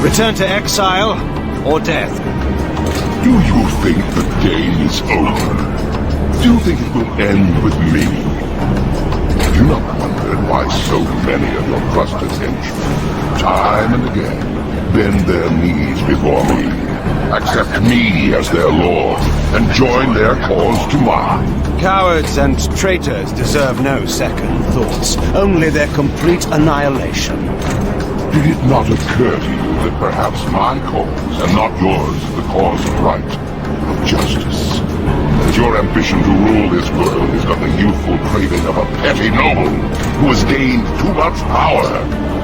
Return to exile, or death. Do you think the game is over? Do you think it will end with me? Have you not wondered why so many of your trusted henchmen, time and again, bend their knees before me, accept me as their lord, and join their cause to mine? Cowards and traitors deserve no second thoughts, only their complete annihilation. Did it not occur to you that perhaps my cause, and not yours, is the cause of right, of justice? That your ambition to rule this world is but the youthful craving of a petty noble who has gained too much power,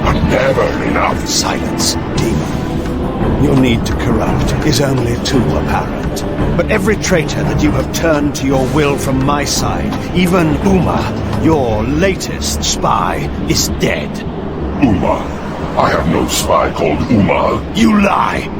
but never enough? Silence, demon. Your need to corrupt is only too apparent. But every traitor that you have turned to your will from my side, even Uma, your latest spy, is dead. Uma? I have no spy called Uma. You lie!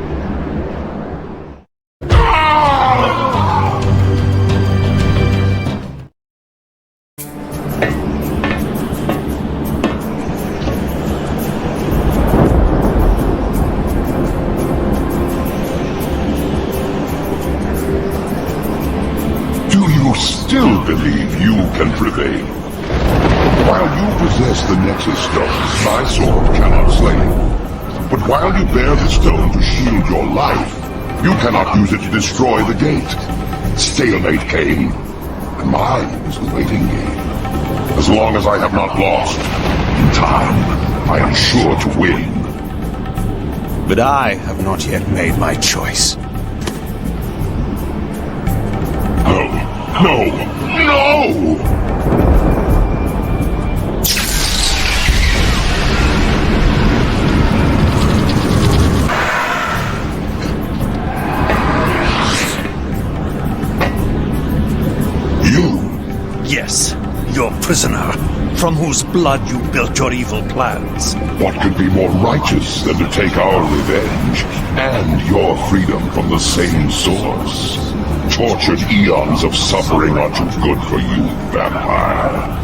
Still believe you can prevail. While you possess the Nexus Stones, my sword cannot slay you. But while you bear the stone to shield your life, you cannot use it to destroy the gate. Stalemate, Kain. And mine is the waiting game. As long as I have not lost, in time, I am sure to win. But I have not yet made my choice. No! No! You? Yes, your prisoner. from whose blood you built your evil plans. What could be more righteous than to take our revenge and your freedom from the same source? Tortured eons of suffering are too good for you, vampire.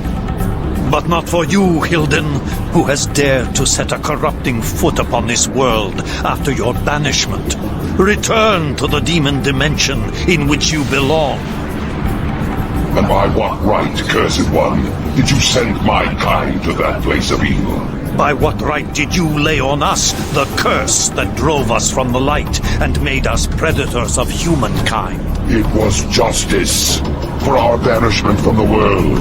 But not for you, Hilden, who has dared to set a corrupting foot upon this world after your banishment. Return to the demon dimension in which you belong. And by what right, Cursed One, did you send my kind to that place of evil? By what right did you lay on us the curse that drove us from the light and made us predators of humankind? It was justice for our banishment from the world.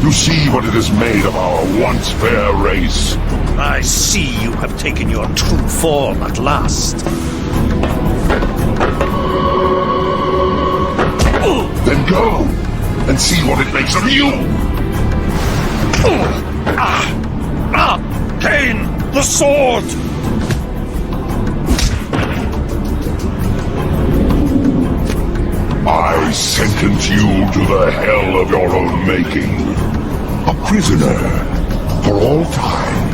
You see what it has made of our once fair race. I see you have taken your true form at last. Then go and see what it makes of you! Kain, the sword! I sentence you to the hell of your own making. A prisoner for all time.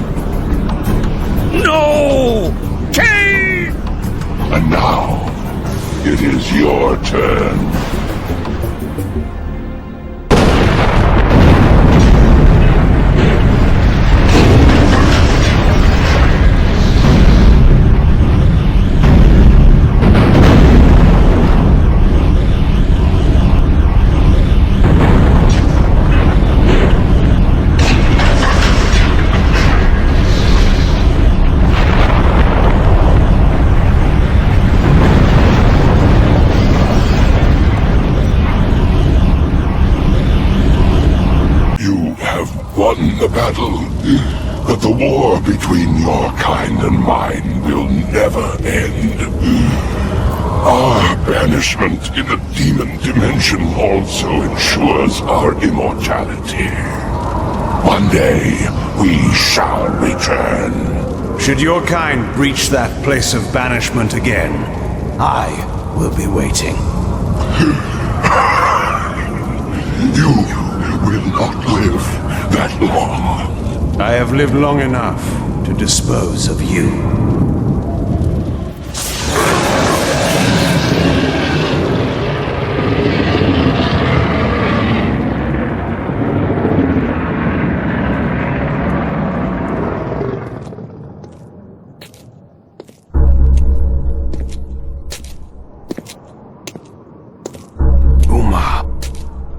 No! Kain! And now, it is your turn. Won the battle, but the war between your kind and mine will never end. Our banishment in the demon dimension also ensures our immortality. One day, we shall return. Should your kind reach that place of banishment again, I will be waiting. You will not live that long. I have lived long enough to dispose of you.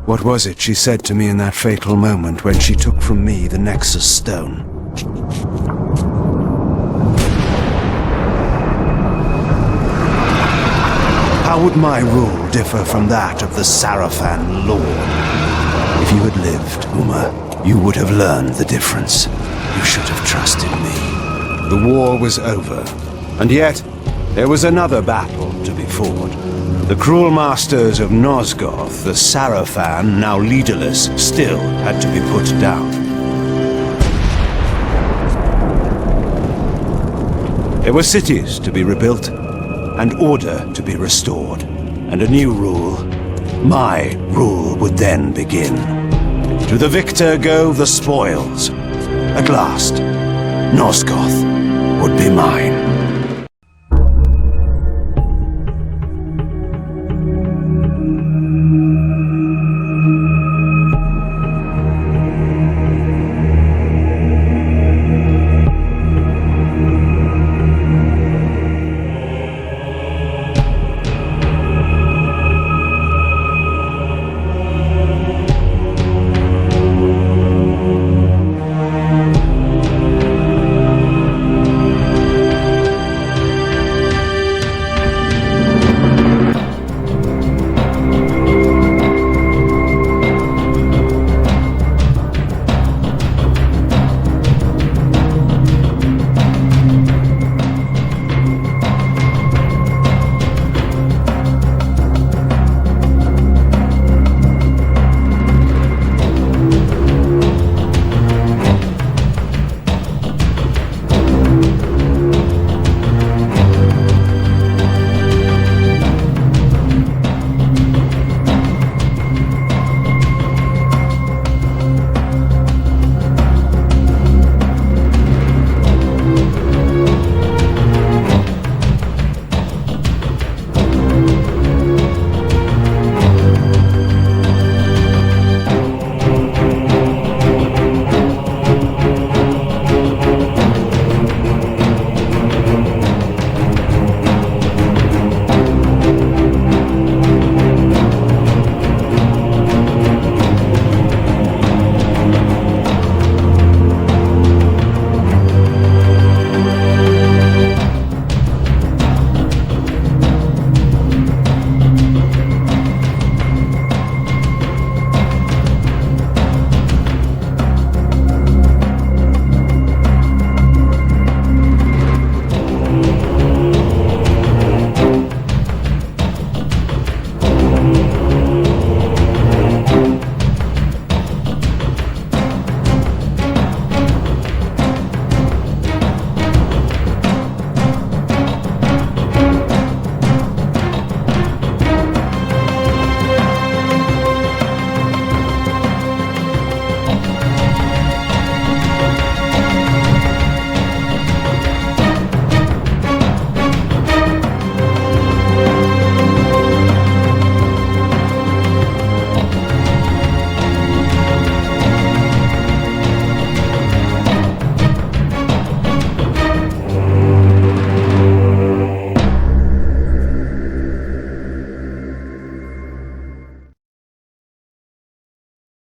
What was it she said to me in that fatal moment when she took from me the Nexus Stone? How would my rule differ from that of the Sarafan Lord? If you had lived, Uma, you would have learned the difference. You should have trusted me. The war was over, and yet there was another battle to be fought. The cruel masters of Nosgoth, the Sarafan, now leaderless, still had to be put down. There were cities to be rebuilt, and order to be restored, and a new rule, my rule, would then begin. To the victor go the spoils. At last, Nosgoth would be mine.